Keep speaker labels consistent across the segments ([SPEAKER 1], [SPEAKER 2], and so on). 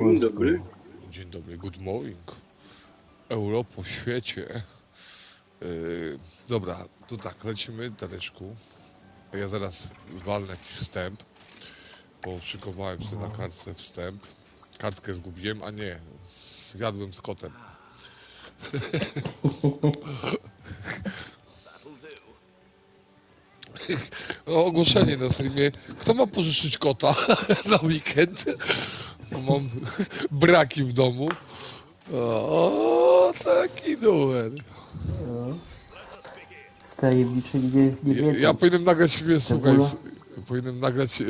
[SPEAKER 1] Dzień dobry.
[SPEAKER 2] Dzień dobry, good morning. Europo, świecie. Dobra, to tak, lecimy, Dareczku. Ja zaraz walnę jakiś wstęp, bo szykowałem sobie na kartce wstęp. Kartkę zgubiłem, a nie, zjadłem z kotem. Ogłoszenie na streamie. Kto ma pożyczyć kota na weekend? Bo mam braki w domu. O, taki numer.
[SPEAKER 1] Tajemniczy nie wiedzą.
[SPEAKER 2] Ja powinienem nagrać sobie, słuchaj,
[SPEAKER 1] Cebula?
[SPEAKER 2] powinienem nagrać,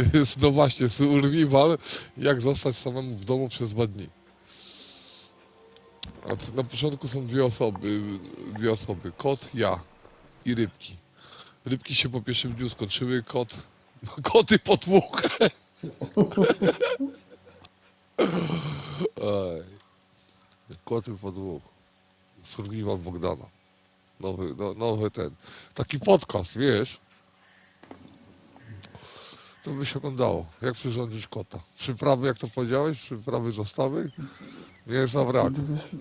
[SPEAKER 2] no właśnie, survival, jak zostać samemu w domu przez 2 dni. A na początku są dwie osoby, kot, ja i rybki. Rybki się po pierwszym dniu skończyły, koty po 2. Ej, koty po 2. Survival Bogdana. Nowy ten. Taki podcast, wiesz? To by się oglądało. Jak przyrządzić kota? Przyprawy, jak to powiedziałeś? Przyprawy, zastawy? Nie za brak.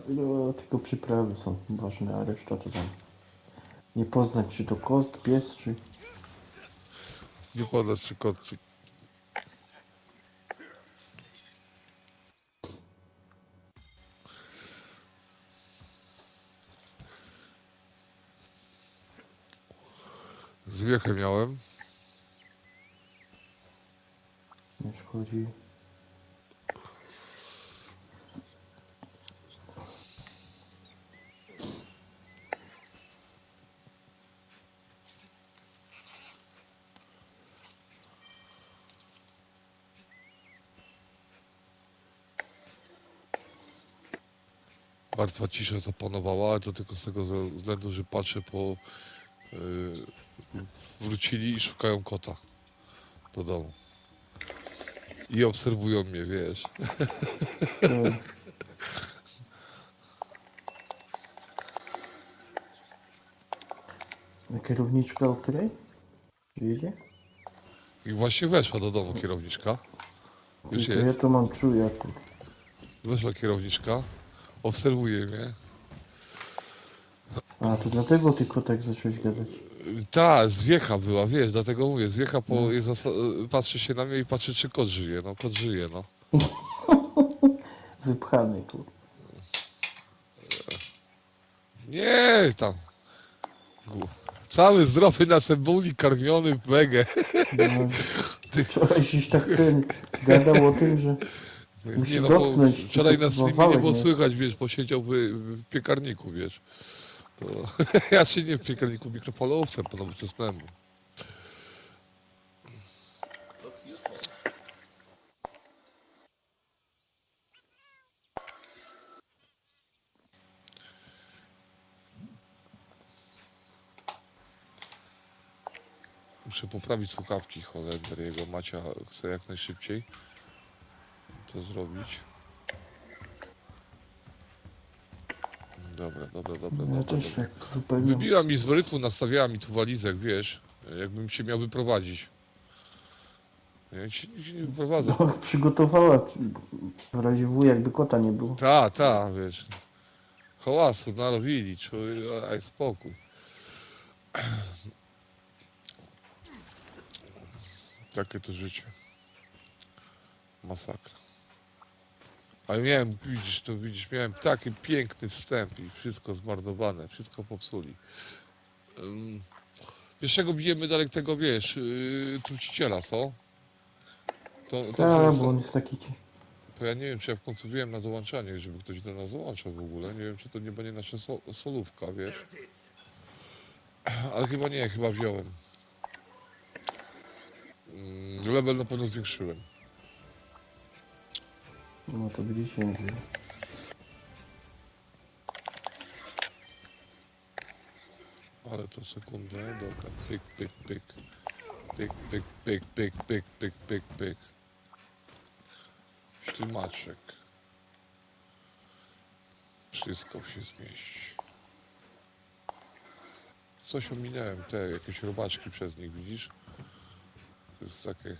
[SPEAKER 1] No, tylko przyprawy są ważne, a reszta to tam. Nie poznać, czy to kot, pies, czy...
[SPEAKER 2] Nie podać czy kot, czy... Zwiechę miałem.
[SPEAKER 1] Nie szkodzi.
[SPEAKER 2] Martwa cisza zapanowała, ale to tylko z tego względu, że patrzę po... wrócili i szukają kota do domu. I obserwują mnie, wiesz.
[SPEAKER 1] Kierowniczka o której? Wiecie?
[SPEAKER 2] I właśnie weszła do domu kierowniczka. Już
[SPEAKER 1] I to
[SPEAKER 2] jest.
[SPEAKER 1] ja to mam czuję.
[SPEAKER 2] Weszła kierowniczka. Obserwuje mnie.
[SPEAKER 1] A, to dlatego ty kotek zacząłeś gadać.
[SPEAKER 2] Ta, zwiecha była, wiesz, dlatego mówię, zwiecha patrzy się na mnie i patrzy, czy kot żyje. No, kot żyje, no.
[SPEAKER 1] Wypchany, kur...
[SPEAKER 2] Nie, tam. Cały zdrowy na cebuli, karmiony, wege.
[SPEAKER 1] No, wczoraj żeś tak ten gadał o tym, że musi
[SPEAKER 2] Nie no,
[SPEAKER 1] dotknąć.
[SPEAKER 2] bo wczoraj na streamie nie
[SPEAKER 1] wałek
[SPEAKER 2] było
[SPEAKER 1] jest.
[SPEAKER 2] słychać, wiesz, posiedział w piekarniku, wiesz. To, ja się nie w piekarniku, w mikrofalówce po nowoczesnemu. Muszę poprawić słuchawki Holender, jego Macia chce jak najszybciej to zrobić. Dobra.
[SPEAKER 1] Ja też tak zupełnie...
[SPEAKER 2] Wybiła mi z rytmu, nastawiała mi tu walizek, wiesz, jakbym się miał wyprowadzić. Ja się nie wyprowadzę.
[SPEAKER 1] No, przygotowała w razie W, jakby kota nie było.
[SPEAKER 2] Ta, wiesz. Hałasu narobili, daj spokój. Takie to życie. Masakra. Ale miałem, widzisz, miałem taki piękny wstęp i wszystko zmarnowane, wszystko popsuli. Wiesz, czego bijemy dalej tego, wiesz, truciciela, co?
[SPEAKER 1] Tak, bo on jest taki...
[SPEAKER 2] To ja nie wiem, czy ja w końcu wiem na dołączanie, żeby ktoś do nas dołączał w ogóle. Nie wiem, czy to nie będzie nasza solówka, wiesz. Ale chyba nie, chyba wziąłem. Level na pewno zwiększyłem.
[SPEAKER 1] No to będzie się dzieje.
[SPEAKER 2] Ale to sekundę, dobra. Pyk, pyk, pyk. Pyk, pyk, pyk, pyk, pyk, pyk, pyk, pyk. Ślimaczek. Wszystko się zmieści. Coś ominąłem, jakieś robaczki przez nich, widzisz? To jest takie...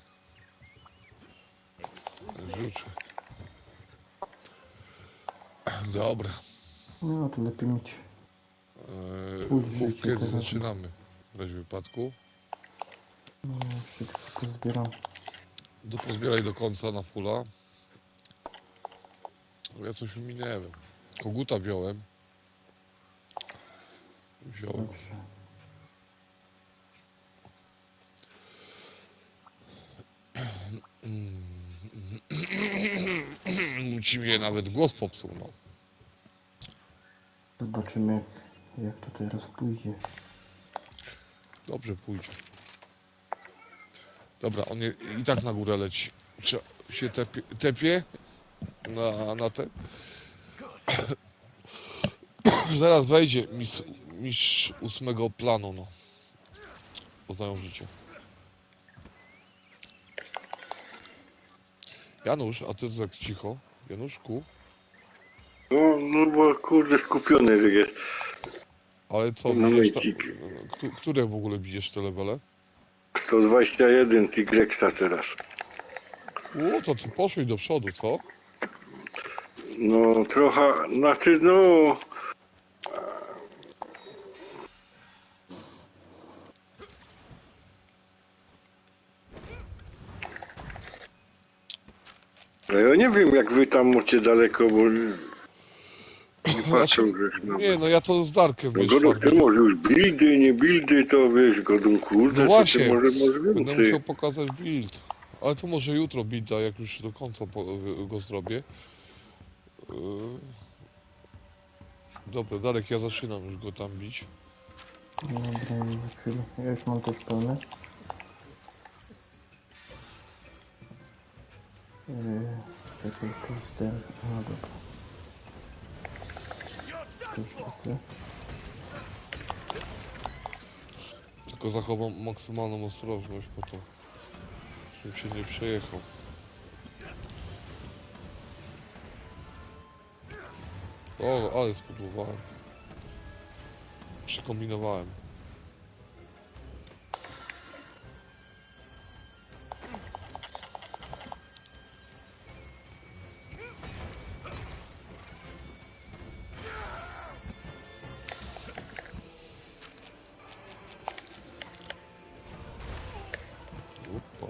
[SPEAKER 2] Żuczek. Dobra.
[SPEAKER 1] No to lepiej mieć.
[SPEAKER 2] Mów
[SPEAKER 1] Życie
[SPEAKER 2] kiedy
[SPEAKER 1] teraz.
[SPEAKER 2] zaczynamy. W razie wypadku.
[SPEAKER 1] No jeszcze tylko zbieram.
[SPEAKER 2] Pozbieraj do końca na fulla. Ja coś mi nie wiem. Koguta wziąłem.
[SPEAKER 1] Dobrze.
[SPEAKER 2] Ci mnie nawet głos popsuł, no.
[SPEAKER 1] Zobaczymy jak to teraz pójdzie.
[SPEAKER 2] Dobrze pójdzie. Dobra, on i tak na górę leci. Trzeba się tepie na te. Zaraz wejdzie mistrz 8 planu, no. Poznają życie. Janusz, a ty tak cicho? Januszku?
[SPEAKER 3] No bo kurde skupiony jest.
[SPEAKER 2] Ale co,
[SPEAKER 3] Na
[SPEAKER 2] bijesz
[SPEAKER 3] mecik.
[SPEAKER 2] które w ogóle bijesz te levele?
[SPEAKER 3] 121 Tigrexa teraz.
[SPEAKER 2] To ty poszłeś do przodu, co?
[SPEAKER 3] No trochę, znaczy no... Ale ja nie wiem jak wy tam macie daleko, bo nie patrzę gdzieś na...
[SPEAKER 2] Nie, no ja to z Darkiem,
[SPEAKER 3] No
[SPEAKER 2] wiesz,
[SPEAKER 3] Godok, ty
[SPEAKER 2] farmię.
[SPEAKER 3] może już buildy, nie buildy, to wiesz, Godum kurde,
[SPEAKER 2] No
[SPEAKER 3] to
[SPEAKER 2] właśnie,
[SPEAKER 3] ty może masz
[SPEAKER 2] będę
[SPEAKER 3] więcej.
[SPEAKER 2] musiał pokazać build. Ale to może jutro builda, jak już do końca go zrobię. Dobra, Darek, ja zaczynam już go tam bić.
[SPEAKER 1] Dobra, za chwilę. Ja już mam też pełne. Czekaj, Krister. No dobra. Też widzę.
[SPEAKER 2] Tylko zachowam maksymalną ostrożność po to, żebym się nie przejechał. O, ale spudłowałem. Przekombinowałem. Opa.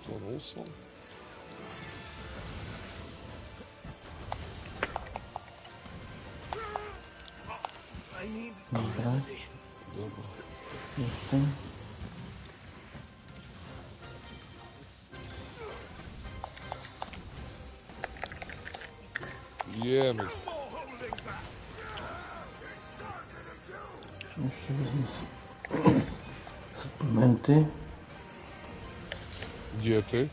[SPEAKER 2] Co, no są?
[SPEAKER 1] Dobra,
[SPEAKER 2] Dobra.
[SPEAKER 1] jestem.
[SPEAKER 2] Jemy.
[SPEAKER 1] Jeszcze wezmę suplementy.
[SPEAKER 2] Diety.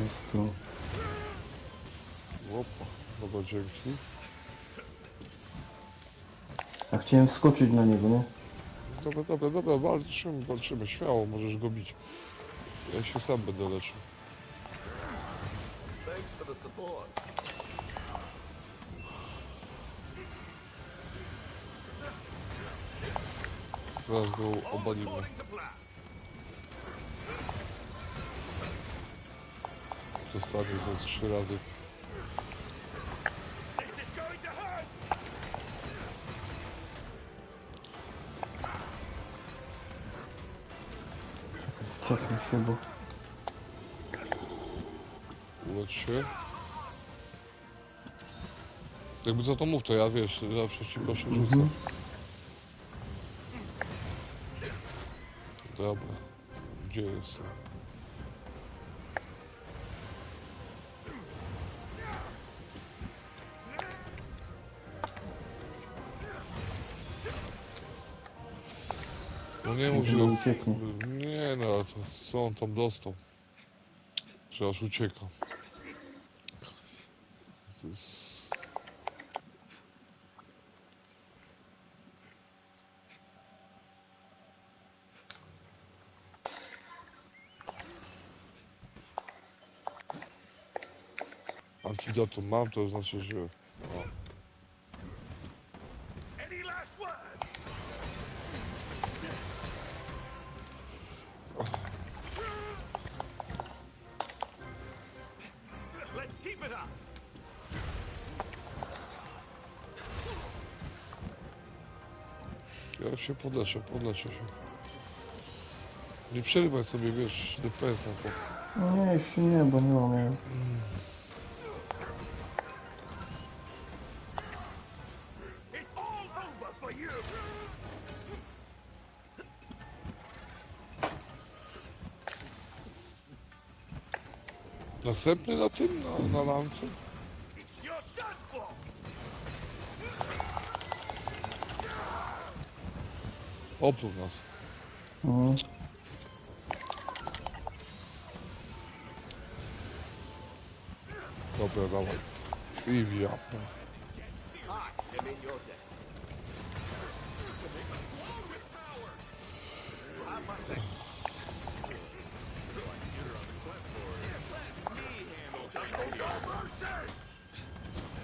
[SPEAKER 1] Jest tu.
[SPEAKER 2] Opa. Dobra, dzięki.
[SPEAKER 1] A chciałem wskoczyć na niego, nie?
[SPEAKER 2] Dobra, walczymy, śmiało, możesz go bić. Ja się sam będę leczył.
[SPEAKER 4] Thanks for the support.
[SPEAKER 2] Zaraz go obalimy.
[SPEAKER 4] According to plan.
[SPEAKER 2] Dostanie za 3 razy.
[SPEAKER 4] This is going to hurt.
[SPEAKER 1] Cofnę się, bo
[SPEAKER 2] Ulecz się. Jakby co to mów, to ja wiesz, zawsze ci proszę rzucę. Dobra. Gdzie jest? No nie mów,
[SPEAKER 1] Może
[SPEAKER 2] że...
[SPEAKER 1] ucieknie.
[SPEAKER 2] Nie no, ale to co on tam dostał? Że aż ucieka. To jest... Antidotum mam, to znaczy, że... O.
[SPEAKER 4] Any last words? Let's keep it up.
[SPEAKER 2] Ja się podleczę się. Nie przerywaj sobie, wiesz, DPS-a.
[SPEAKER 1] No nie, jeszcze nie, bo nie mam jak.
[SPEAKER 4] It's all over for you.
[SPEAKER 2] Następny na tym, na lance.
[SPEAKER 4] You're done for.
[SPEAKER 2] Oprócz nas.
[SPEAKER 1] No.
[SPEAKER 2] Dobra, dawaj. I wjapę.
[SPEAKER 4] I am in your debt.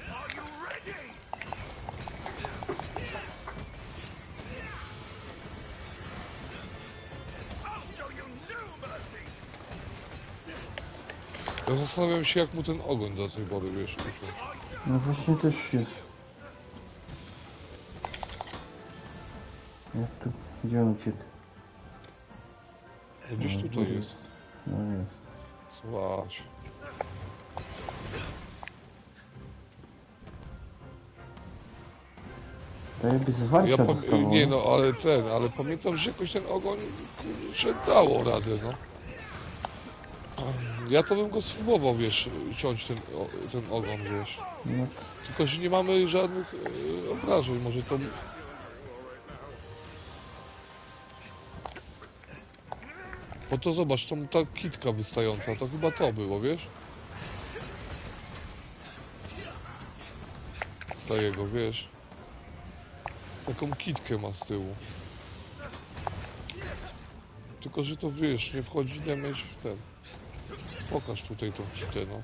[SPEAKER 4] Are you ready? I'll show you no mercy.
[SPEAKER 2] Ja zastanawiam się, jak mu ten ogon do tej pory, wiesz, poszło.
[SPEAKER 1] No właśnie też jest. Jak tu? Gdzie on uciekł?
[SPEAKER 2] No gdzieś
[SPEAKER 1] No,
[SPEAKER 2] tutaj
[SPEAKER 1] tu
[SPEAKER 2] jest.
[SPEAKER 1] No jest.
[SPEAKER 2] Złaś.
[SPEAKER 1] To jakby zwarcia dostało.
[SPEAKER 2] Nie no, ale pamiętam, że jakoś ten ogon kurczę, dało radę, no. Ja to bym go spróbował, wiesz, ciąć ten ogon, wiesz.
[SPEAKER 1] No,
[SPEAKER 2] Tylko, że nie mamy żadnych obrażeń, może to... Bo to zobacz, tam ta kitka wystająca, to chyba to było, wiesz? Dla jego, wiesz? Taką kitkę ma z tyłu. Tylko, że to wiesz, nie wchodzi damage w ten. Pokaż tutaj tą kitę, no.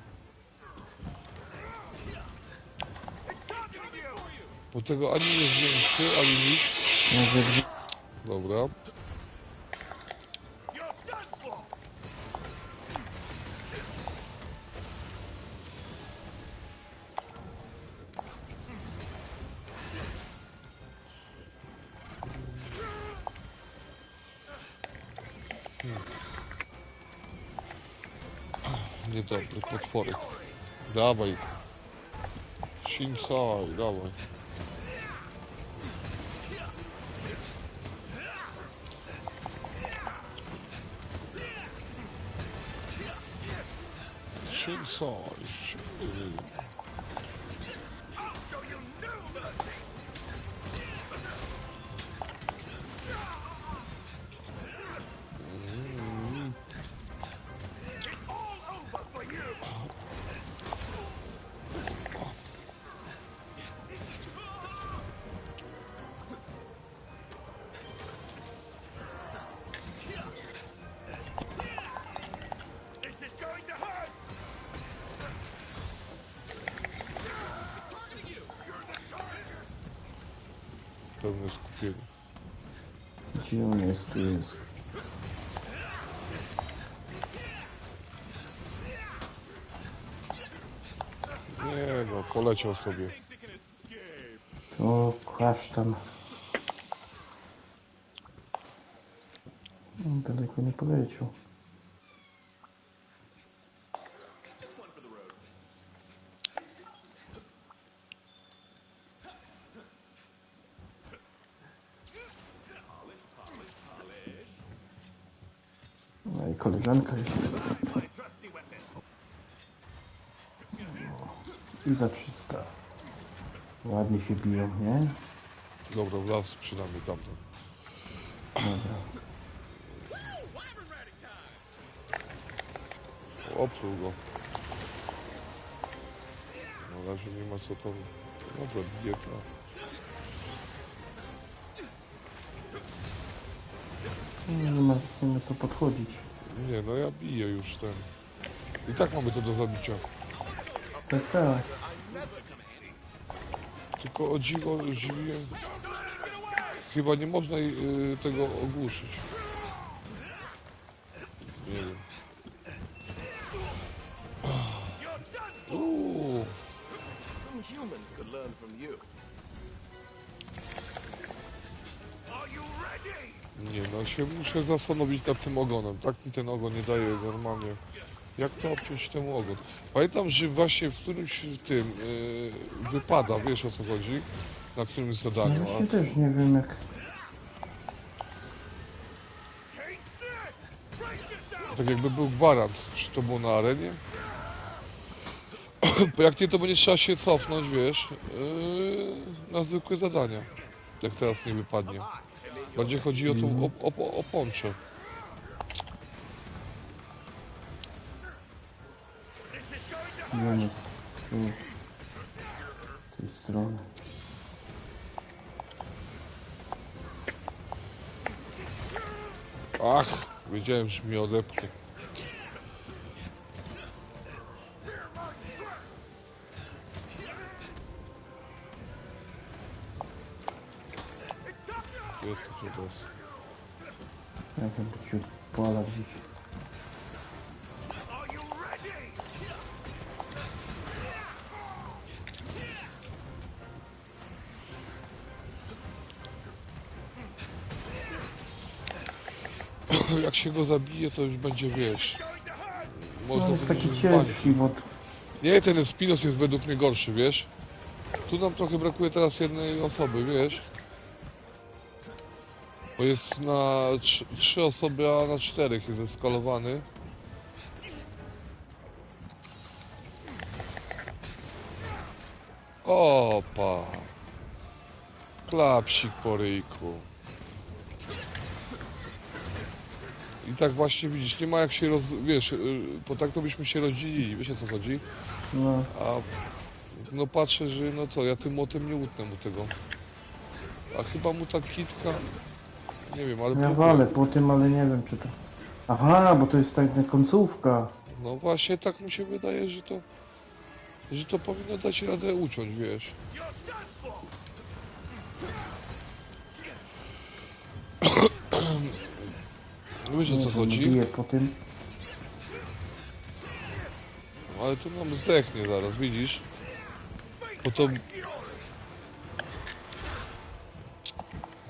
[SPEAKER 2] Bo tego ani nie zwiększy, ani nic.
[SPEAKER 1] może
[SPEAKER 2] Dobra.
[SPEAKER 4] You're done for.
[SPEAKER 2] Niedobry potworek. Dawaj. Shinsai, dawaj. Shinsai.
[SPEAKER 4] I'll show you no mercy. It's all over for you. Is this going to hurt? Targeting you. You're the target.
[SPEAKER 2] Pełne skupienie.
[SPEAKER 1] gdzie on jest? Tu jest.
[SPEAKER 2] Nie no, poleciał sobie.
[SPEAKER 4] Thinks it can escape.
[SPEAKER 1] To kasztan. Daleko nie poleciał.
[SPEAKER 4] Just one for the road.
[SPEAKER 1] No i koleżanka jest.
[SPEAKER 4] My trusty weapon.
[SPEAKER 1] I za 300. Ładnie się biją, nie?
[SPEAKER 2] Dobra, w las przynajmniej tamten.
[SPEAKER 1] Dobra.
[SPEAKER 4] Wyvern riding time.
[SPEAKER 2] Opluł go. Na razie nie ma co tam... Dobra, bije to.
[SPEAKER 1] Nie ma co podchodzić.
[SPEAKER 2] Nie, no ja biję już ten. I tak mamy to do zabicia.
[SPEAKER 1] Tak, tak.
[SPEAKER 2] Tylko o dziwo dziwię. Chyba nie można tego ogłuszyć. Nie wiem. Uuu.
[SPEAKER 4] Some humans could learn from you. Are you ready?
[SPEAKER 2] Nie no, się muszę zastanowić nad tym ogonem. Tak mi ten ogon nie daje normalnie. Jak to obciąć temu ogon? Pamiętam, że właśnie w którymś tym wypada, wiesz o co chodzi? Na którymś
[SPEAKER 1] No
[SPEAKER 2] zadaniu.
[SPEAKER 1] właśnie też nie wiem jak...
[SPEAKER 4] Take this! Brace yourself!
[SPEAKER 2] Tak jakby był gwarant, czy to było na arenie? Bo jak nie, to będzie trzeba się cofnąć, wiesz, na zwykłe zadania. Jak teraz nie wypadnie. Będzie chodzi o tą o ponczę.
[SPEAKER 1] Gdzie on jest? Tu. Z tej strony.
[SPEAKER 2] Ach, wiedziałem, że mi odepnie. Gdzie to tu jest?
[SPEAKER 1] Jak on ci odpala gdzieś.
[SPEAKER 4] Are you ready?
[SPEAKER 2] Jak się go zabije, to już będzie, wiesz...
[SPEAKER 1] No
[SPEAKER 2] Można
[SPEAKER 1] on jest taki
[SPEAKER 2] będzie zbanić.
[SPEAKER 1] ciężki, bo...
[SPEAKER 2] Nie, ten Spinos jest według mnie gorszy, wiesz? Tu nam trochę brakuje teraz jednej osoby, wiesz? Bo jest na 3 osoby, a na 4 jest zeskalowany. Opa! Klapsik po ryjku. I tak właśnie widzisz, nie ma jak się wiesz, bo tak to byśmy się rozdzielili, wiesz o co chodzi?
[SPEAKER 1] No,
[SPEAKER 2] A no patrzę, że no co, ja tym młotem nie utnę mu tego. A chyba mu ta kitka... Nie wiem, ale
[SPEAKER 1] ja
[SPEAKER 2] próbuję.
[SPEAKER 1] walę po tym, ale nie wiem czy to... Aha, bo to jest tak końcówka.
[SPEAKER 2] No właśnie tak mi się wydaje, że to... Że to powinno dać radę uciąć, wiesz.
[SPEAKER 4] You're done for!
[SPEAKER 2] Wiesz o co
[SPEAKER 1] Nie,
[SPEAKER 2] chodzi?
[SPEAKER 1] bije po tym.
[SPEAKER 2] Ale tu nam zdechnie zaraz, widzisz? Bo to...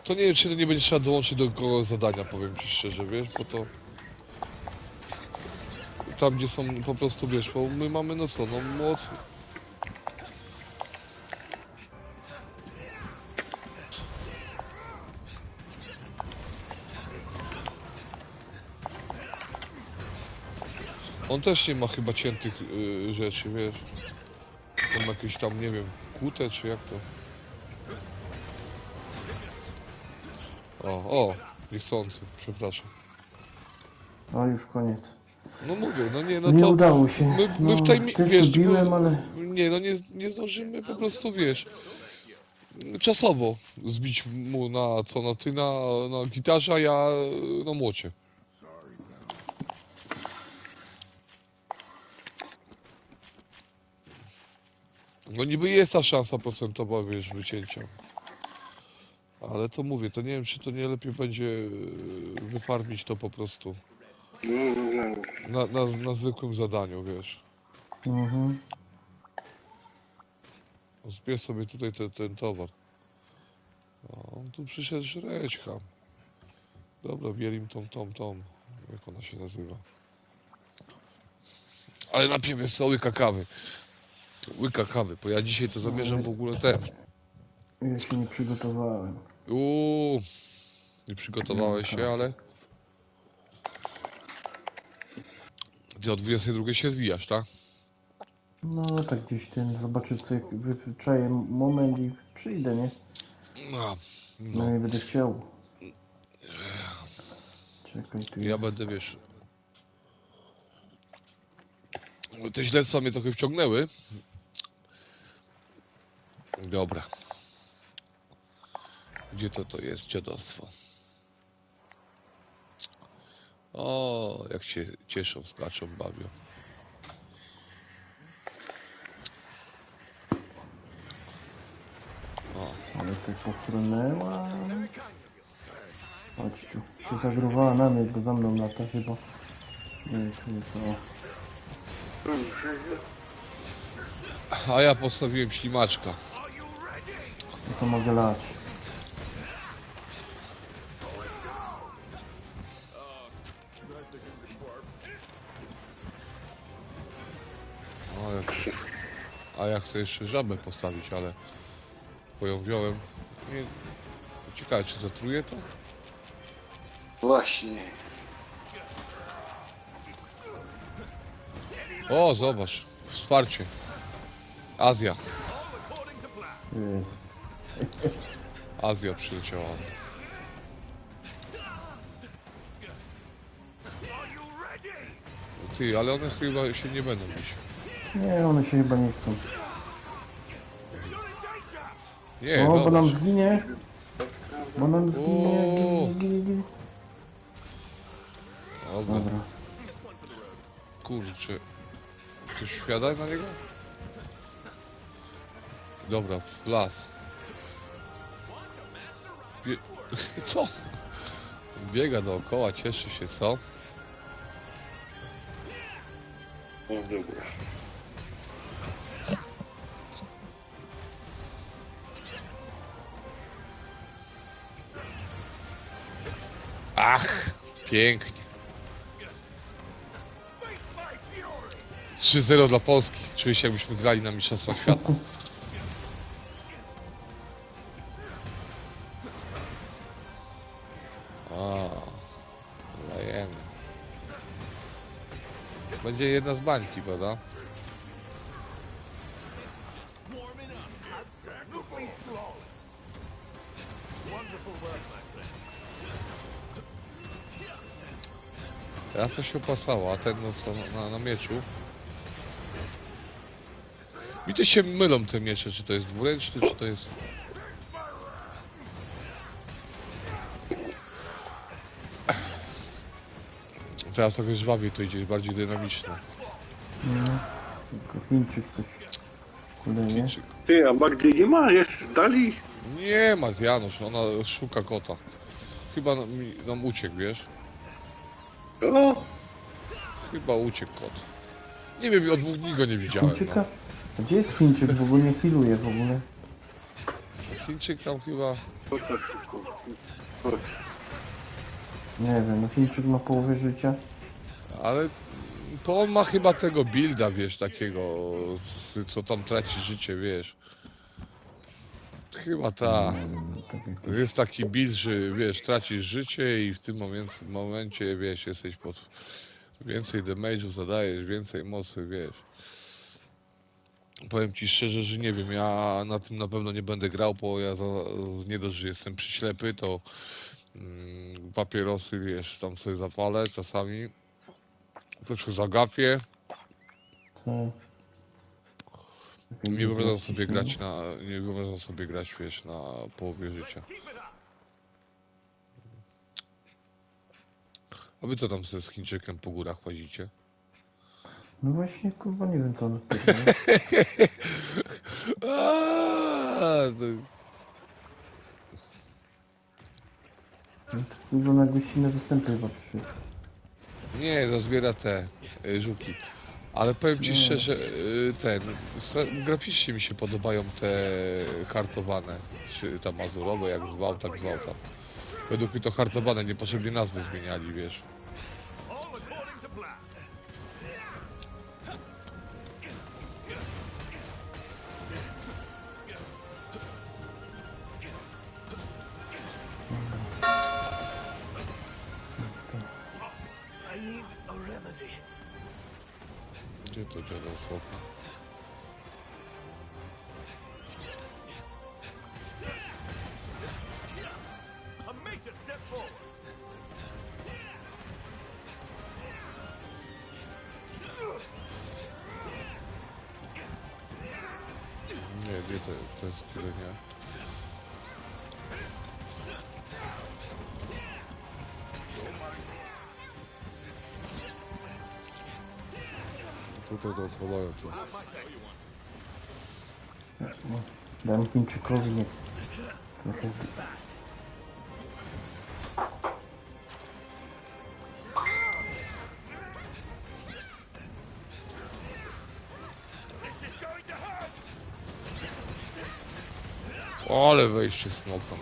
[SPEAKER 2] To nie wiem, czy to nie będzie trzeba dołączyć do kogoś zadania, powiem ci szczerze, wiesz, bo to... Tam, gdzie są po prostu, wiesz, bo my mamy, no co, no młot... On też nie ma chyba ciętych rzeczy, wiesz. Są jakieś tam, nie wiem, kłute czy jak to. O, niechcący, przepraszam.
[SPEAKER 1] No już koniec.
[SPEAKER 2] No mówię, no nie, no
[SPEAKER 1] Nie
[SPEAKER 2] to...
[SPEAKER 1] udało się.
[SPEAKER 2] My w tej,
[SPEAKER 1] też
[SPEAKER 2] wiesz,
[SPEAKER 1] biłem, ale...
[SPEAKER 2] nie, no nie zdążymy po prostu, wiesz, czasowo zbić mu na co, no ty na gitarze, a ja na młocie. No niby jest ta szansa procentowa, wiesz, wycięcia. Ale to mówię, to nie wiem, czy to nie lepiej będzie wyfarmić to po prostu na zwykłym zadaniu, wiesz.
[SPEAKER 1] Mhm.
[SPEAKER 2] Zbierz sobie tutaj ten towar. O, on tu przyszedł żreć ham. Dobra, bierim tą. Jak ona się nazywa? Ale napijemy sobie łyka kawy. Łyka kawy, bo ja dzisiaj to zamierzam w ogóle ten.
[SPEAKER 1] Ja się nie przygotowałem.
[SPEAKER 2] Nie przygotowałeś się, ale... Ty o 22 się zwijasz, tak?
[SPEAKER 1] No tak gdzieś ten, zobaczę co jak wyczaję moment i przyjdę, nie?
[SPEAKER 2] No,
[SPEAKER 1] No
[SPEAKER 2] no.
[SPEAKER 1] i będę chciał. Czekaj, tu
[SPEAKER 2] Ja
[SPEAKER 1] jest...
[SPEAKER 2] będę, wiesz... Te śledztwa mnie trochę wciągnęły. Dobra. Gdzie to jest dziadostwo? O, jak się cieszą, skaczą, bawią.
[SPEAKER 1] sobie pofrunęła. Chodź tu. Się zagruwała na mnie, bo za mną lata chyba. Nie, tu to.
[SPEAKER 2] A ja postawiłem ślimaczka.
[SPEAKER 1] No to mogę lać.
[SPEAKER 2] A ja chcę jeszcze żabę postawić, ale bo ją wziąłem. Nie... Ciekawe, czy zatruje to?
[SPEAKER 3] Właśnie.
[SPEAKER 2] O, zobacz. Wsparcie. Azja.
[SPEAKER 1] Jest.
[SPEAKER 2] Azja przyleciała. Ty, ale one chyba się nie będą bić.
[SPEAKER 1] Nie, one się chyba nie chcą.
[SPEAKER 2] Nie,
[SPEAKER 1] O, bo
[SPEAKER 2] zobacz.
[SPEAKER 1] nam zginie. Bo nam zginie.
[SPEAKER 2] O.
[SPEAKER 1] Ginie.
[SPEAKER 2] Dobra,
[SPEAKER 1] Dobra.
[SPEAKER 2] kurczę. Coś wsiada na niego? Dobra, w las. Co? Biega dookoła, cieszy się, co?
[SPEAKER 3] No dobra.
[SPEAKER 2] Ach, pięknie. 3-0 dla Polski. Czuję się, jakbyśmy grali na Mistrzostwach Świata. A, lajemy. Będzie jedna z bańki, prawda? Teraz to się opasało, a ten no co na mieczu. Mi to się mylą te miecze, czy to jest dwuręczny, czy to jest... Teraz trochę żwawiej to idzie, bardziej dynamiczne.
[SPEAKER 1] No. Tylko Chińczyk coś kuleje.
[SPEAKER 2] Chińczyk.
[SPEAKER 3] Ty, a Magdy nie ma jeszcze dali?
[SPEAKER 2] Nie ma, Janusz, ona szuka kota. Chyba nam uciekł, wiesz?
[SPEAKER 3] O,
[SPEAKER 2] Chyba uciekł kot. Nie wiem, od 2 dni go nie widziałem.
[SPEAKER 1] Chińczyka?
[SPEAKER 2] No.
[SPEAKER 1] A gdzie jest Chińczyk? W ogóle nie healuje w ogóle.
[SPEAKER 2] Chińczyk tam chyba...
[SPEAKER 3] chodź na szybko. Chodź.
[SPEAKER 1] Nie wiem, no Chińczyk ma połowę życia.
[SPEAKER 2] Ale to on ma chyba tego builda, wiesz, takiego, co tam traci życie, wiesz. Chyba tak.
[SPEAKER 1] Tak jak...
[SPEAKER 2] Jest taki build, że wiesz, tracisz życie i w tym momencie, wiesz, jesteś pod więcej damage'u, zadajesz więcej mocy, wiesz. Powiem ci szczerze, że nie wiem, ja na tym na pewno nie będę grał, bo ja nie dość, że jestem przyślepy, to papierosy, wiesz, tam sobie zapalę czasami. To się zagapię.
[SPEAKER 1] Co?
[SPEAKER 2] Nie wyobrażam sobie grać nie wyobrażam sobie grać, wiesz, na połowie życia. A wy co tam ze z Chińczykiem po górach łazicie?
[SPEAKER 1] No właśnie, kurwa, nie wiem co on powiedział. Kurwa, na gościnne występy chyba przyszedł.
[SPEAKER 2] Nie, zazbiera te żuki. Ale powiem ci szczerze, graficznie mi się podobają te hartowane, czy tam mazurowe, jak zwał, tak zwał tam. Według mnie to hartowane, niepotrzebnie nazwy zmieniali, wiesz.
[SPEAKER 4] I need a remedy.
[SPEAKER 2] Gdzie to dziadostwo?
[SPEAKER 4] A major step forward.
[SPEAKER 2] Nie, gdzie to jest skierowanie? Tutaj to odpalają to.
[SPEAKER 1] Dam Chińczykowi, nie Jakaś...
[SPEAKER 4] This is going to hurt.
[SPEAKER 2] Ale wejście smoka.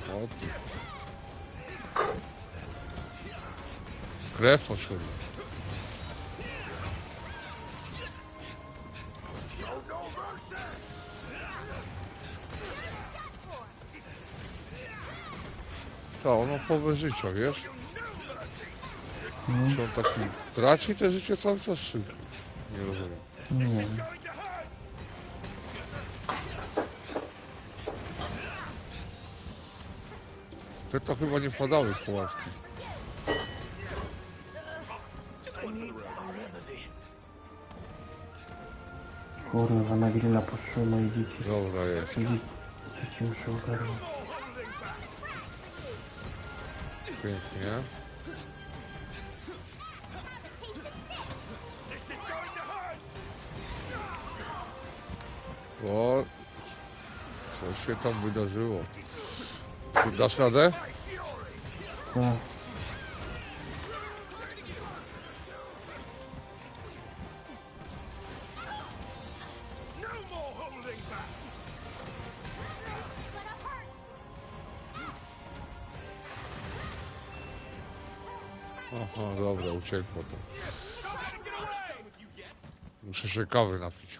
[SPEAKER 2] O ty. Krew poszedł.
[SPEAKER 4] Oh no mercy.
[SPEAKER 2] To ono połowę życia, wiesz? Czy on taki traci te życie cały czas, czy nie rozumiem.
[SPEAKER 1] Nie wiem.
[SPEAKER 4] Going to hurt.
[SPEAKER 2] Te to chyba nie wpadały w pułapki.
[SPEAKER 4] I need a remedy.
[SPEAKER 1] Kurwa, na grilla poszły moje dzieci.
[SPEAKER 2] Dobra jest.
[SPEAKER 1] Dzieci muszę ogarnąć.
[SPEAKER 2] Pięknie.
[SPEAKER 4] This is going to hurt.
[SPEAKER 2] O, co się tam wydarzyło? Ty dasz radę?
[SPEAKER 1] Tak.
[SPEAKER 4] No more holding back.
[SPEAKER 2] Aha, dobra, uciekło to. Muszę się kawy napić.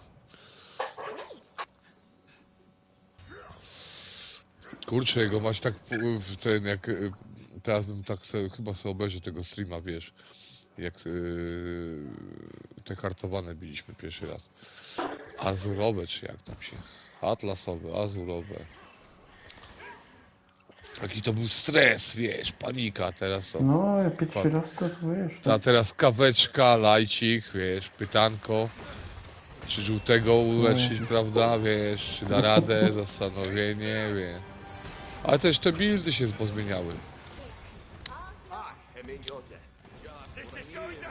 [SPEAKER 2] Kurczę, jego mać tak w ten jak... Teraz bym tak sobie, chyba sobie obejrzę tego streama, wiesz. Jak te hartowane biliśmy pierwszy raz. Azurowe, czy jak tam się... Atlasowe, azurowe. Jaki to był stres, wiesz, panika, teraz są...
[SPEAKER 1] No, ja pierwszy raz to wiesz.
[SPEAKER 2] A teraz kaweczka, lajcik, wiesz, pytanko. Czy żółtego uleczyć, prawda, wiesz, czy da radę, zastanowienie, wiesz. Ale też te buildy się pozmieniały.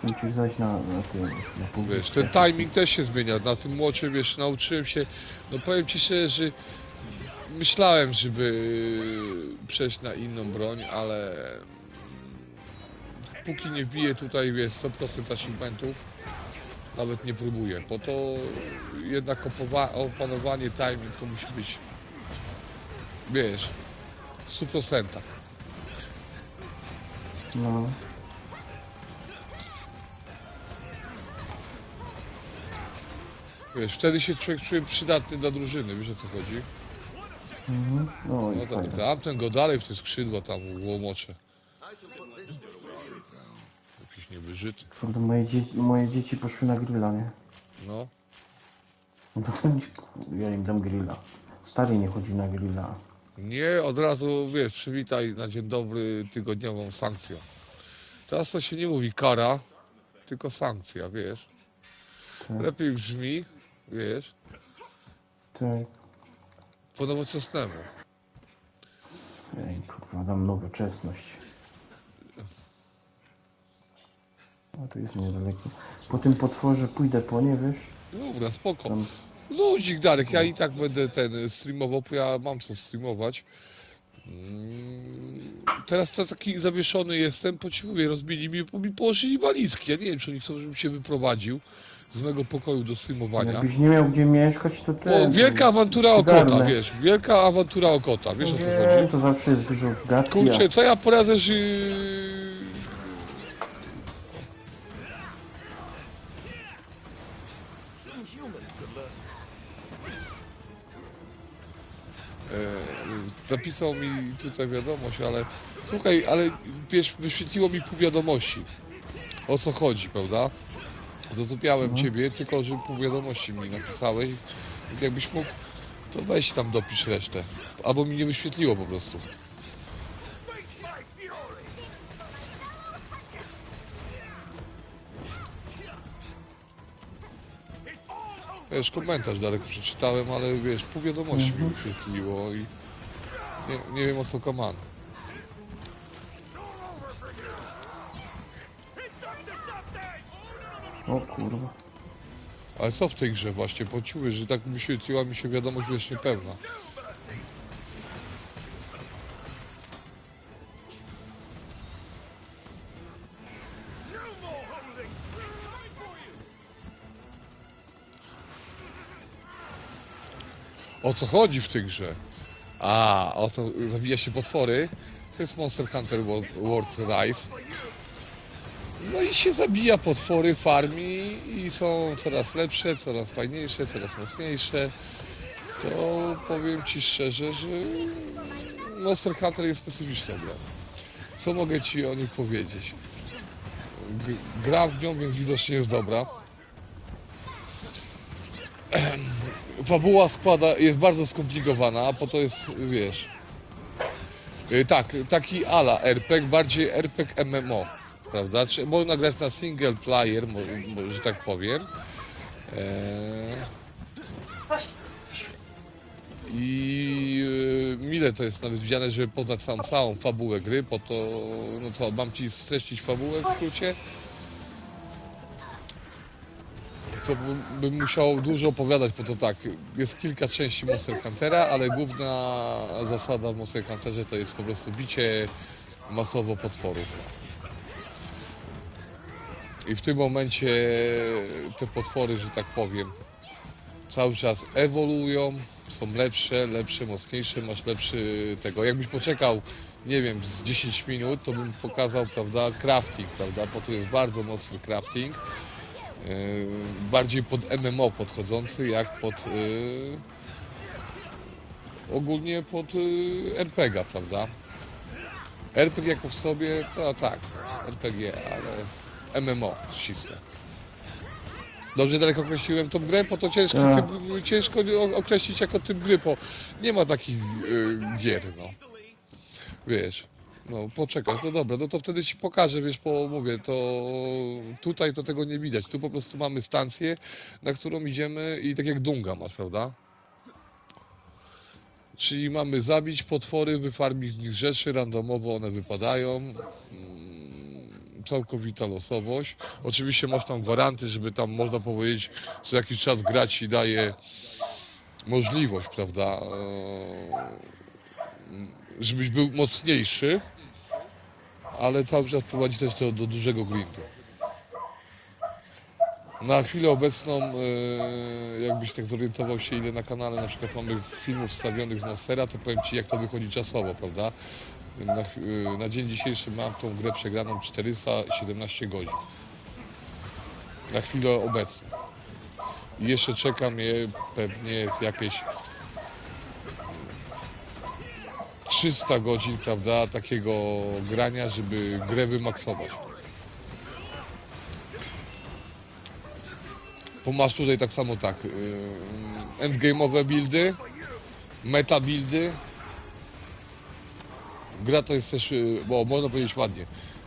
[SPEAKER 1] Musisz zajść na tym, na pół.
[SPEAKER 2] Wiesz, ten timing też się zmienia. Na tym młocie, wiesz, nauczyłem się, no powiem ci szczerze, że myślałem, żeby przejść na inną broń, ale póki nie wbiję tutaj, wiesz, 100% achievementów, nawet nie próbuję, bo to jednak opanowanie timing to musi być, wiesz, w 100%.
[SPEAKER 1] No.
[SPEAKER 2] Wiesz, wtedy się człowiek czuje przydatny dla drużyny, wiesz o co chodzi?
[SPEAKER 1] Mhm. No
[SPEAKER 2] No
[SPEAKER 1] i
[SPEAKER 2] to,
[SPEAKER 1] fajnie.
[SPEAKER 2] tamten go dalej w te skrzydła tam łomocze. Jakiś niewyżyty.
[SPEAKER 1] Kurde, moje dzieci poszły na grilla, nie?
[SPEAKER 2] No.
[SPEAKER 1] No, ja im dam grilla. Stary nie chodzi na grilla.
[SPEAKER 2] Nie, od razu, wiesz, przywitaj na dzień dobry tygodniową sankcją. Teraz to się nie mówi kara, tylko sankcja, wiesz.
[SPEAKER 1] Tak.
[SPEAKER 2] Lepiej brzmi, wiesz,
[SPEAKER 1] Tak.
[SPEAKER 2] po nowoczesnemu.
[SPEAKER 1] Ej, kurwa, dam nowoczesność. A tu jest niedaleko. Po tym potworze pójdę po nie, wiesz?
[SPEAKER 2] Dobra, spoko.
[SPEAKER 1] Tam...
[SPEAKER 2] Luzik, Darek, ja i tak będę ten streamował, bo ja mam co streamować. Teraz to taki zawieszony jestem, po ci mówię, rozbili mi, bo mi położyli walizki. Ja nie wiem, czy oni chcą, żebym się wyprowadził z mego pokoju do streamowania.
[SPEAKER 1] Jakbyś nie miał gdzie mieszkać, to
[SPEAKER 2] O,
[SPEAKER 1] ten...
[SPEAKER 2] wielka awantura o kota,
[SPEAKER 1] Ogarnę.
[SPEAKER 2] wiesz, wielka awantura o kota, wiesz o co
[SPEAKER 1] Nie,
[SPEAKER 2] chodzi?
[SPEAKER 1] to zawsze jest dużo gadki.
[SPEAKER 2] Kurczę, co ja poradzę, że... Napisał mi tutaj wiadomość, ale słuchaj, ale wiesz, wyświetliło mi pół wiadomości. O co chodzi, prawda? Zrozumiałem ciebie, tylko że pół wiadomości mi napisałeś. Więc jakbyś mógł, to weź tam dopisz resztę. Albo mi nie wyświetliło po prostu.
[SPEAKER 4] Face my fury. It's all over.
[SPEAKER 2] Wiesz, komentarz Darek przeczytałem, ale wiesz, pół wiadomości mi wyświetliło i nie wiem o co koman.
[SPEAKER 1] O kurwa.
[SPEAKER 2] Ale co w tej grze właśnie? Poczuły, że tak wyświetliła mi się wiadomość wreszcie pełna.
[SPEAKER 4] No more holding. Right for you.
[SPEAKER 2] O co chodzi w tej grze? A, o to zabija się potwory. To jest Monster Hunter World Rise. No i się zabija potwory, farmi i są coraz lepsze, coraz fajniejsze, coraz mocniejsze. To powiem Ci szczerze, że Monster Hunter jest specyficzną grą. Co mogę Ci o niej powiedzieć? Gra w nią więc widocznie jest dobra. Fabuła jest bardzo skomplikowana, a po to jest, wiesz... Tak, taki ala RPG, bardziej RPG MMO, prawda? Czy można grać na single player, że tak powiem. I mile to jest nawet widziane, żeby poznać całą fabułę gry, po to, no co, mam Ci streścić fabułę w skrócie? To bym musiał dużo opowiadać, po to tak, jest kilka części Monster Huntera, ale główna zasada w Monster Hunterze to jest po prostu bicie masowo potworów. I w tym momencie te potwory, że tak powiem, cały czas ewoluują, są lepsze, mocniejsze, masz lepszy tego. Jakbyś poczekał, nie wiem, z 10 minut, to bym pokazał, prawda, crafting, prawda, bo tu jest bardzo mocny crafting. Bardziej pod MMO podchodzący, jak pod ogólnie pod RPG, prawda? RPG jako w sobie, to tak, RPG, ale MMO ścisłe. Dobrze daleko określiłem tą grę, bo to ciężko określić jako typ gry, bo nie ma takich gier, no. Wiesz. No, poczekaj, no dobra, no to wtedy Ci pokażę, wiesz, bo mówię, to tutaj to tego nie widać. Tu po prostu mamy stację, na którą idziemy i tak jak Dunga masz, prawda? Czyli mamy zabić potwory, wyfarmić z nich rzeczy, randomowo one wypadają. Całkowita losowość. Oczywiście masz tam gwaranty, żeby tam można powiedzieć, co jakiś czas grać Ci daje możliwość, prawda? Żebyś był mocniejszy, ale cały czas prowadzi też to do dużego grindu. Na chwilę obecną, jakbyś tak zorientował się, ile na kanale na przykład mamy filmów wstawionych z Monstera, to powiem Ci, jak to wychodzi czasowo, prawda? Na dzień dzisiejszy mam tą grę przegraną 417 godzin. Na chwilę obecną. I jeszcze czekam je, pewnie jest jakieś 300 godzin, prawda, takiego grania, żeby grę wymaksować. Bo masz tutaj tak samo tak, endgame'owe buildy, meta buildy. Gra to jest też, bo można powiedzieć ładnie,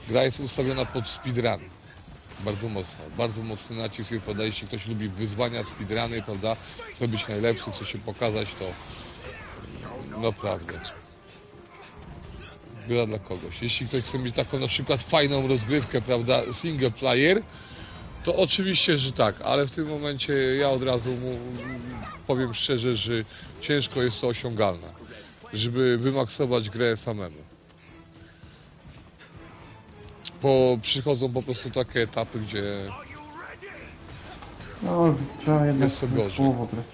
[SPEAKER 2] gra jest ustawiona pod speedrun. Bardzo mocno, bardzo mocny nacisk jest, prawda, jeśli ktoś lubi wyzwania, speedruny, prawda, chce być najlepszy, chce się pokazać, to naprawdę gra dla kogoś. Jeśli ktoś chce mieć taką na przykład fajną rozgrywkę, prawda, single player, to oczywiście, że tak, ale w tym momencie ja od razu powiem szczerze, że ciężko jest to osiągalne, żeby wymaksować grę samemu. Bo przychodzą po prostu takie etapy, gdzie
[SPEAKER 1] No, trzeba jednak
[SPEAKER 2] Jest to gorzej.
[SPEAKER 1] słowo grać.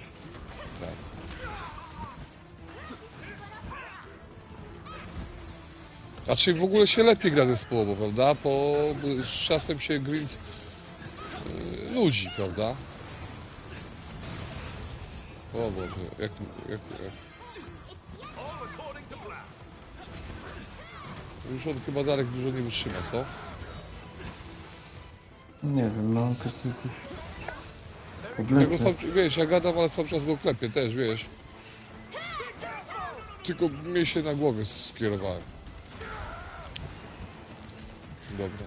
[SPEAKER 2] tak. Znaczy w ogóle się lepiej gra zespołowo, prawda? Bo z czasem się grind nudzi, prawda? O Boże, jak...
[SPEAKER 4] All according to plan.
[SPEAKER 2] Już on chyba Darek dużo nie wytrzyma, co?
[SPEAKER 1] Nie wiem, no taki jakiś...
[SPEAKER 2] Ja go
[SPEAKER 1] Oblecy.
[SPEAKER 2] sam, wiesz, ja gadam, ale cały czas go klepię też, wiesz. Tylko mnie się na głowie skierowałem. Dobra.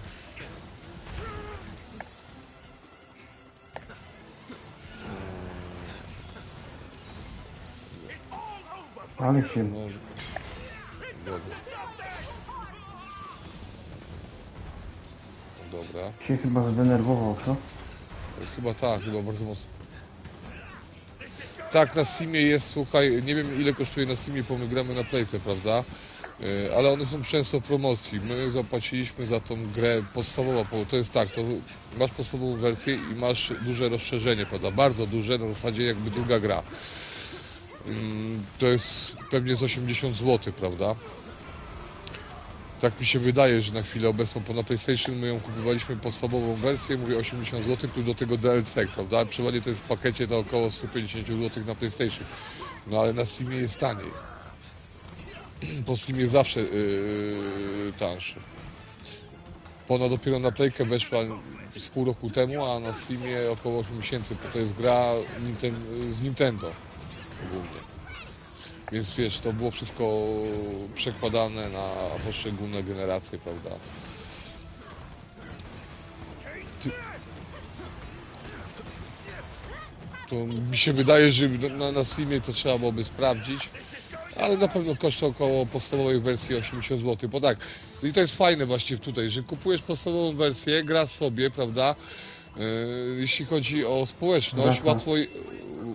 [SPEAKER 1] Ale się...
[SPEAKER 2] No, dobra. Dobra.
[SPEAKER 1] się chyba zdenerwował, co?
[SPEAKER 2] Chyba tak, chyba bardzo mocno. Tak, na Steamie jest, słuchaj, nie wiem ile kosztuje na Steamie, bo my gramy na Playce, prawda? Ale one są często w promocji. My zapłaciliśmy za tą grę podstawową, bo to jest tak, to masz podstawową wersję i masz duże rozszerzenie, prawda? Bardzo duże, na zasadzie jakby druga gra. To jest pewnie z 80 zł, prawda? Tak mi się wydaje, że na chwilę obecną, bo na PlayStation my ją kupowaliśmy podstawową wersję, mówię 80 zł, plus do tego DLC, prawda? Przeważnie to jest w pakiecie na około 150 zł na PlayStation. No ale na Steamie jest taniej. Po Steamie zawsze tańszy. Bo ona dopiero na Playkę weszła z pół roku temu, a na Steamie około 8 miesięcy, bo to jest gra z Nintendo ogólnie. Więc wiesz, to było wszystko przekładane na poszczególne generacje, prawda? To mi się wydaje, że na Steamie to trzeba byłoby sprawdzić, ale na pewno kosztuje około podstawowej wersji 80 zł, bo tak, i to jest fajne właśnie tutaj, że kupujesz podstawową wersję, grasz sobie, prawda? Jeśli chodzi o społeczność,
[SPEAKER 1] Wracam.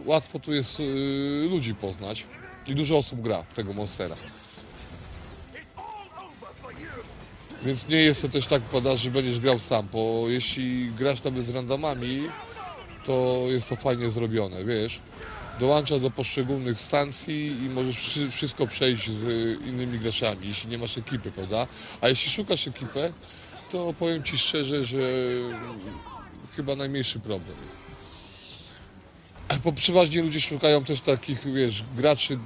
[SPEAKER 2] łatwo tu jest ludzi poznać i dużo osób gra w tego Monstera. Więc nie jest to też tak, prawda, że będziesz grał sam, bo jeśli grasz nawet z randomami, to jest to fajnie zrobione, wiesz. Dołączasz do poszczególnych stacji i możesz wszystko przejść z innymi graczami, jeśli nie masz ekipy, prawda? A jeśli szukasz ekipę, to powiem Ci szczerze, że chyba najmniejszy problem jest. Bo przeważnie ludzie szukają też takich, wiesz, graczy,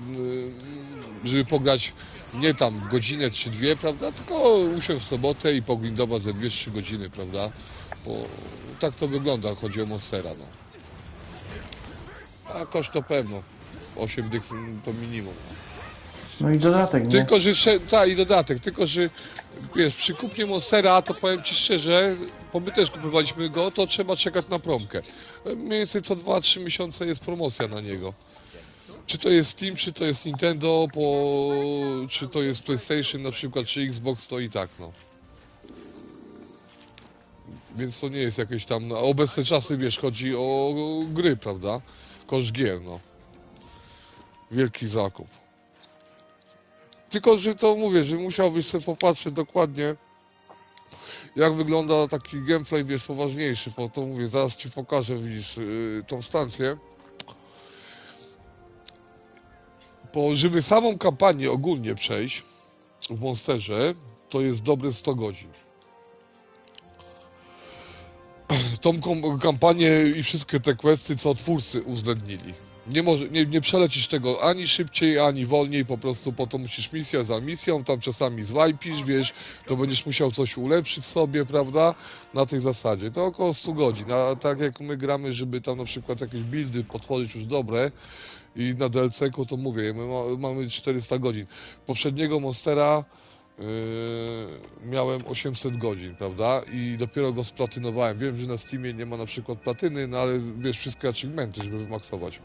[SPEAKER 2] żeby pograć nie tam godzinę czy dwie, prawda, tylko usiąść w sobotę i pogrindować ze 2-3 godziny, prawda, bo tak to wygląda, chodzi o Monstera, no. A koszt to pewno, 8 dych to minimum.
[SPEAKER 1] No i dodatek, nie?
[SPEAKER 2] Tylko, że, tak i dodatek, tylko, że wiesz, przy kupnie Monstera, to powiem Ci szczerze, bo my też kupowaliśmy go, to trzeba czekać na promkę. Mniej więcej co 2-3 miesiące jest promocja na niego. Czy to jest Steam, czy to jest Nintendo, czy to jest PlayStation na przykład, czy Xbox, to i tak, no. Więc to nie jest jakieś tam, na obecne czasy, wiesz, chodzi o gry, prawda? Koszt gier, no. Wielki zakup. Tylko, że to mówię, że musiałbyś sobie popatrzeć dokładnie, jak wygląda taki gameplay, wiesz, poważniejszy, bo to mówię, zaraz Ci pokażę, widzisz, tą stację. Bo żeby samą kampanię ogólnie przejść w Monsterze, to jest dobre 100 godzin. Tą kampanię i wszystkie te questy, co twórcy uwzględnili. Nie przelecisz tego ani szybciej, ani wolniej, po prostu po to musisz misja za misją, tam czasami zwajpisz, wiesz, to będziesz musiał coś ulepszyć sobie, prawda, na tej zasadzie. To około 100 godzin, a tak jak my gramy, żeby tam na przykład jakieś buildy potworzyć już dobre i na DLC-ku to mówię, my mamy 400 godzin. Poprzedniego Monstera miałem 800 godzin, prawda? I dopiero go splatynowałem. Wiem, że na Steamie nie ma na przykład platyny, no ale wiesz, wszystkie achievementy, żeby wymaksować.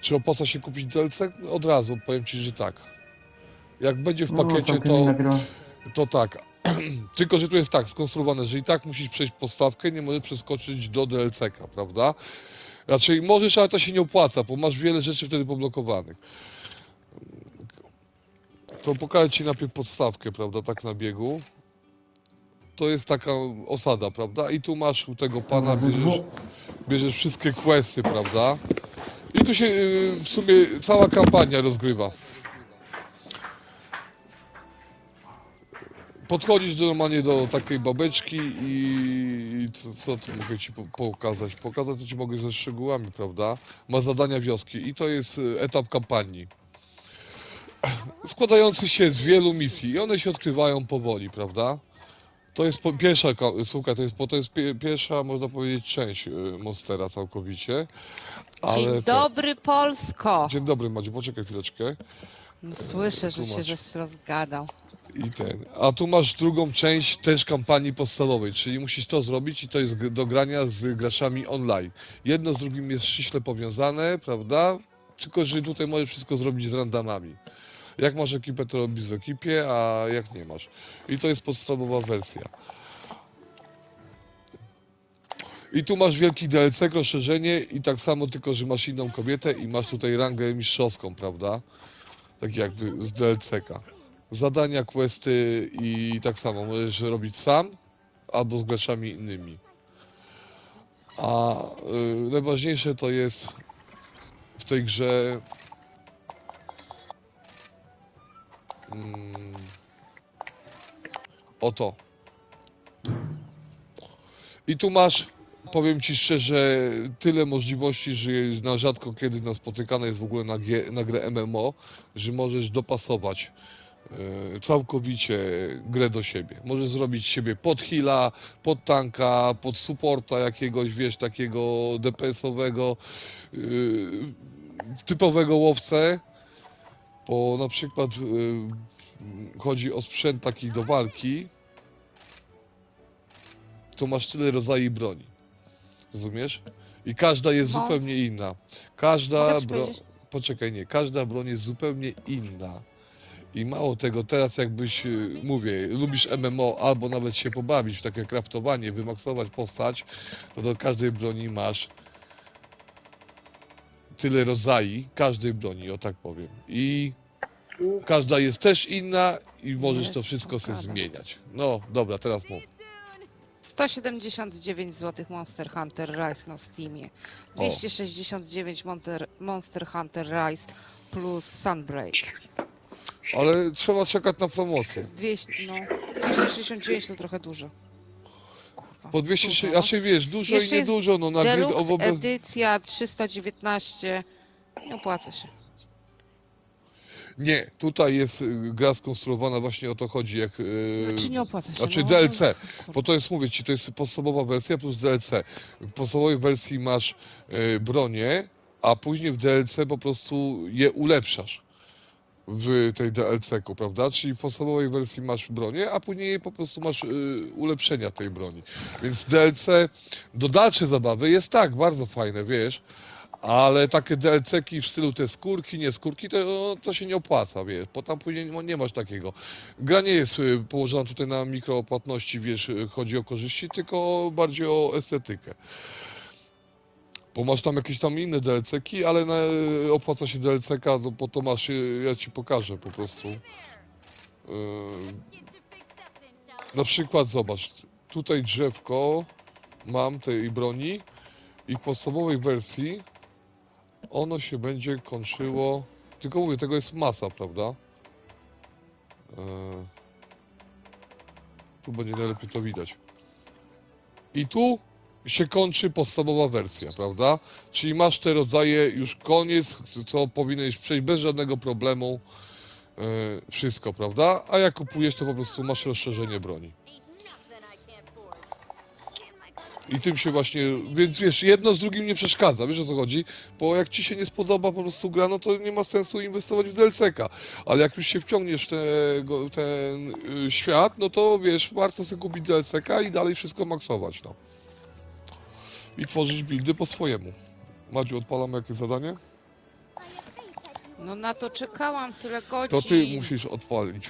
[SPEAKER 2] Czy opłaca się kupić DLC? Od razu powiem Ci, że tak. Jak będzie w pakiecie,
[SPEAKER 1] całkiem inna gra.
[SPEAKER 2] to tak. Tylko, że tu jest tak skonstruowane, że i tak musisz przejść podstawkę, nie możesz przeskoczyć do DLC-ka, prawda? Raczej możesz, ale to się nie opłaca, bo masz wiele rzeczy wtedy poblokowanych. To pokażę Ci najpierw podstawkę, prawda, tak na biegu. To jest taka osada, prawda? I tu masz u tego pana, bierzesz wszystkie questy, prawda? I tu się w sumie cała kampania rozgrywa. Podchodzisz normalnie do takiej babeczki i co tu mogę Ci pokazać? Pokazać to Ci mogę ze szczegółami, prawda? Ma zadania wioski i to jest etap kampanii. Składający się z wielu misji i one się odkrywają powoli, prawda? To jest pierwsza, słuchaj, to jest pierwsza, można powiedzieć, część Monstera całkowicie. Ale
[SPEAKER 5] Dzień dobry, Polsko!
[SPEAKER 2] Dzień dobry, Madziu, poczekaj chwileczkę.
[SPEAKER 5] No, słyszę, że się
[SPEAKER 2] Tłumacz.
[SPEAKER 5] żeś rozgadał.
[SPEAKER 2] A tu masz drugą część też kampanii podstawowej, czyli musisz to zrobić i to jest do grania z graczami online. Jedno z drugim jest ściśle powiązane, prawda? Tylko, że tutaj możesz wszystko zrobić z randomami. Jak masz ekipę, to robisz w ekipie, a jak nie masz. I to jest podstawowa wersja. I tu masz wielki DLC, rozszerzenie i tak samo, tylko że masz inną kobietę i masz tutaj rangę mistrzowską, prawda? Tak jakby z DLC-ka. Zadania, questy i tak samo możesz robić sam albo z graczami innymi. A najważniejsze to jest w tej grze oto. I tu masz, powiem Ci szczerze, tyle możliwości, że na rzadko kiedy spotykane jest w ogóle na grę MMO, że możesz dopasować całkowicie grę do siebie. Możesz zrobić siebie pod heala, pod tanka, pod supporta jakiegoś, wiesz, takiego DPS-owego, typowego łowcę, bo na przykład chodzi o sprzęt taki do walki, to masz tyle rodzajów broni. Rozumiesz? I każda jest
[SPEAKER 5] No.
[SPEAKER 2] zupełnie inna. Każda
[SPEAKER 5] Mogę coś
[SPEAKER 2] broń...
[SPEAKER 5] powiedzieć?
[SPEAKER 2] Poczekaj, nie. Każda broń jest zupełnie inna. I mało tego, teraz jakbyś, mówię, lubisz MMO albo nawet się pobawić w takie craftowanie, wymaksować postać, to do każdej broni masz tyle rodzajów każdej broni, o tak powiem. I każda jest też inna i możesz to
[SPEAKER 5] Jest
[SPEAKER 2] wszystko sobie
[SPEAKER 5] blokada.
[SPEAKER 2] zmieniać. No, dobra, teraz mów.
[SPEAKER 5] 179 zł Monster Hunter Rise na Steamie. 269 Monster Hunter Rise plus Sunbreak.
[SPEAKER 2] Ale trzeba czekać na promocję.
[SPEAKER 5] 269 to trochę dużo. Kurwa,
[SPEAKER 2] Po 206,
[SPEAKER 5] dużo, no.
[SPEAKER 2] a czy wiesz, dużo
[SPEAKER 5] Jeszcze
[SPEAKER 2] i
[SPEAKER 5] jest
[SPEAKER 2] niedużo, no na gry
[SPEAKER 5] Deluxe
[SPEAKER 2] wobec...
[SPEAKER 5] edycja 319. Nie opłaca się.
[SPEAKER 2] Nie, tutaj jest gra skonstruowana, właśnie o to chodzi, jak...
[SPEAKER 5] Znaczy nie opłaca się.
[SPEAKER 2] Znaczy
[SPEAKER 5] no.
[SPEAKER 2] DLC,
[SPEAKER 5] Kurde.
[SPEAKER 2] bo to jest, mówię Ci, to jest podstawowa wersja plus DLC. W podstawowej wersji masz bronię, a później w DLC po prostu je ulepszasz w tej DLC-ku, prawda? Czyli w podstawowej wersji masz bronię, a później po prostu masz ulepszenia tej broni. Więc DLC, dodacze zabawy jest tak, bardzo fajne, wiesz, ale takie DLC-ki w stylu te skórki, nie skórki, to się nie opłaca, wiesz, bo tam później nie masz takiego. Gra nie jest położona tutaj na mikropłatności, wiesz, chodzi o korzyści, tylko bardziej o estetykę. Bo masz tam jakieś tam inne DLC-ki, ale opłaca się DLC-ka, no, bo to masz, ja Ci pokażę po prostu. Na przykład zobacz, tutaj drzewko mam tej broni i w podstawowej wersji ono się będzie kończyło, tylko mówię, tego jest masa, prawda? Tu będzie najlepiej to widać. I tu się kończy podstawowa wersja, prawda? Czyli masz te rodzaje, już koniec, co powinieneś przejść bez żadnego problemu, wszystko, prawda? A jak kupujesz, to po prostu masz rozszerzenie broni. I tym się właśnie, więc wiesz, jedno z drugim nie przeszkadza, wiesz o co chodzi? Bo jak Ci się nie spodoba po prostu gra, no to nie ma sensu inwestować w DLC-ka. Ale jak już się wciągniesz w ten świat, no to wiesz, warto sobie kupić DLC-ka i dalej wszystko maksować, no. I tworzyć buildy po swojemu. Madziu, odpalamy jakieś zadanie?
[SPEAKER 5] No na to czekałam tyle godzin.
[SPEAKER 2] To Ty musisz odpalić.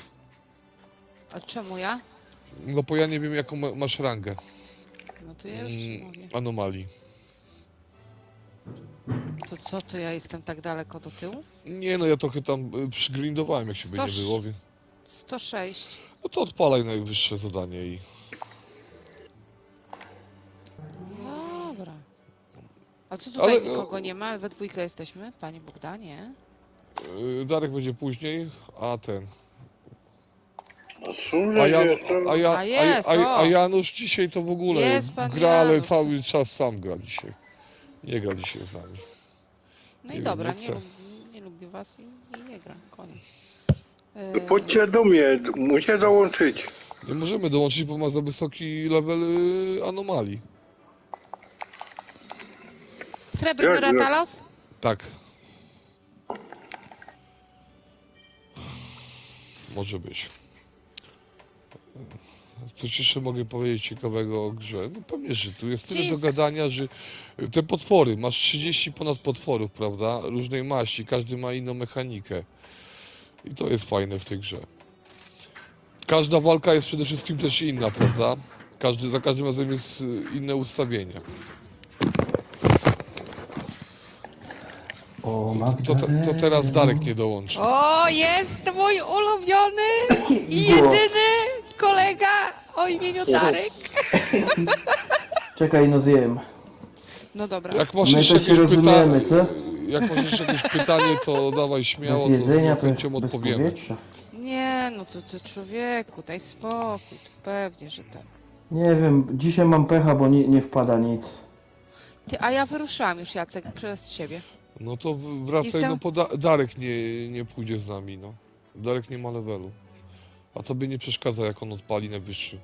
[SPEAKER 5] A czemu ja?
[SPEAKER 2] No bo ja nie wiem, jaką masz rangę
[SPEAKER 5] No to ja już ci mówię.
[SPEAKER 2] anomalii.
[SPEAKER 5] To co, to ja jestem tak daleko do tyłu?
[SPEAKER 2] Nie no, ja trochę tam przygrindowałem, jak się by nie było.
[SPEAKER 5] 106.
[SPEAKER 2] No to odpalaj najwyższe zadanie i...
[SPEAKER 5] Dobra. A co tutaj
[SPEAKER 2] Ale,
[SPEAKER 5] nikogo nie ma? We dwójkę jesteśmy, panie Bogdanie.
[SPEAKER 2] Darek będzie później, a ten...
[SPEAKER 3] A służę, że jestem...
[SPEAKER 2] A Janusz dzisiaj to w ogóle
[SPEAKER 5] Jest pan
[SPEAKER 2] gra, ale
[SPEAKER 5] Janusz.
[SPEAKER 2] cały czas sam gra dzisiaj. Nie gra dzisiaj z nami.
[SPEAKER 5] No
[SPEAKER 2] Nie
[SPEAKER 5] i
[SPEAKER 2] wiem,
[SPEAKER 5] dobra,
[SPEAKER 2] nie chcę.
[SPEAKER 5] nie lubię was i nie gram. Koniec.
[SPEAKER 3] Chodźcie do mnie, muszę dołączyć.
[SPEAKER 2] Nie możemy dołączyć, bo ma za wysoki level anomalii.
[SPEAKER 5] Srebrny
[SPEAKER 3] Jak,
[SPEAKER 5] Ratalos?
[SPEAKER 2] Tak. Może być. Coś jeszcze mogę powiedzieć ciekawego o grze? No pewnie, że tu jest tyle do gadania, że te potwory, masz 30 ponad potworów, prawda? Różnej maści, każdy ma inną mechanikę. I to jest fajne w tej grze. Każda walka jest przede wszystkim też inna, prawda? Za każdym razem jest inne ustawienie.
[SPEAKER 1] O,
[SPEAKER 2] To teraz Darek nie dołączy.
[SPEAKER 5] O, jest mój ulubiony i
[SPEAKER 1] Głos.
[SPEAKER 5] jedyny kolega o imieniu Darek.
[SPEAKER 1] Czekaj, no zjem.
[SPEAKER 5] No dobra.
[SPEAKER 2] Jak
[SPEAKER 1] My
[SPEAKER 2] masz
[SPEAKER 1] to
[SPEAKER 2] jeszcze
[SPEAKER 1] się
[SPEAKER 2] jakieś
[SPEAKER 1] rozumiemy,
[SPEAKER 2] pytanie,
[SPEAKER 1] co?
[SPEAKER 2] jak masz jeszcze jakieś pytanie, to dawaj śmiało,
[SPEAKER 1] Bez jedzenia
[SPEAKER 2] to z
[SPEAKER 1] to
[SPEAKER 2] chęcią
[SPEAKER 1] bez
[SPEAKER 2] odpowiemy.
[SPEAKER 1] powietrza.
[SPEAKER 5] Nie, no to ty człowieku, daj spokój. Pewnie, że tak.
[SPEAKER 1] Nie wiem, dzisiaj mam pecha, bo nie wpada nic.
[SPEAKER 5] Ty, a ja wyruszałam już, Jacek, przez ciebie.
[SPEAKER 2] No to wracaj,
[SPEAKER 5] Jestem-
[SPEAKER 2] no bo Darek nie pójdzie z nami, no. Darek nie ma levelu. A tobie nie przeszkadza, jak on odpali najwyższy.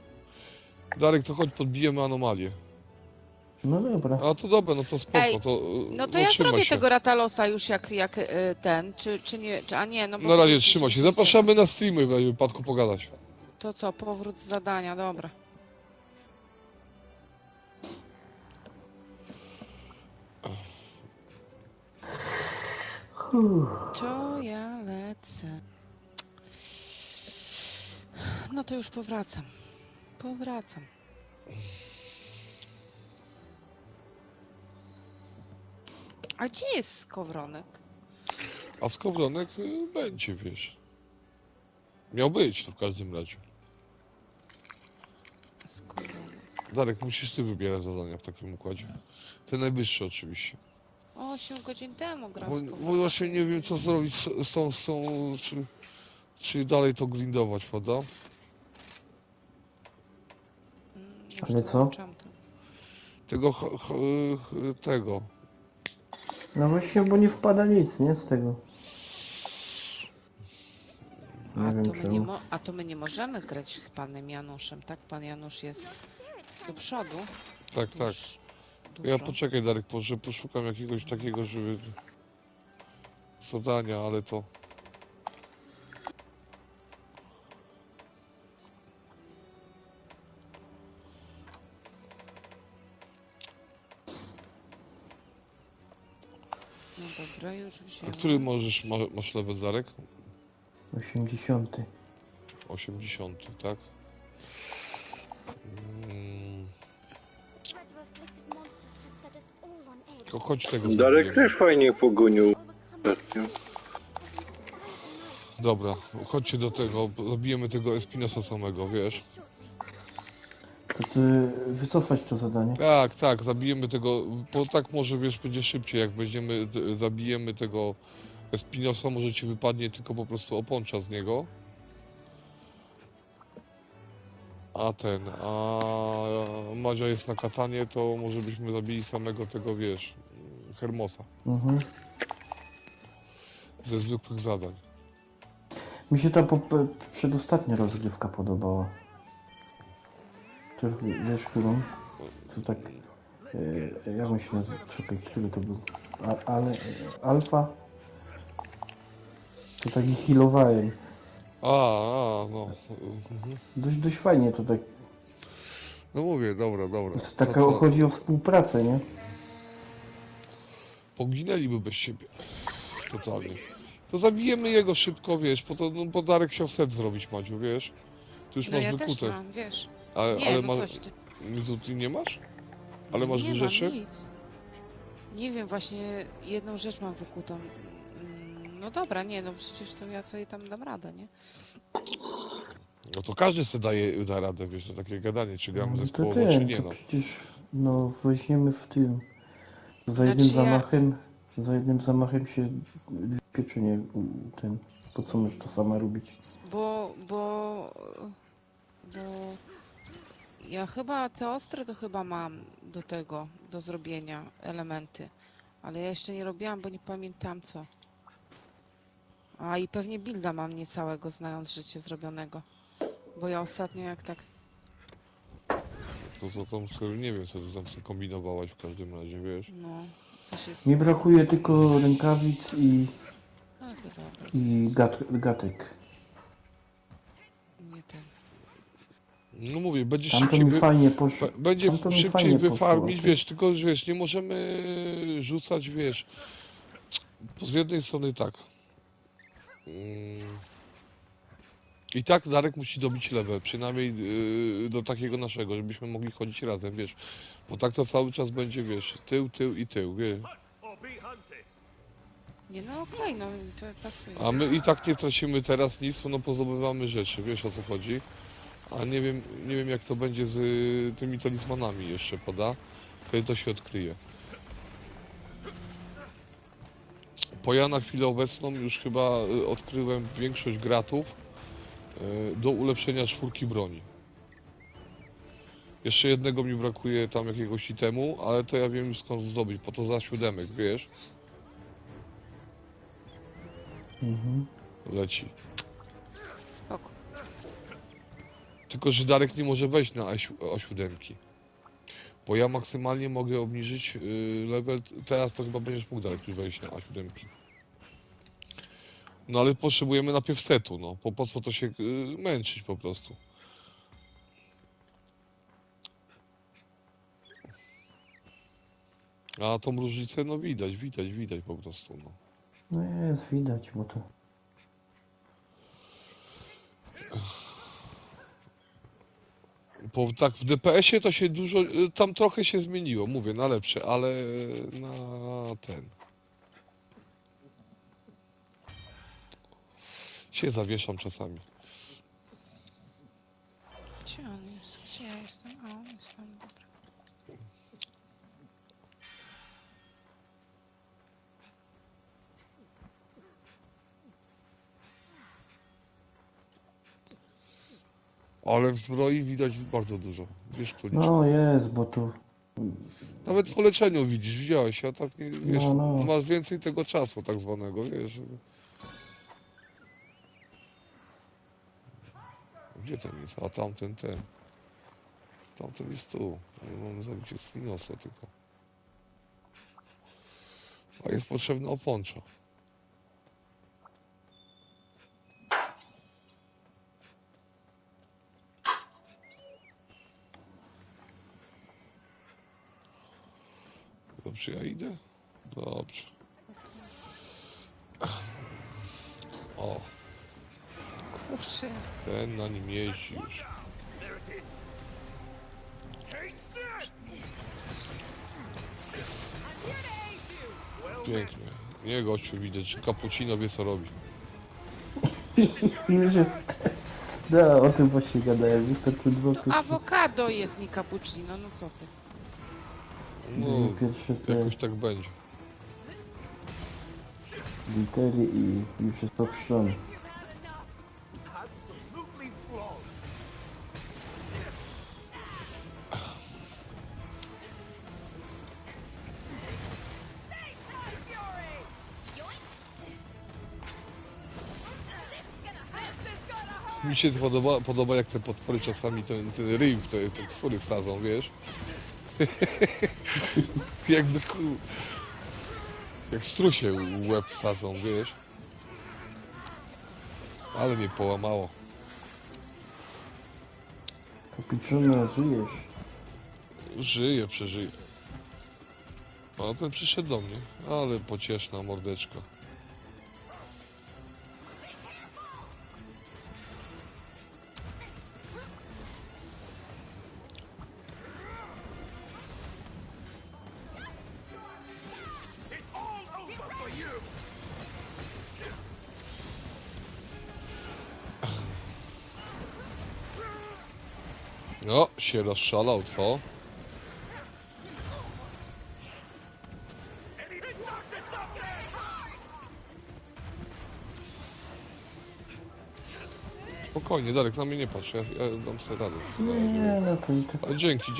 [SPEAKER 2] Darek, to chodź podbijemy anomalię.
[SPEAKER 1] No dobra.
[SPEAKER 2] A to dobra, no to spoko,
[SPEAKER 5] Ej,
[SPEAKER 2] to
[SPEAKER 5] No to ja
[SPEAKER 2] trzymaj
[SPEAKER 5] zrobię
[SPEAKER 2] się.
[SPEAKER 5] tego Ratalosa już jak ten, czy nie, a nie, no bo
[SPEAKER 2] Na
[SPEAKER 5] to
[SPEAKER 2] razie
[SPEAKER 5] już
[SPEAKER 2] trzyma się.
[SPEAKER 5] idzie.
[SPEAKER 2] Zapraszamy na streamy, w wypadku pogadać.
[SPEAKER 5] To co, powrót z zadania, dobra. To ja lecę. No to już powracam. Powracam. A gdzie jest skowronek?
[SPEAKER 2] A skowronek będzie, wiesz. Miał być to w każdym razie.
[SPEAKER 5] Skowronek.
[SPEAKER 2] Darek, musisz ty wybierać zadania w takim układzie. Te najwyższe oczywiście.
[SPEAKER 5] 8 godzin temu grał
[SPEAKER 2] Bo
[SPEAKER 5] skowronek.
[SPEAKER 2] właśnie nie wiem co zrobić z tą czy dalej to grindować, prawda?
[SPEAKER 5] Już
[SPEAKER 1] Ale
[SPEAKER 5] to
[SPEAKER 1] co?
[SPEAKER 5] włączam to.
[SPEAKER 2] Tego.
[SPEAKER 1] No właśnie, bo nie wpada nic, nie? Z tego. Nie wiem czemu.
[SPEAKER 5] A to my nie możemy grać z panem Januszem, tak? Pan Janusz jest do przodu.
[SPEAKER 2] Tak, tak.
[SPEAKER 5] Już
[SPEAKER 2] Ja
[SPEAKER 5] dużo.
[SPEAKER 2] poczekaj Darek, że poszukam jakiegoś takiego, żeby zadania, ale to...
[SPEAKER 5] No dobra, już
[SPEAKER 2] A
[SPEAKER 5] wzięłam.
[SPEAKER 2] który masz level Darek?
[SPEAKER 1] 80.
[SPEAKER 2] 80, tak? Mm,
[SPEAKER 6] threat of afflicted monsters has set us all on edge.
[SPEAKER 2] to chodź tego
[SPEAKER 3] Darek
[SPEAKER 2] zabijemy.
[SPEAKER 3] też fajnie pogonił
[SPEAKER 6] Overcome
[SPEAKER 3] ostatnio.
[SPEAKER 6] as we survive the night.
[SPEAKER 2] Dobra, chodźcie do tego, zabijemy tego Espinosa samego, wiesz?
[SPEAKER 1] To ty wycofać to zadanie.
[SPEAKER 2] Tak, tak, zabijemy tego, bo tak może, wiesz, będzie szybciej, jak weźmiemy, zabijemy tego Espinosa, może ci wypadnie tylko po prostu oponcza z niego. A Madzia jest na katanie, to może byśmy zabili samego tego, wiesz, Hermosa,
[SPEAKER 1] Mhm.
[SPEAKER 2] ze zwykłych zadań.
[SPEAKER 1] Mi się ta przedostatnia rozgrywka podobała. To wiesz, którą? To tak... jak on się nazywa? Czekaj, który to był? Alfa? To tak ich healowałem.
[SPEAKER 2] No. Mhm.
[SPEAKER 1] Dość fajnie to tak...
[SPEAKER 2] No mówię, dobra.
[SPEAKER 1] Jest taka, chodzi o współpracę, nie?
[SPEAKER 2] Poginęliby bez siebie. Totalnie. To zabijemy jego szybko, wiesz, bo Darek chciał set zrobić, Madziu, wiesz? Tu już
[SPEAKER 5] No
[SPEAKER 2] masz
[SPEAKER 5] ja też
[SPEAKER 2] wykute.
[SPEAKER 5] mam, wiesz.
[SPEAKER 2] Ale
[SPEAKER 5] Nie, no
[SPEAKER 2] masz...
[SPEAKER 5] coś ty.
[SPEAKER 2] Ty nie masz? Ale masz
[SPEAKER 5] Nie
[SPEAKER 2] rzeczy?
[SPEAKER 5] mam nic. Nie wiem, właśnie jedną rzecz mam wykutą. No dobra, nie, no przecież to ja sobie tam dam radę, nie?
[SPEAKER 2] No to każdy sobie da radę, wiesz, to takie gadanie, czy gramy
[SPEAKER 1] No to
[SPEAKER 2] zespołowo, czy
[SPEAKER 1] ten,
[SPEAKER 2] nie,
[SPEAKER 1] to
[SPEAKER 2] no.
[SPEAKER 1] przecież... No, weźmiemy w tym... Za jednym zamachem się pieczenie ten... Po co możesz to sama robić?
[SPEAKER 5] Bo ja chyba te ostre to chyba mam do tego, do zrobienia elementy. Ale ja jeszcze nie robiłam, bo nie pamiętam co. A i pewnie builda mam niecałego, znając życie zrobionego. Bo ja ostatnio jak tak...
[SPEAKER 2] To tam sobie, nie wiem, co ty tam sobie kombinowałaś w każdym razie, wiesz.
[SPEAKER 5] No, coś jest...
[SPEAKER 1] Mi brakuje tylko rękawic
[SPEAKER 5] No to dobra,
[SPEAKER 1] i gatek.
[SPEAKER 5] nie ten.
[SPEAKER 2] No mówię, będzie
[SPEAKER 1] Tamto
[SPEAKER 2] szybciej,
[SPEAKER 1] mi fajnie poszło.
[SPEAKER 2] będzie
[SPEAKER 1] tamto mi
[SPEAKER 2] szybciej
[SPEAKER 1] fajnie
[SPEAKER 2] wyfarmić,
[SPEAKER 1] poszło.
[SPEAKER 2] wiesz, tylko, że wiesz, nie możemy rzucać, wiesz, bo z jednej strony tak, I tak Darek musi dobić level, przynajmniej do takiego naszego, żebyśmy mogli chodzić razem, wiesz. Bo tak to cały czas będzie, wiesz, tył i tył, wiesz.
[SPEAKER 4] Or be hunted.
[SPEAKER 5] Nie, no okej, no to pasuje.
[SPEAKER 2] A my i tak nie tracimy teraz nic, no pozobywamy rzeczy, wiesz o co chodzi. A nie wiem jak to będzie z tymi talizmanami jeszcze poda, kiedy to się odkryje. Po ja na chwilę obecną już chyba odkryłem większość gratów do ulepszenia 4 broni. Jeszcze jednego mi brakuje tam jakiegoś itemu, ale to ja wiem już skąd zdobyć, po to za 7, wiesz?
[SPEAKER 1] Mhm.
[SPEAKER 2] Leci.
[SPEAKER 5] Spoko.
[SPEAKER 2] Tylko, że Darek nie może wejść na O7. Bo ja maksymalnie mogę obniżyć level. Teraz to chyba będziesz mógł Darek już wejść na A7. No ale potrzebujemy najpierw setu, no. Po co to się męczyć po prostu. A tą różnicę, no widać po prostu, no.
[SPEAKER 1] No jest widać, bo to...
[SPEAKER 2] Bo tak w DPS-ie to się dużo, tam trochę się zmieniło, mówię, na lepsze, ale na ten... się zawieszam czasami.
[SPEAKER 5] Gdzie on jest? Gdzie ja jestem? A, on jest tam, dobra.
[SPEAKER 2] Ale w zbroi widać bardzo dużo. Wiesz, króliczek.
[SPEAKER 1] No jest, bo tu...
[SPEAKER 2] Nawet po leczeniu widzisz, widziałeś, a tak nie, wiesz,
[SPEAKER 1] No.
[SPEAKER 2] masz więcej tego czasu tak zwanego, wiesz. Gdzie ten jest? A tamten. Tamten jest tu. Nie mam zabić jest Spinosa tylko. A jest potrzebna oponcza. Dobrze, ja idę? Dobrze. O,
[SPEAKER 5] Kurczę.
[SPEAKER 2] ten na nim jeździ już.
[SPEAKER 4] There it is. Take that!
[SPEAKER 2] Pięknie. Nie, gościu, widać, że cappuccino wie co robi.
[SPEAKER 1] Już jest... Da, o tym właśnie gadałem, wystarczy dwa
[SPEAKER 5] To awokado jest, nie cappuccino, no co ty.
[SPEAKER 2] No,
[SPEAKER 1] pierwsze te
[SPEAKER 2] jakoś tak będzie.
[SPEAKER 1] litery i już jest obszczony.
[SPEAKER 4] Absolutely flawless.
[SPEAKER 2] Mi się podoba jak te potwory czasami ten ryj w te tekstury wsadzą, wiesz? Jakby jak strusie łeb wsadzą, wiesz? Ale mnie połamało.
[SPEAKER 1] Kapiczona, żyjesz.
[SPEAKER 2] Żyję, przeżyję. A ten przyszedł do mnie, ale pocieszna mordeczka.
[SPEAKER 4] It's all over for you.
[SPEAKER 2] No, się rozszalał, co?
[SPEAKER 4] Anything talk to something.
[SPEAKER 2] Spokojnie, Darek, na mnie nie patrz, ja dam sobie radę.
[SPEAKER 1] Nie, no to i tak.
[SPEAKER 2] Ale dzięki.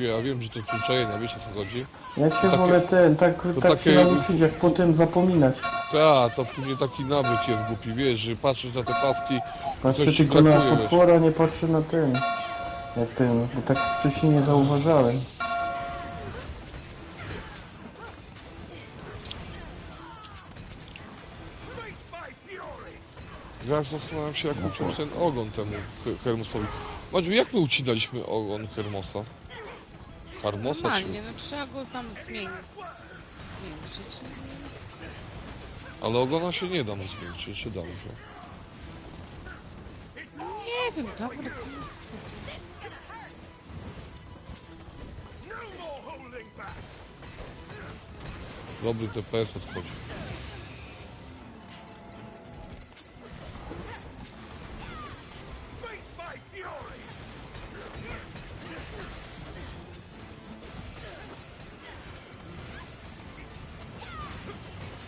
[SPEAKER 2] Ja wiem, że to przyzwyczajenia, wiesz o co chodzi?
[SPEAKER 1] Ja się
[SPEAKER 2] takie-
[SPEAKER 1] wolę tak
[SPEAKER 2] takie-
[SPEAKER 1] się nauczyć, jak potem zapominać.
[SPEAKER 2] To później taki nawyk jest głupi, wiesz, że patrzysz na te paski,
[SPEAKER 1] Patrzę
[SPEAKER 2] coś ci
[SPEAKER 1] tylko na
[SPEAKER 2] brakuje, wiesz.
[SPEAKER 1] potwora, nie patrzę na ten. Jak ten, bo tak wcześniej nie zauważałem.
[SPEAKER 4] Face my fury.
[SPEAKER 2] Ja zastanawiam się, jak uciąć ten ogon temu Hermosowi. Maciu, jak my ucinaliśmy ogon Hermosa? Hermosa czy...
[SPEAKER 5] Normalnie, no trzeba go tam zmiękczyć.
[SPEAKER 2] Ale ogona się nie da mu zmienić, czy da mu się?
[SPEAKER 4] It's
[SPEAKER 5] wiem, dobry pomysł.
[SPEAKER 4] No more holding back.
[SPEAKER 2] Dobry DPS odchodzi.
[SPEAKER 4] Face my fury.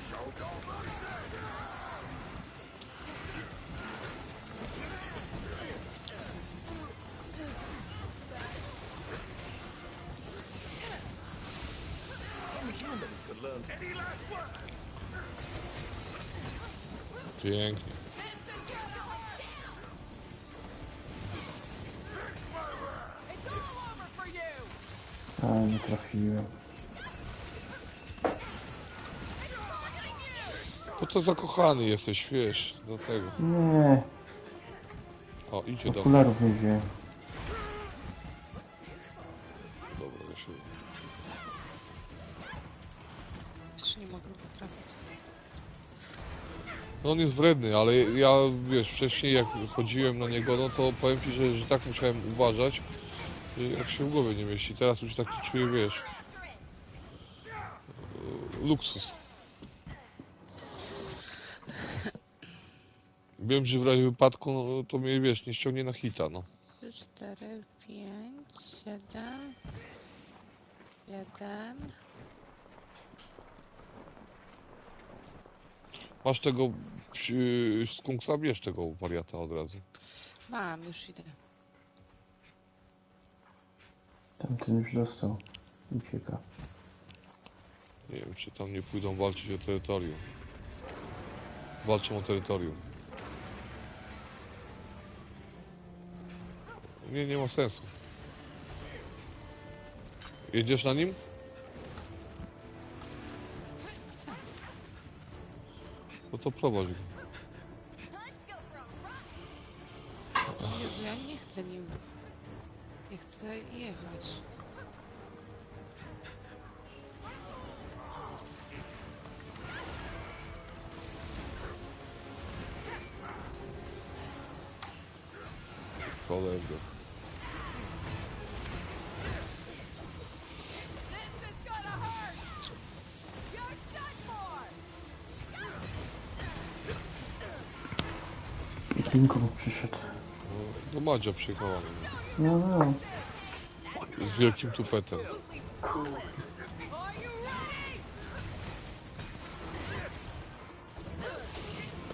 [SPEAKER 4] Show no mercy. Humans could learn. Any last words?
[SPEAKER 2] Pięknie.
[SPEAKER 1] A, nie trafiłem.
[SPEAKER 2] To zakochany jesteś, wiesz, do tego.
[SPEAKER 1] Nie,
[SPEAKER 2] O, idzie do mnie.
[SPEAKER 1] okularów nie wziąłem.
[SPEAKER 2] Dobra, ja się...
[SPEAKER 5] Też nie mogę go trafić.
[SPEAKER 2] No on jest wredny, ale ja, wiesz, wcześniej jak chodziłem na niego, no to powiem ci, że tak musiałem uważać, jak się w głowie nie mieści. Teraz już taki czuję, wiesz, luksus. Wiem, że w razie wypadku, no, to mnie, wiesz, nie ściągnie na hita, no.
[SPEAKER 5] 4, 5, 7, 1.
[SPEAKER 2] Masz tego skunksa, bierz tego wariata od razu.
[SPEAKER 5] Mam, już idę.
[SPEAKER 1] Tamten już dostał. Ucieka.
[SPEAKER 2] Nie wiem, czy tam nie pójdą walczyć o terytorium. Walczą o terytorium. Nie ma sensu. Jedziesz na nim? No to prowadź go.
[SPEAKER 5] Jezu, ja nie chcę nim. Nie chcę jechać.
[SPEAKER 2] Kolego.
[SPEAKER 1] Linką przyszedł.
[SPEAKER 2] No Madzia przyjechała.
[SPEAKER 1] No, no.
[SPEAKER 2] Z wielkim tupetem.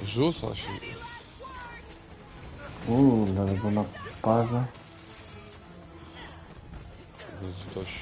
[SPEAKER 2] Rzuca się.
[SPEAKER 1] Ale go na parze.
[SPEAKER 2] Bez litości.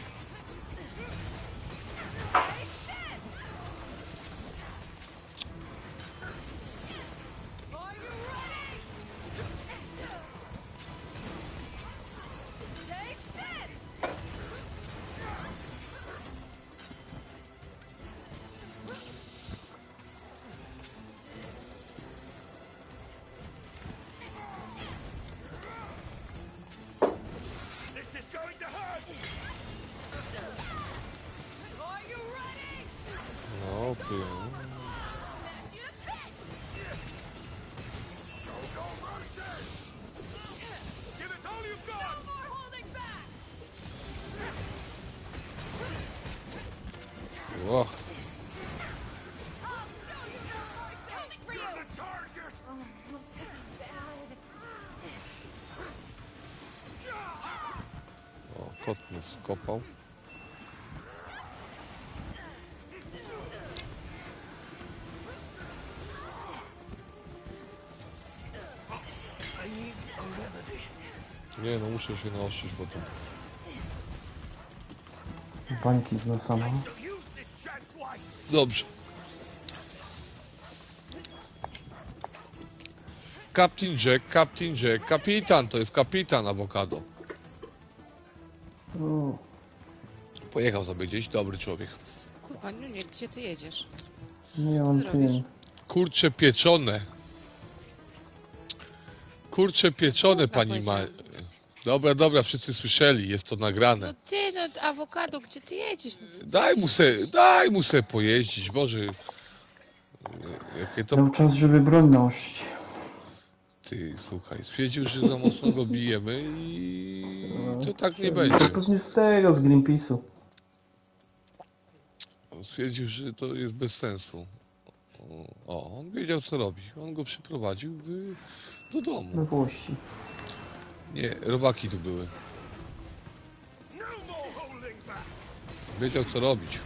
[SPEAKER 4] This is going to hurt.
[SPEAKER 2] No, pięknie.
[SPEAKER 4] Show no mercy. Give it all you've got.
[SPEAKER 2] Ło.
[SPEAKER 4] You're the target.
[SPEAKER 2] O, kot mnie skopał.
[SPEAKER 4] I need a remedy.
[SPEAKER 2] Nie no, muszę się naostrzyć potem.
[SPEAKER 1] Bańki z nosa mam.
[SPEAKER 4] So use this chance wisely.
[SPEAKER 2] Dobrze. Captain Jack, kapitan, to jest kapitan awokado.
[SPEAKER 1] O,
[SPEAKER 2] Pojechał sobie gdzieś, dobry człowiek.
[SPEAKER 5] Kurwa, Niunie, gdzie ty jedziesz?
[SPEAKER 1] nie
[SPEAKER 5] Co
[SPEAKER 1] mam
[SPEAKER 5] ty robisz?
[SPEAKER 1] tym.
[SPEAKER 2] Kurcze pieczone. Kurcze pieczone,
[SPEAKER 5] Kurwa,
[SPEAKER 2] pani ma...
[SPEAKER 5] powiedziałam.
[SPEAKER 2] Dobra, wszyscy słyszeli, jest to nagrane.
[SPEAKER 5] No ty, no awokado, gdzie ty jedziesz? No, co ty
[SPEAKER 2] Daj mu se pojeździć, Boże. Jakie to...
[SPEAKER 1] Miał czas, żeby broń nosić.
[SPEAKER 2] ty, słuchaj, stwierdził, że za mocno go bijemy i to tak nie
[SPEAKER 1] To
[SPEAKER 2] będzie.
[SPEAKER 1] pewnie z tego, z Greenpeace'u.
[SPEAKER 2] On stwierdził, że to jest bez sensu. On wiedział co robi. On go przyprowadził do domu.
[SPEAKER 1] We Włości.
[SPEAKER 2] Nie, robaki tu były.
[SPEAKER 4] No more holding back.
[SPEAKER 2] Wiedział co robić.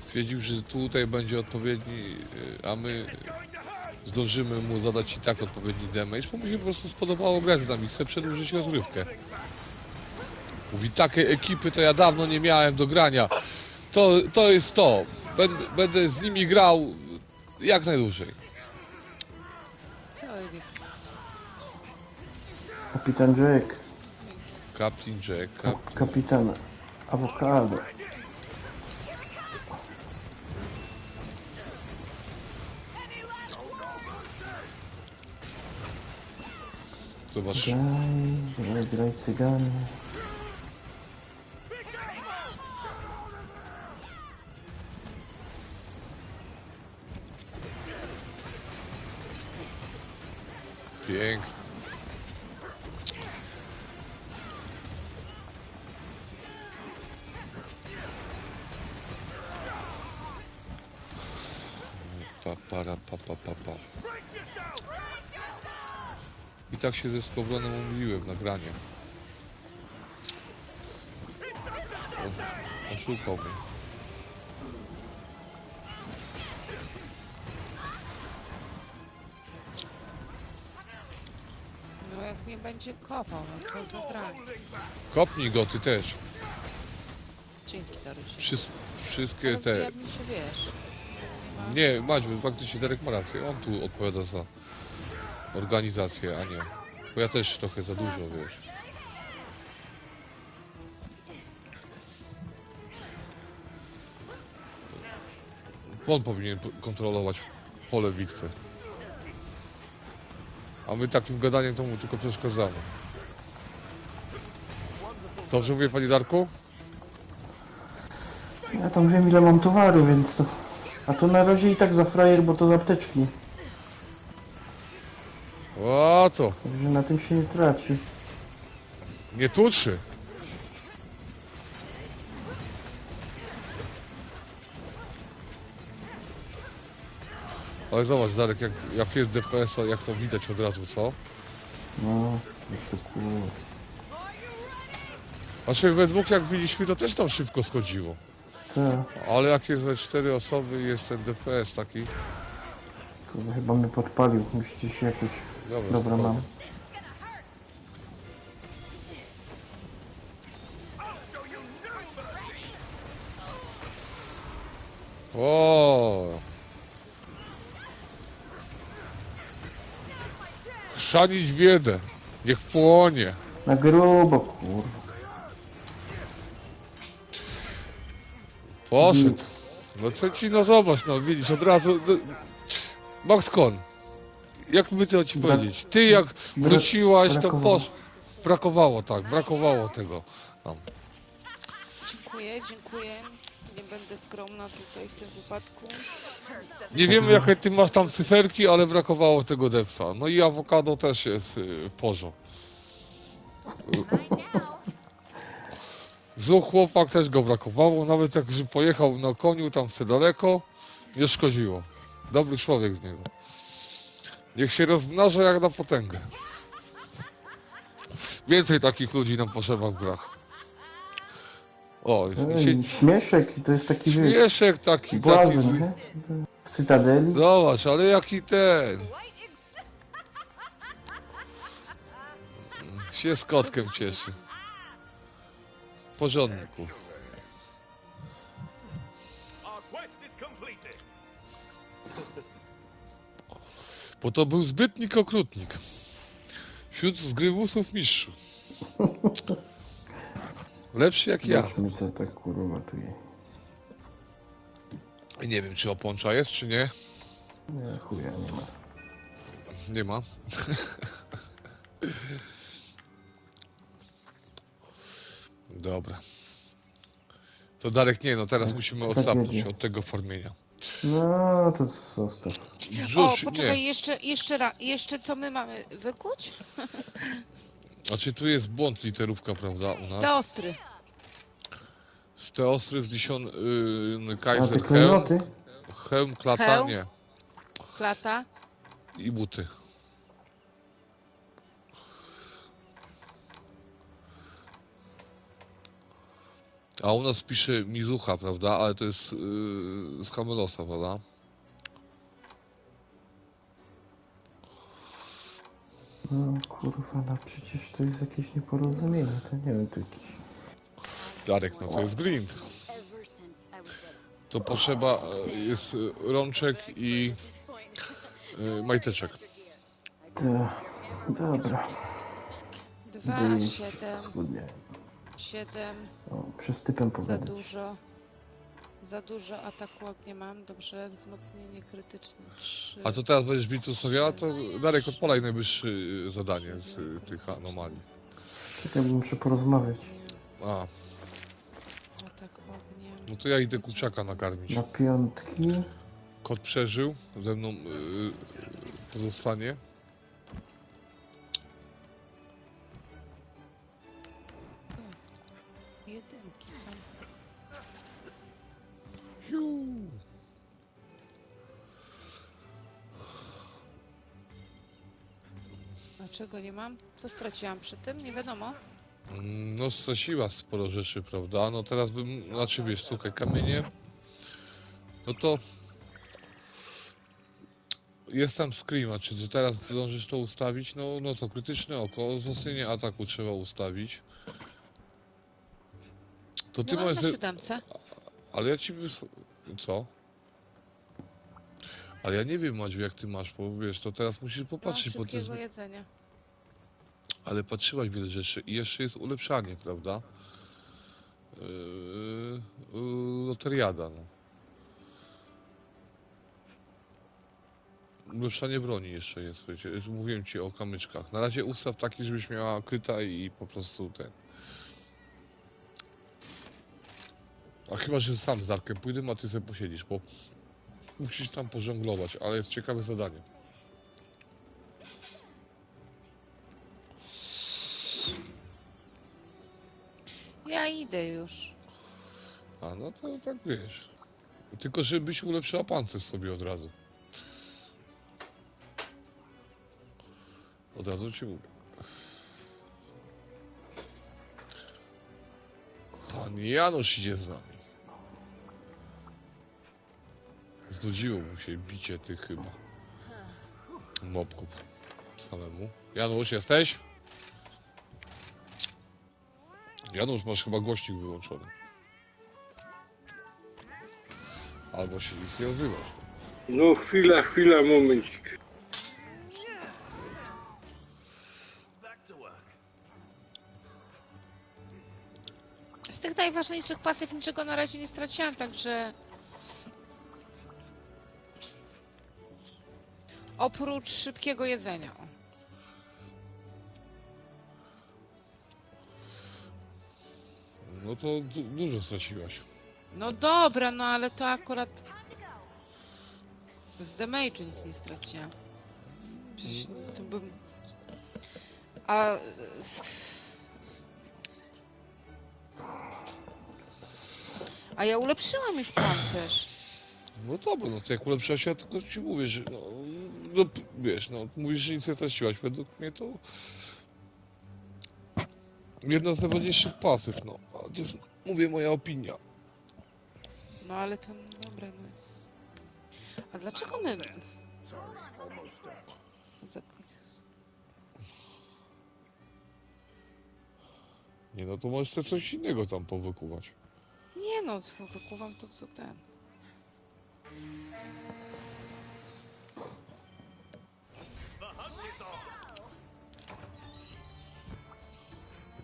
[SPEAKER 2] Stwierdził, że tutaj będzie odpowiedni, a my
[SPEAKER 4] Going to hurt.
[SPEAKER 2] zdążymy mu zadać i tak odpowiedni damage, bo mu się po prostu spodobało grać z nami, chce przedłużyć rozrywkę. Mówi, takiej ekipy to ja dawno nie miałem do grania. To jest to. Będę z nimi grał jak najdłużej.
[SPEAKER 5] Cały wiek.
[SPEAKER 1] Kapitan Jack.
[SPEAKER 2] Captain Jack,
[SPEAKER 1] Kapitan Awokado.
[SPEAKER 2] zobacz.
[SPEAKER 1] Graj cygany.
[SPEAKER 2] Pięknie. Pa. I tak się ze Skowronem umówiłem w nagranie. Oszukał mnie.
[SPEAKER 5] No jak mnie będzie kopał, no co za drag.
[SPEAKER 2] Kopnij go, ty też.
[SPEAKER 5] Dzięki, Darusie.
[SPEAKER 2] Wszystkie
[SPEAKER 5] Ale
[SPEAKER 2] te...
[SPEAKER 5] ja bym się, wiesz... Nie ma...
[SPEAKER 2] Nie, Maću, faktycznie Darek ma rację. On tu odpowiada za organizację, a nie. Bo ja też trochę za dużo, wiesz. On powinien kontrolować pole bitwy. A my takim gadaniem to mu tylko przeszkadzamy. Dobrze mówię, panie Darku?
[SPEAKER 1] Ja tam wiem ile mam towaru, więc to... A to na razie i tak za frajer, bo to z apteczki.
[SPEAKER 2] O to,
[SPEAKER 1] Także na tym się nie traci.
[SPEAKER 2] nie tuczy. Ale zobacz, Darek, jak jest DPS, jak to widać od razu, co?
[SPEAKER 1] No, jeszcze kurwa.
[SPEAKER 2] Znaczy we dwóch jak byliśmy, to też tam szybko schodziło.
[SPEAKER 1] Tak,
[SPEAKER 2] Ale jak jest we 4 osoby i jest ten DPS taki...
[SPEAKER 1] kurwa, chyba mnie podpalił. Musicie się jakoś... Dobra,
[SPEAKER 2] spoko.
[SPEAKER 1] mam.
[SPEAKER 2] O! Chrzanić biedę. Niech płonie.
[SPEAKER 1] Na grubo, kurwa.
[SPEAKER 2] Poszedł. No co ci, no zobacz, no widzisz, od razu... Maxcon, jak by to ci powiedzieć? Ty jak wróciłaś, to
[SPEAKER 1] brakowało.
[SPEAKER 2] brakowało, tak, brakowało tego. Tam.
[SPEAKER 5] Dziękuję. Nie będę skromna tutaj w tym wypadku.
[SPEAKER 2] Nie wiemy jakie ty masz tam cyferki, ale brakowało tego depsa. No i awokado też jest w porządku. Zły chłopak też go brakowało, nawet jak że pojechał na koniu tam se daleko, nie szkodziło. Dobry człowiek z niego. Niech się rozmnaża jak na potęgę. Więcej takich ludzi nam potrzeba w grach. O,
[SPEAKER 1] Śmieszek, to jest taki wiesz,
[SPEAKER 2] śmieszek taki,
[SPEAKER 1] błazen, nie? W Cytadeli.
[SPEAKER 2] Zobacz, ale jaki ten. Się z kotkiem cieszy. W porządku.
[SPEAKER 4] Our quest is completed.
[SPEAKER 2] Bo to był zbytnik okrutnik. Wśród zgrywusów mistrzu. Lepszy jak ja.
[SPEAKER 1] Zobaczmy co tak kurwa tu jest.
[SPEAKER 2] Nie wiem, czy oponcza jest, czy nie.
[SPEAKER 1] Nie, chuja nie ma.
[SPEAKER 2] Nie ma. Dobra. To Darek, nie no, teraz musimy odsapnąć od tego formienia.
[SPEAKER 1] No to zostaw.
[SPEAKER 5] O,
[SPEAKER 2] Brzusz,
[SPEAKER 5] poczekaj,
[SPEAKER 2] nie.
[SPEAKER 5] jeszcze co my mamy wykuć?
[SPEAKER 2] Znaczy tu jest błąd literówka, prawda, u
[SPEAKER 5] Te
[SPEAKER 2] nas.
[SPEAKER 5] ostry.
[SPEAKER 2] Z Teostry w Dision
[SPEAKER 1] A te
[SPEAKER 2] Kaiser Helm.
[SPEAKER 1] klejnoty?
[SPEAKER 2] Helm, klata,
[SPEAKER 5] Hełm.
[SPEAKER 2] nie.
[SPEAKER 5] Klata.
[SPEAKER 2] I buty. A u nas pisze Mizucha, prawda? Ale to jest z Hamelosa, prawda?
[SPEAKER 1] No kurwa, no przecież to jest jakieś nieporozumienie, to nie wiem, to jakiś...
[SPEAKER 2] Darek, no to jest grind. To potrzeba jest rączek i majteczek.
[SPEAKER 1] To... Dobra.
[SPEAKER 5] 2,
[SPEAKER 1] Wyjście
[SPEAKER 5] 7,
[SPEAKER 1] spodnie.
[SPEAKER 5] 7.
[SPEAKER 1] O, przez typem
[SPEAKER 5] Za
[SPEAKER 1] pogadać.
[SPEAKER 5] dużo. Za dużo ataku ognia mam. Dobrze, wzmocnienie krytyczne 3.
[SPEAKER 2] A to teraz będziesz bitu stawiała, to Darek odpalaj najwyższe zadanie z tych anomalii.
[SPEAKER 1] Czekaj, bo muszę porozmawiać.
[SPEAKER 2] A,
[SPEAKER 5] Atak ogniem.
[SPEAKER 2] no to ja idę kurczaka nakarmić.
[SPEAKER 1] Na piątki.
[SPEAKER 2] Kot przeżył, ze mną pozostanie.
[SPEAKER 5] Jedynki są.
[SPEAKER 2] Hiu.
[SPEAKER 5] Dlaczego nie mam? Co straciłam przy tym? Nie wiadomo.
[SPEAKER 2] No straciła sporo rzeczy, prawda? No teraz bym, znaczy wiesz, słuchaj, kamienie. No to jest tam screama, czy ty teraz zdążysz to ustawić? No co, krytyczne oko, wzmocnienie ataku trzeba ustawić. To ty
[SPEAKER 5] Ja mam
[SPEAKER 2] możesz...
[SPEAKER 5] na 7.
[SPEAKER 2] Ale ja ci Co? Ale ja nie wiem, Madziu, jak ty masz, bo wiesz, to teraz musisz
[SPEAKER 5] Mam
[SPEAKER 2] popatrzeć, bo to jest...
[SPEAKER 5] szybkiego jedzenia.
[SPEAKER 2] Ale patrzyłaś wiele rzeczy i jeszcze jest ulepszanie, prawda? Loteriada, no. Ulepszanie broni jeszcze jest, wiecie, mówiłem ci o kamyczkach. Na razie ustaw taki, żebyś miała kryta i po prostu ten... A chyba, że sam z Darkiem pójdę, a ty sobie posiedzisz, bo musisz tam pożonglować, ale jest ciekawe zadanie.
[SPEAKER 5] Ja idę już.
[SPEAKER 2] A no to tak wiesz. Tylko żebyś ulepszyła pancerz sobie od razu. Od razu ci mówię. Pan Janusz idzie z nami. Znudziło mu się bicie tych chyba mobków samemu. Janusz, jesteś? Janusz, masz chyba głośnik wyłączony. Albo się nic nie odzywasz.
[SPEAKER 3] No chwila, momencik.
[SPEAKER 4] Back to work.
[SPEAKER 5] Z tych najważniejszych pasów niczego na razie nie straciłam, także... Oprócz szybkiego jedzenia. O.
[SPEAKER 2] No to dużo straciłaś.
[SPEAKER 5] No dobra, no ale to akurat... Z damage'u nic nie straciłam. Przecież to bym... A... A ja ulepszyłam już pancerz.
[SPEAKER 2] No dobra, no to jak ulepszasz, ja tylko ci mówię, że no wiesz, no mówisz, że nic nie straciłaś. Według mnie to jedna z najważniejszych pasów, no. Ale to jest, mówię, moja opinia.
[SPEAKER 5] No ale to... Dobra, no. A dlaczego my...
[SPEAKER 2] Nie, no to możesz sobie coś innego tam powykuwać.
[SPEAKER 5] Nie no, wykuwam to co ten.
[SPEAKER 4] The hunt is on.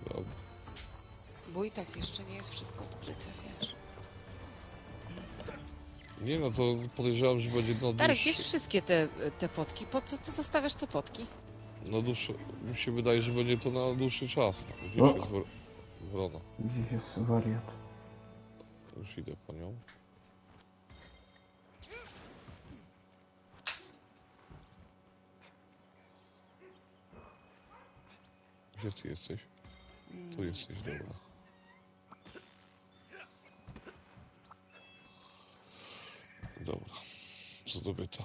[SPEAKER 2] Dobra.
[SPEAKER 5] Bo i tak jeszcze nie jest wszystko odkryte, wiesz.
[SPEAKER 2] Nie, no to podejrzewam, że będzie na
[SPEAKER 5] Darek,
[SPEAKER 2] dłuższe,
[SPEAKER 5] bierz wszystkie te potki. Po co ty zostawiasz te potki?
[SPEAKER 2] na dłuższe, mi się wydaje, że będzie to na dłuższy czas. Gdzieś
[SPEAKER 1] O.
[SPEAKER 2] jest wrona.
[SPEAKER 1] Gdzieś jest wariat.
[SPEAKER 2] Już idę po nią. Gdzie ty jesteś? Tu jesteś, dobra. Dobra, zdobyta.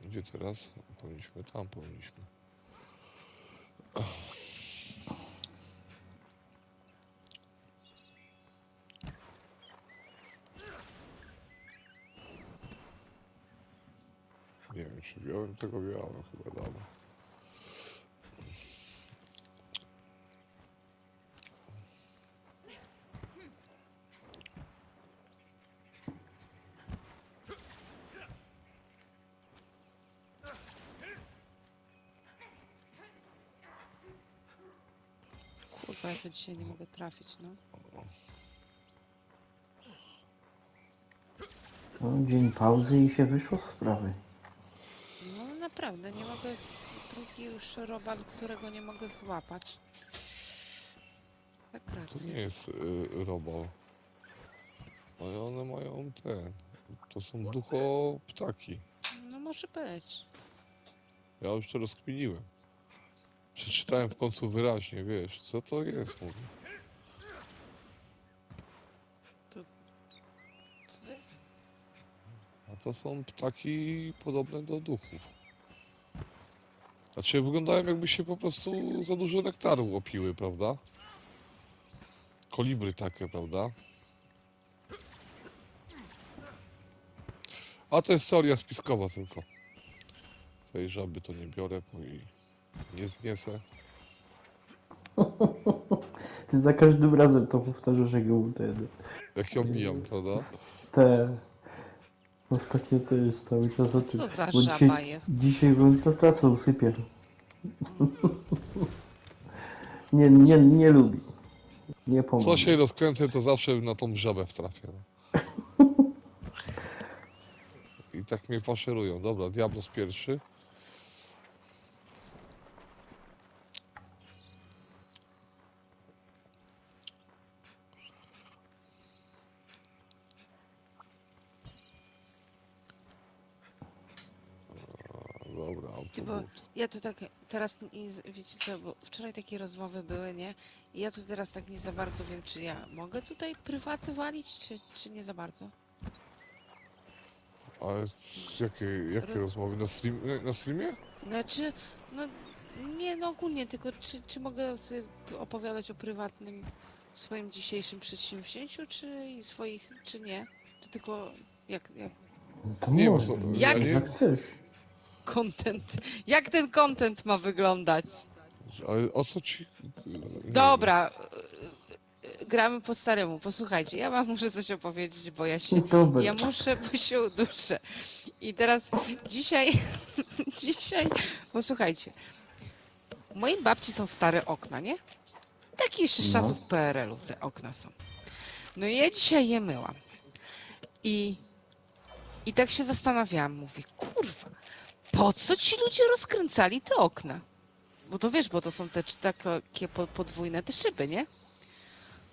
[SPEAKER 2] Gdzie teraz? Powinniśmy, tam powinniśmy. Nie wiem, czy wziąłem tego, wziąłem chyba, dobra.
[SPEAKER 5] Kurwa, ja to dzisiaj nie mogę trafić, no.
[SPEAKER 1] No, dzień pauzy i się wyszło z sprawy.
[SPEAKER 5] No naprawdę, nie mogę... Drugi już robal, którego nie mogę złapać. Tak
[SPEAKER 2] To
[SPEAKER 5] racja.
[SPEAKER 2] nie jest robal. No i one mają ten. To są ducho ptaki.
[SPEAKER 5] No może być.
[SPEAKER 2] Ja już to rozkminiłem. Przeczytałem w końcu wyraźnie, wiesz, co to jest, mówię.
[SPEAKER 5] Co ty?
[SPEAKER 2] A to są ptaki podobne do duchów. Znaczy wyglądają jakby się po prostu za dużo nektaru opiły, prawda? Kolibry takie, prawda? A to jest teoria spiskowa tylko. Tej żaby to nie biorę, bo jej nie zniesę.
[SPEAKER 1] Ty za każdym razem to powtarzasz, jak ją ten...
[SPEAKER 2] Jak ją mijam, prawda?
[SPEAKER 1] Te... Ostatnio to jest cały czas o
[SPEAKER 5] No
[SPEAKER 1] tym.
[SPEAKER 5] co za
[SPEAKER 1] Bo
[SPEAKER 5] żaba jest?
[SPEAKER 1] dzisiaj bym to pracą sypię. Nie lubi. Nie
[SPEAKER 2] Co
[SPEAKER 1] pomoże.
[SPEAKER 2] się rozkręcę, to zawsze na tą żabę wtrafię. No. I tak mnie faszerują. Dobra, Diablos pierwszy. Dobra,
[SPEAKER 5] Ty, bo
[SPEAKER 2] autobus.
[SPEAKER 5] ja tu tak teraz, wiecie co, bo wczoraj takie rozmowy były, nie? I ja tu teraz tak nie za bardzo wiem, czy ja mogę tutaj prywaty walić, czy nie za bardzo.
[SPEAKER 2] Ale jakie rozmowy? Na streamie?
[SPEAKER 5] Znaczy, no nie, no ogólnie, tylko czy mogę sobie opowiadać o prywatnym swoim dzisiejszym przedsięwzięciu, czy nie? Czy tylko jak
[SPEAKER 1] To
[SPEAKER 2] Nie, bo
[SPEAKER 1] może.
[SPEAKER 2] są-
[SPEAKER 5] Jak-
[SPEAKER 2] ja nie,
[SPEAKER 1] Jak chcesz.
[SPEAKER 5] content, jak ten content ma wyglądać?
[SPEAKER 2] ale o co ci... nie
[SPEAKER 5] Dobra, gramy po staremu, posłuchajcie, ja wam muszę coś opowiedzieć, bo
[SPEAKER 1] Dobra.
[SPEAKER 5] ja muszę, bo się uduszę. I teraz dzisiaj, posłuchajcie, u mojej babci są stare okna, nie? Takie jeszcze z
[SPEAKER 1] No.
[SPEAKER 5] czasów PRL-u te okna są. No i ja dzisiaj je myłam. I tak się zastanawiałam, mówię, kurwa, po co ci ludzie rozkręcali te okna? Bo to wiesz, bo to są te takie podwójne te szyby, nie?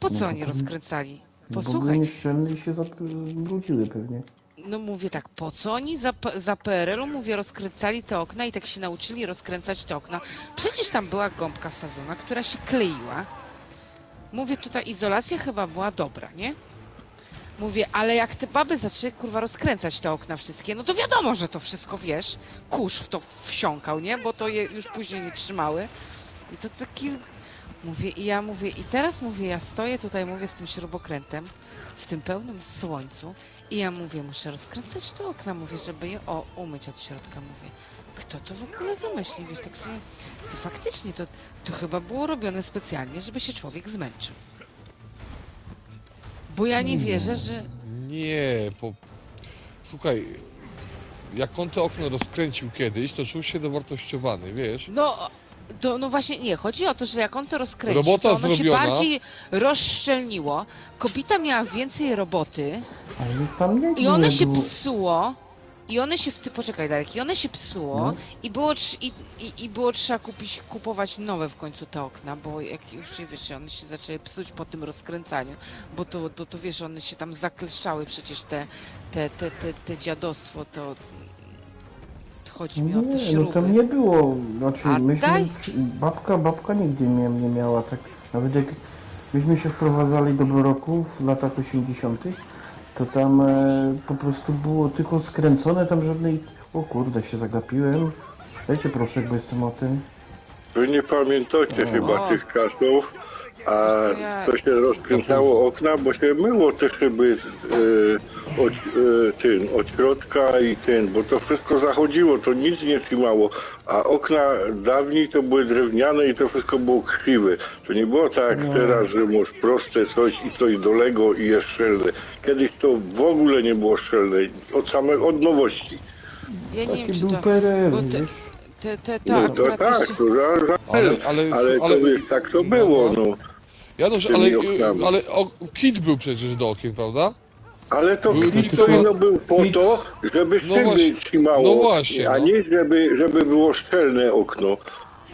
[SPEAKER 5] Po
[SPEAKER 1] No
[SPEAKER 5] co
[SPEAKER 1] to
[SPEAKER 5] oni
[SPEAKER 1] pewnie-
[SPEAKER 5] rozkręcali?
[SPEAKER 1] Bo były
[SPEAKER 5] Posłuchaj,
[SPEAKER 1] nieszczelne i się zabrudziły pewnie.
[SPEAKER 5] no mówię tak, po co oni za PRL-u, mówię, rozkręcali te okna i tak się nauczyli rozkręcać te okna? Przecież tam była gąbka wsadzona, która się kleiła. Mówię, tutaj izolacja chyba była dobra, nie? Mówię, ale jak te baby zaczęły, kurwa, rozkręcać te okna wszystkie, no to wiadomo, że to wszystko, wiesz, kurz w to wsiąkał, nie? Bo to je już później nie trzymały. I to taki... Mówię, i teraz mówię, ja stoję tutaj, mówię, z tym śrubokrętem, w tym pełnym słońcu i ja mówię, muszę rozkręcać te okna, mówię, żeby je, umyć od środka, mówię. Kto to w ogóle wymyślił, wiesz, tak sobie... To faktycznie, to chyba było robione specjalnie, żeby się człowiek zmęczył. Bo ja nie wierzę, że...
[SPEAKER 2] Nie, Słuchaj, jak on to okno rozkręcił kiedyś, to czuł się dowartościowany, wiesz?
[SPEAKER 5] No właśnie nie, chodzi o to, że jak on to rozkręcił,
[SPEAKER 2] Robota
[SPEAKER 5] to ono
[SPEAKER 2] zrobiona.
[SPEAKER 5] się bardziej rozszczelniło, kobieta miała więcej roboty
[SPEAKER 1] Ale tam nie
[SPEAKER 5] i one
[SPEAKER 1] nie
[SPEAKER 5] się
[SPEAKER 1] było.
[SPEAKER 5] psuło, i one się, poczekaj Darek, i one się psuło
[SPEAKER 1] No.
[SPEAKER 5] i było trzeba kupować nowe w końcu te okna, bo jak już wiesz, one się zaczęły psuć po tym rozkręcaniu, bo to wiesz, one się tam zakleszczały przecież te dziadostwo, to chodzi mi o te
[SPEAKER 1] Nie, no
[SPEAKER 5] śruby.
[SPEAKER 1] tam nie było, znaczy
[SPEAKER 5] A
[SPEAKER 1] myśmy,
[SPEAKER 5] daj.
[SPEAKER 1] babka nigdy nie miała tak, nawet jak myśmy się wprowadzali do bloku w latach 80., to tam po prostu było tylko skręcone, tam żadnej, o kurde, się zagapiłem, dajcie proszę, bo jestem o tym.
[SPEAKER 3] Wy nie pamiętacie chyba tych czasów, a
[SPEAKER 5] Wiesz co, ja-
[SPEAKER 3] to się rozkręcało okna, bo się myło te szyby od środka i bo to wszystko zachodziło, to nic nie trzymało, a okna dawniej to były drewniane i to wszystko było krzywe. To nie było tak jak teraz, że masz proste coś i coś dolego i jest szczelne. Kiedyś to w ogóle nie było szczelne, od nowości.
[SPEAKER 5] Ja nie wiem,
[SPEAKER 1] Taki
[SPEAKER 5] czy
[SPEAKER 1] był
[SPEAKER 5] to...
[SPEAKER 1] PRL,
[SPEAKER 5] bo
[SPEAKER 1] wiesz?
[SPEAKER 5] to
[SPEAKER 3] No to
[SPEAKER 5] akurat
[SPEAKER 3] tak,
[SPEAKER 5] jeszcze...
[SPEAKER 3] to ale to
[SPEAKER 2] ale-
[SPEAKER 3] wiesz, tak to było, no.
[SPEAKER 2] Janusz,
[SPEAKER 3] tymi oknami.
[SPEAKER 2] ale kit był przecież do okien, prawda?
[SPEAKER 3] Ale to
[SPEAKER 2] Były
[SPEAKER 3] kit
[SPEAKER 2] tylko-
[SPEAKER 3] powinno był po to, żeby
[SPEAKER 2] No
[SPEAKER 3] szyby
[SPEAKER 2] właśnie,
[SPEAKER 3] trzymało,
[SPEAKER 2] no właśnie,
[SPEAKER 3] a
[SPEAKER 2] no.
[SPEAKER 3] nie żeby było szczelne okno.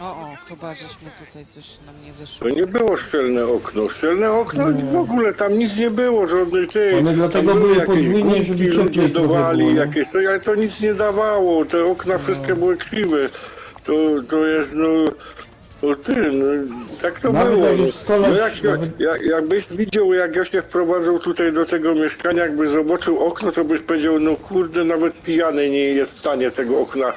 [SPEAKER 5] O, chyba żeśmy tutaj coś nam nie wyszło.
[SPEAKER 3] To nie było szczelne okno. Szczelne okno w ogóle tam nic nie było, żadnej tej.
[SPEAKER 1] One
[SPEAKER 3] tam
[SPEAKER 1] dlatego były
[SPEAKER 3] jakieś
[SPEAKER 1] podwójnie,
[SPEAKER 3] gumki,
[SPEAKER 1] żeby
[SPEAKER 3] ludzie
[SPEAKER 1] cieplej trochę
[SPEAKER 3] dowali
[SPEAKER 1] było, nie?
[SPEAKER 3] jakieś, ale to nic nie dawało. Te okna wszystkie były krzywe. To jest tak to
[SPEAKER 1] Nawet
[SPEAKER 3] było.
[SPEAKER 1] jak
[SPEAKER 3] No.
[SPEAKER 1] już 100 lat-
[SPEAKER 3] Jakbyś widział, jak ja się wprowadzał tutaj do tego mieszkania, jakbyś zobaczył okno, to byś powiedział, no kurde, nawet pijany nie jest w stanie tego okna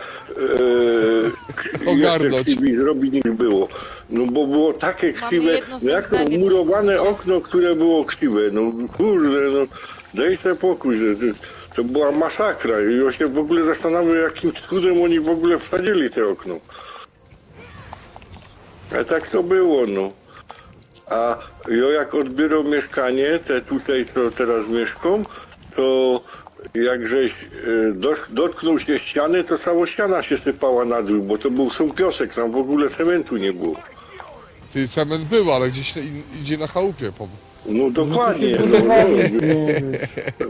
[SPEAKER 2] Ogarnąć.
[SPEAKER 3] jeszcze zrobić niż było. No bo było takie
[SPEAKER 5] Mamy
[SPEAKER 3] krzywe,
[SPEAKER 5] jedno
[SPEAKER 3] no jak to
[SPEAKER 5] zdanie
[SPEAKER 3] wmurowane
[SPEAKER 5] tylko,
[SPEAKER 3] okno, które było krzywe, no kurde, no daj sobie pokój, że to była masakra i ja się w ogóle zastanawiam, jakim cudem oni w ogóle wsadzili te okno. A tak to było, no. A ja jak odbieram mieszkanie, te tutaj, co teraz mieszkam, to jak żeś dotknął się ściany, to cała ściana się sypała na dół, bo to był piosek, tam w ogóle cementu nie było.
[SPEAKER 2] Ty cement był, ale gdzieś idzie na chałupie.
[SPEAKER 3] No dokładnie,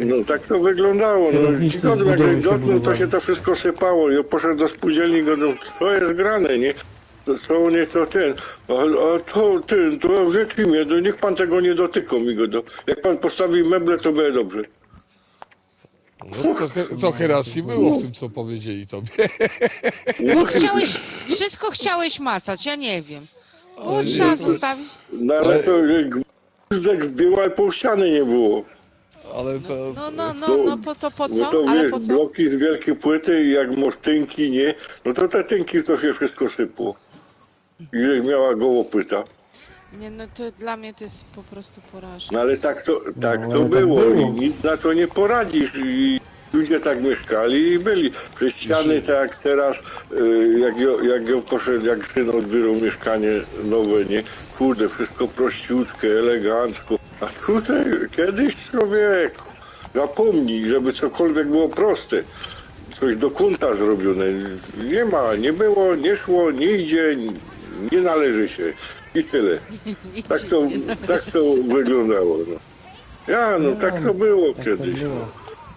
[SPEAKER 3] no tak to wyglądało. No,
[SPEAKER 1] Kierownicy
[SPEAKER 3] ci godem, jak
[SPEAKER 1] budowy
[SPEAKER 3] żeś
[SPEAKER 1] się
[SPEAKER 3] dotknął, to
[SPEAKER 1] budowali.
[SPEAKER 3] się to wszystko sypało. Ja poszedłem do spółdzielni, go, no co jest grane, nie? To co nie to a to w rzeczy mnie, no niech pan tego nie dotyka mi go. Jak pan postawi meble, to będzie dobrze.
[SPEAKER 2] No, trochę racji było w tym, co powiedzieli tobie.
[SPEAKER 5] Bo wszystko chciałeś macać, ja nie wiem. Było trzeba zostawić.
[SPEAKER 3] No ale to gwizdek wbił, ale pół ściany nie było.
[SPEAKER 2] Ale to...
[SPEAKER 5] No, po
[SPEAKER 3] No
[SPEAKER 5] co?
[SPEAKER 3] to
[SPEAKER 5] Ale
[SPEAKER 3] wiesz,
[SPEAKER 5] po co?
[SPEAKER 3] bloki z wielkiej płyty i jak masz tynki, nie? No to te tynki to się wszystko sypło. Ile miała goło płyta.
[SPEAKER 5] Nie, no to dla mnie to jest po prostu porażka.
[SPEAKER 3] No ale tak to
[SPEAKER 1] ale tak
[SPEAKER 3] było
[SPEAKER 1] było.
[SPEAKER 3] i nic na to nie poradzisz. I ludzie tak mieszkali i byli. Przez ściany tak jak teraz, jak ja poszedłem, jak syn odbierał mieszkanie nowe, nie? Kurde, wszystko prościutkie, elegancko. A tutaj kiedyś człowieku, zapomnij, żeby cokolwiek było proste. Coś do kąta zrobione. Nie ma, nie było, nie szło, nie idzie, nie należy się. I tyle. Tak to wyglądało. No. Tak to było
[SPEAKER 1] Tak
[SPEAKER 3] kiedyś.
[SPEAKER 1] to było.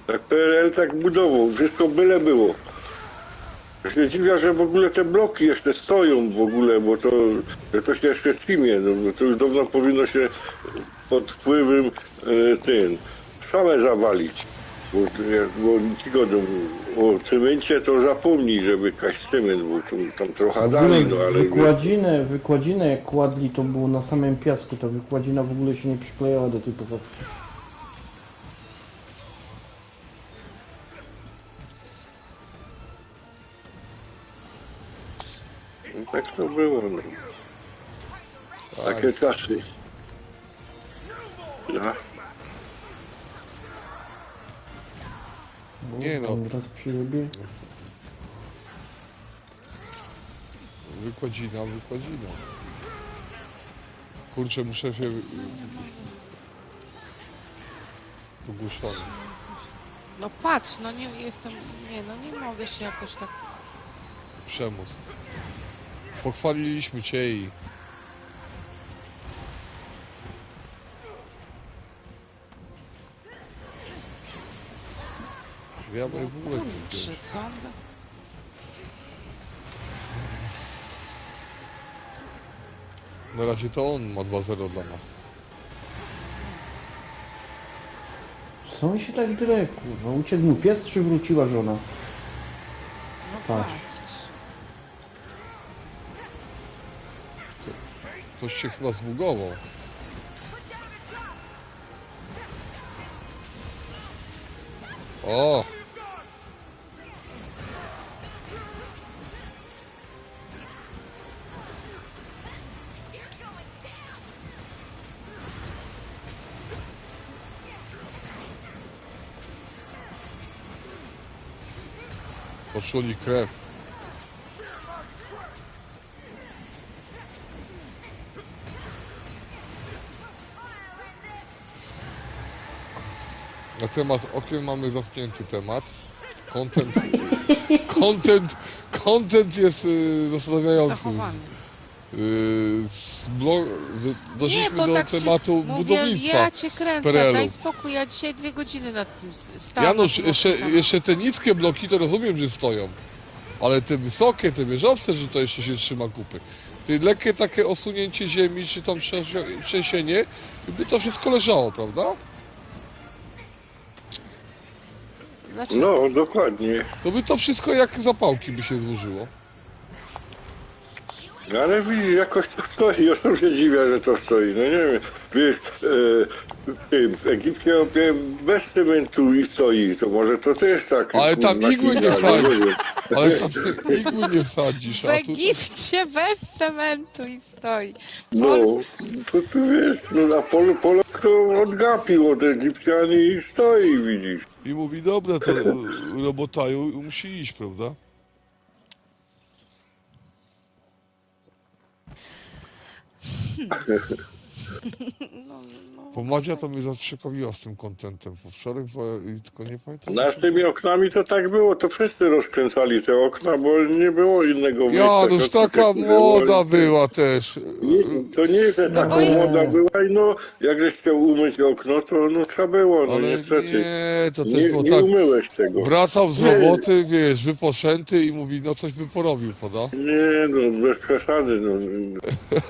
[SPEAKER 3] Tak PRL tak budował, wszystko byle było. Ja się dziwia, że w ogóle te bloki jeszcze stoją w ogóle, bo to się jeszcze trzymie. No, bo to już dawno powinno się pod wpływem same zawalić. Bo ci godą o cemencie to zapomnij, żeby kaś cement był, tam trochę
[SPEAKER 1] W ogóle
[SPEAKER 3] dali, no ale...
[SPEAKER 1] wykładzinę jak kładli, to było na samym piasku, ta wykładzina w ogóle się nie przyklejała do tej posadzki.
[SPEAKER 3] No, tak to było, no. Takie czasy. No.
[SPEAKER 2] Nie no.
[SPEAKER 1] Tam raz przyrobię.
[SPEAKER 2] Wykładzina. Kurczę, muszę się... Ogłuszony.
[SPEAKER 5] No patrz, no nie jestem... Nie, no nie mogę się jakoś tak...
[SPEAKER 2] Przemoc. Pochwaliliśmy cię i... Ja bym w ogóle...
[SPEAKER 5] Kurczę, co?
[SPEAKER 2] Na razie to on ma 2-0 dla nas.
[SPEAKER 1] Co on się tak drę, kurwa? Uciekł mu pies, czy wróciła żona?
[SPEAKER 5] No
[SPEAKER 1] Patrz.
[SPEAKER 2] Coś się chyba zbugował. O! Poczuli krew. Na temat okien mamy zamknięty temat. Content jest zastanawiający.
[SPEAKER 5] Zachowany.
[SPEAKER 2] Doszliśmy
[SPEAKER 5] bo
[SPEAKER 2] do
[SPEAKER 5] tak się
[SPEAKER 2] tematu
[SPEAKER 5] mówię,
[SPEAKER 2] budownictwa.
[SPEAKER 5] ja cię kręcę,
[SPEAKER 2] PRL-u.
[SPEAKER 5] daj spokój, ja dzisiaj 2 godziny nad tym stałam.
[SPEAKER 2] Janusz,
[SPEAKER 5] nad tym oknem.
[SPEAKER 2] jeszcze te niskie bloki to rozumiem, że stoją. Ale te wysokie, te wieżowce, że to jeszcze się trzyma kupy. Te lekkie takie osunięcie ziemi, czy tam trzęsienie, by to wszystko leżało, prawda?
[SPEAKER 5] Znaczy,
[SPEAKER 3] No, dokładnie.
[SPEAKER 2] To by to wszystko jak zapałki by się złożyło.
[SPEAKER 3] Ale widzisz, jakoś to stoi, ja sam się dziwię, że to stoi. No nie wiem, wiesz, w Egipcie bez cementu i stoi, to może to też tak.
[SPEAKER 2] Ale tam
[SPEAKER 3] kurwa,
[SPEAKER 2] igły nie
[SPEAKER 3] kina,
[SPEAKER 2] wsadzi.
[SPEAKER 3] no wiem.
[SPEAKER 2] Ale tam igły nie wsadzisz,
[SPEAKER 5] w
[SPEAKER 2] a tu...
[SPEAKER 5] Egipcie bez cementu i stoi.
[SPEAKER 3] No, to tu wiesz, no a Polak to odgapił od Egipcjan i stoi, widzisz.
[SPEAKER 2] I mówi, dobra, to robotaju musi iść, prawda?
[SPEAKER 5] No,
[SPEAKER 2] Bo Madzia to mnie zaciekawiła z tym kontentem. Bo wczoraj, tylko nie pamiętam.
[SPEAKER 3] No, z tymi oknami to tak było, to wszyscy rozkręcali te okna, bo nie było innego wyjścia.
[SPEAKER 2] Janusz,
[SPEAKER 3] To
[SPEAKER 2] taka
[SPEAKER 3] tylko
[SPEAKER 2] moda była też.
[SPEAKER 3] To nie, że taka
[SPEAKER 5] bo i-
[SPEAKER 3] moda była i no, jak żeś chciał umyć okno, to no trzeba było, no
[SPEAKER 2] Ale
[SPEAKER 3] niestety.
[SPEAKER 2] nie, to też
[SPEAKER 3] Nie,
[SPEAKER 2] było
[SPEAKER 3] nie
[SPEAKER 2] tak.
[SPEAKER 3] umyłeś tego.
[SPEAKER 2] Wracał z
[SPEAKER 3] Nie.
[SPEAKER 2] roboty, wiesz, wypoczęty i mówi, no coś by porobił, prawda?
[SPEAKER 3] Nie, no bez przesady, no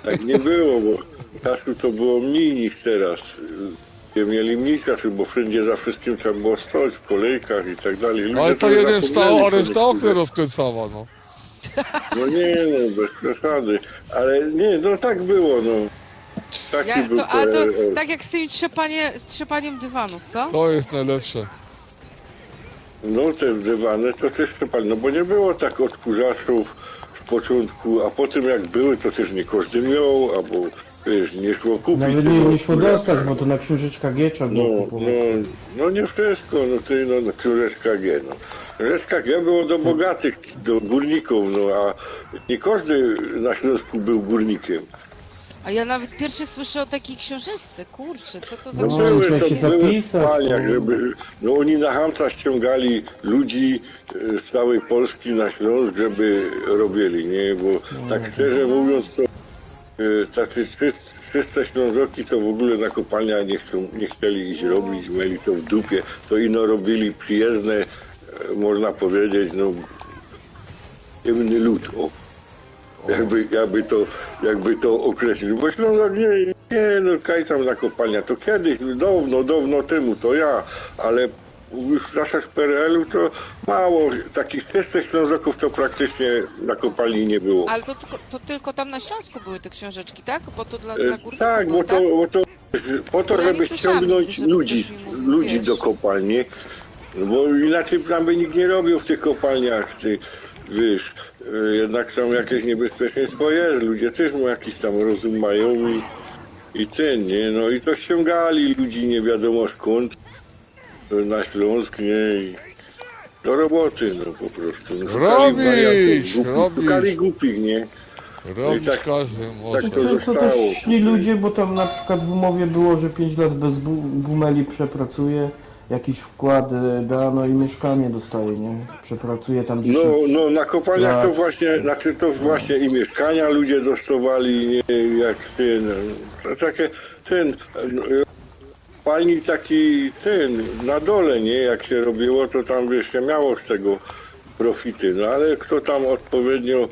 [SPEAKER 3] tak nie było, bo czasu to było mniej niż teraz. Nie mieli mniej czasu, bo wszędzie za wszystkim trzeba było stać w kolejkach i tak dalej. Ludzie
[SPEAKER 2] Ale to
[SPEAKER 3] już
[SPEAKER 2] jeden
[SPEAKER 3] zapomnieli,
[SPEAKER 2] stał, a
[SPEAKER 3] co
[SPEAKER 2] reszta
[SPEAKER 3] niektórzy.
[SPEAKER 2] okno rozkręcała, no.
[SPEAKER 3] No nie, no bez przesady. Ale nie, no tak było, no. Taki
[SPEAKER 5] ja,
[SPEAKER 3] był
[SPEAKER 5] ale to
[SPEAKER 3] PRL.
[SPEAKER 5] tak jak z tym trzepaniem dywanów, co?
[SPEAKER 2] To jest najlepsze.
[SPEAKER 3] No te dywany to też trzepali, no bo nie było tak odkurzaczów w początku, a potem jak były, to też nie każdy miał, albo wiesz, nie szło kupić.
[SPEAKER 1] Nawet
[SPEAKER 3] tego
[SPEAKER 1] nie szło
[SPEAKER 3] odkurzacza.
[SPEAKER 1] dostać, bo to na książeczka G trzeba
[SPEAKER 3] No,
[SPEAKER 1] było
[SPEAKER 3] no,
[SPEAKER 1] kupować.
[SPEAKER 3] no nie wszystko, no ty, no książeczka G, no. Książeczka G było do bogatych, do górników, no a nie każdy na Śląsku był górnikiem.
[SPEAKER 5] A ja nawet pierwszy słyszę o takiej książeczce, kurczę, co to za
[SPEAKER 1] No,
[SPEAKER 5] książeczka?
[SPEAKER 1] trzeba się
[SPEAKER 3] były
[SPEAKER 1] zapisać,
[SPEAKER 3] kopalniach,
[SPEAKER 1] to-
[SPEAKER 3] żeby, no oni na Hamca ściągali ludzi z całej Polski na Śląsk, żeby robili, nie, bo tak szczerze mówiąc to tacy czyste Ślązoki to w ogóle na kopalnia nie chcieli iść robić, mieli to w dupie, to ino robili przyjezdne, można powiedzieć, no ciemny lud, o. Jakby to określić. Bo Ślązak nie, no kaj tam na kopalnia, to kiedyś, dawno temu, to ja, ale już w czasach PRL-u to mało, takich czystych Ślązaków to praktycznie na kopalni nie było.
[SPEAKER 5] Ale to tylko tam na Śląsku były te książeczki, tak? Bo to dla górników
[SPEAKER 3] Tak,
[SPEAKER 5] było,
[SPEAKER 3] bo to po to,
[SPEAKER 5] Bo ja nie
[SPEAKER 3] żeby
[SPEAKER 5] słyszałam
[SPEAKER 3] ściągnąć
[SPEAKER 5] nigdy, żeby
[SPEAKER 3] ludzi,
[SPEAKER 5] ktoś mi mówił, wiesz.
[SPEAKER 3] do kopalni, bo inaczej tam by nikt nie robił w tych kopalniach, wiesz, jednak tam jakieś niebezpieczeństwo jest, ludzie też jakiś tam rozum mają i ten, nie, no i to ściągali ludzi nie wiadomo skąd na Śląsk, nie, i do roboty, no po prostu. No, szukali wariantów,
[SPEAKER 2] robić.
[SPEAKER 3] szukali głupich, nie.
[SPEAKER 2] Robić
[SPEAKER 3] tak-
[SPEAKER 2] każdy może.
[SPEAKER 3] tak to
[SPEAKER 1] Często
[SPEAKER 3] zostało.
[SPEAKER 1] też szli ludzie, bo tam na przykład w umowie było, że 5 lat bez bumeli przepracuje, jakiś wkład da, no i mieszkanie dostaje, nie? Przepracuje tam 10
[SPEAKER 3] No na kopalniach to
[SPEAKER 1] Tak.
[SPEAKER 3] właśnie, znaczy to właśnie i mieszkania ludzie dostawali, nie, jak ten, to takie, kopalni taki, na dole, nie, jak się robiło, to tam, wiesz, się miało z tego profity, no ale kto tam odpowiednio,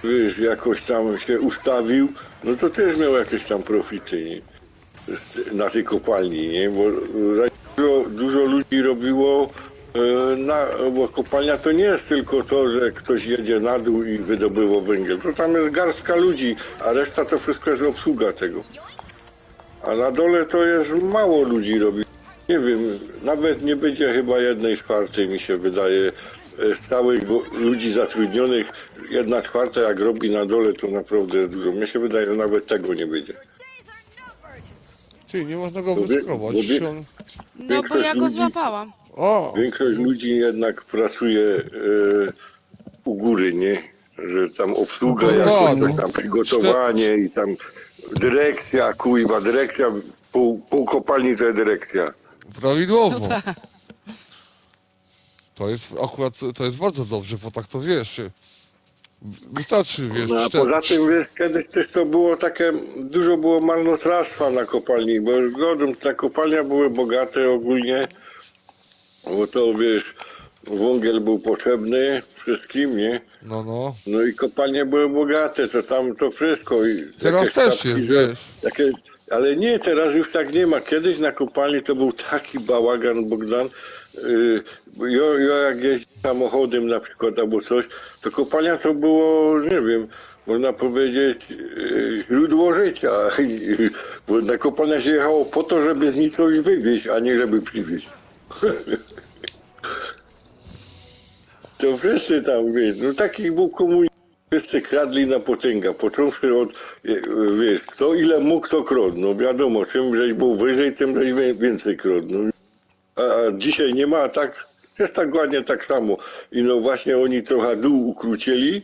[SPEAKER 3] wiesz, jakoś tam się ustawił, no to też miał jakieś tam profity, nie, na tej kopalni, nie, bo dużo ludzi robiło Bo kopalnia to nie jest tylko to, że ktoś jedzie na dół i wydobywa węgiel. To tam jest garstka ludzi, a reszta to wszystko jest obsługa tego. A na dole to jest mało ludzi robi. Nie wiem, nawet nie będzie chyba 1/4, mi się wydaje, z całych ludzi zatrudnionych. 1/4 jak robi na dole, to naprawdę jest dużo. Mnie się wydaje, że nawet tego nie będzie.
[SPEAKER 2] Ty, nie można go
[SPEAKER 3] wie-
[SPEAKER 2] wyskrobać.
[SPEAKER 3] bo wie-
[SPEAKER 2] Czy on...
[SPEAKER 5] No bo
[SPEAKER 3] Większość
[SPEAKER 5] ja go
[SPEAKER 3] ludzi-
[SPEAKER 5] złapałam.
[SPEAKER 2] O!
[SPEAKER 3] Większość ludzi jednak pracuje u góry, nie? Że tam obsługa,
[SPEAKER 1] No
[SPEAKER 3] jakoś,
[SPEAKER 2] tak,
[SPEAKER 3] coś tam przygotowanie i tam dyrekcja, kuźwa, dyrekcja, pół kopalni to jest dyrekcja.
[SPEAKER 2] Prawidłowo.
[SPEAKER 5] No tak.
[SPEAKER 2] To jest akurat, to jest bardzo dobrze, bo tak to wiesz. Wystarczy, wiesz,
[SPEAKER 3] No a poza tym, wiesz, kiedyś też to było takie, dużo było marnotrawstwa na kopalni, bo już zgodą, te kopalnia były bogate ogólnie, bo to, wiesz, węgiel był potrzebny wszystkim, nie?
[SPEAKER 2] No.
[SPEAKER 3] No i kopalnie były bogate, to tam to wszystko. I
[SPEAKER 2] Teraz
[SPEAKER 3] jakieś
[SPEAKER 2] też
[SPEAKER 3] statki,
[SPEAKER 2] jest,
[SPEAKER 3] że-
[SPEAKER 2] wiesz.
[SPEAKER 3] ale nie, teraz już tak nie ma. Kiedyś na kopalni to był taki bałagan, Bogdan. Ja jak jeździłem samochodem na przykład albo coś, to kopalnia to było, nie wiem, można powiedzieć źródło życia. Bo na kopalnia się jechało po to, żeby z niej coś wywieźć, a nie żeby przywieźć. To wszyscy tam, wiesz, no taki był komunizm, wszyscy kradli na potęgę, począwszy od, wiesz, kto ile mógł, to kradł, no wiadomo, czym żeś był wyżej, tym żeś więcej kradł, no. A dzisiaj nie ma, a tak, jest tak ładnie tak samo. I no właśnie oni trochę dół ukrócili,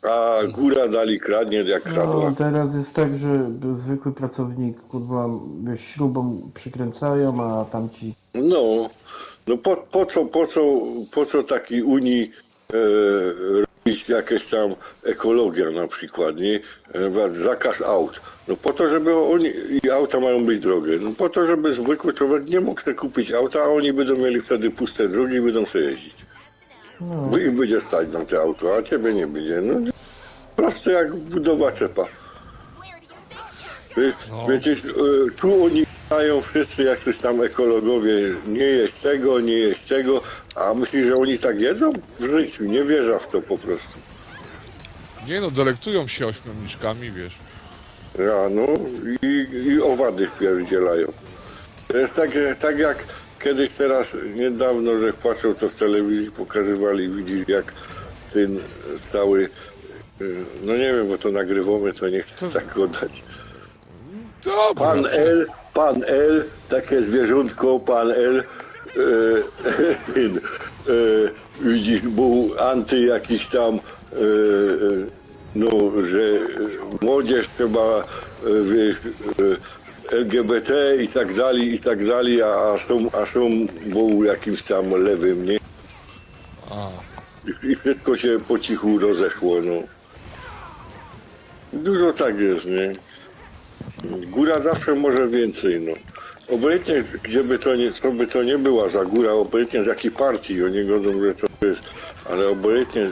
[SPEAKER 3] a góra dali kradnie jak kradła.
[SPEAKER 1] No, teraz jest tak, że zwykły pracownik, kurwa, wiesz, śrubą przykręcają, a tamci...
[SPEAKER 3] No, no po co takiej Unii robić jakieś tam ekologia na przykład, nie? Zakaz aut. No po to, żeby oni, i auta mają być drogie, no po to, żeby zwykły człowiek nie mógł sobie kupić auta, a oni będą mieli wtedy puste drogi i będą sobie jeździć.
[SPEAKER 1] No,
[SPEAKER 3] Bo ich będzie stać na te auto, a ciebie nie będzie. No proste jak budowa czepa. Wiecie, tu oni mają wszyscy jakoś tam ekologowie, nie jeść tego, nie jeść tego, a myślisz, że oni tak jedzą? W życiu, nie wierzę w to po prostu.
[SPEAKER 2] Nie no, delektują się ośmiorniczkami, wiesz.
[SPEAKER 3] Ja, no i owady wpierdzielają. To jest tak jak kiedyś teraz, niedawno, że patrzą to w telewizji, pokazywali, widzisz jak ten stały, no nie wiem, bo to nagrywamy, to nie chcę tak go dać.
[SPEAKER 2] Dobra.
[SPEAKER 3] Pan L, takie zwierzątko, pan L, widzisz, był anty jakiś tam, no, że młodzież trzeba, wiesz, LGBT i tak dalej, a są był jakimś tam lewym, nie?
[SPEAKER 2] A,
[SPEAKER 3] I wszystko się po cichu rozeszło, no. Dużo tak jest, nie? Góra zawsze może więcej, no. Obojętnie, gdzie by to nie, co by to nie była za góra, obojętnie z jakiej partii, oni godzą, że to jest, ale obojętnie,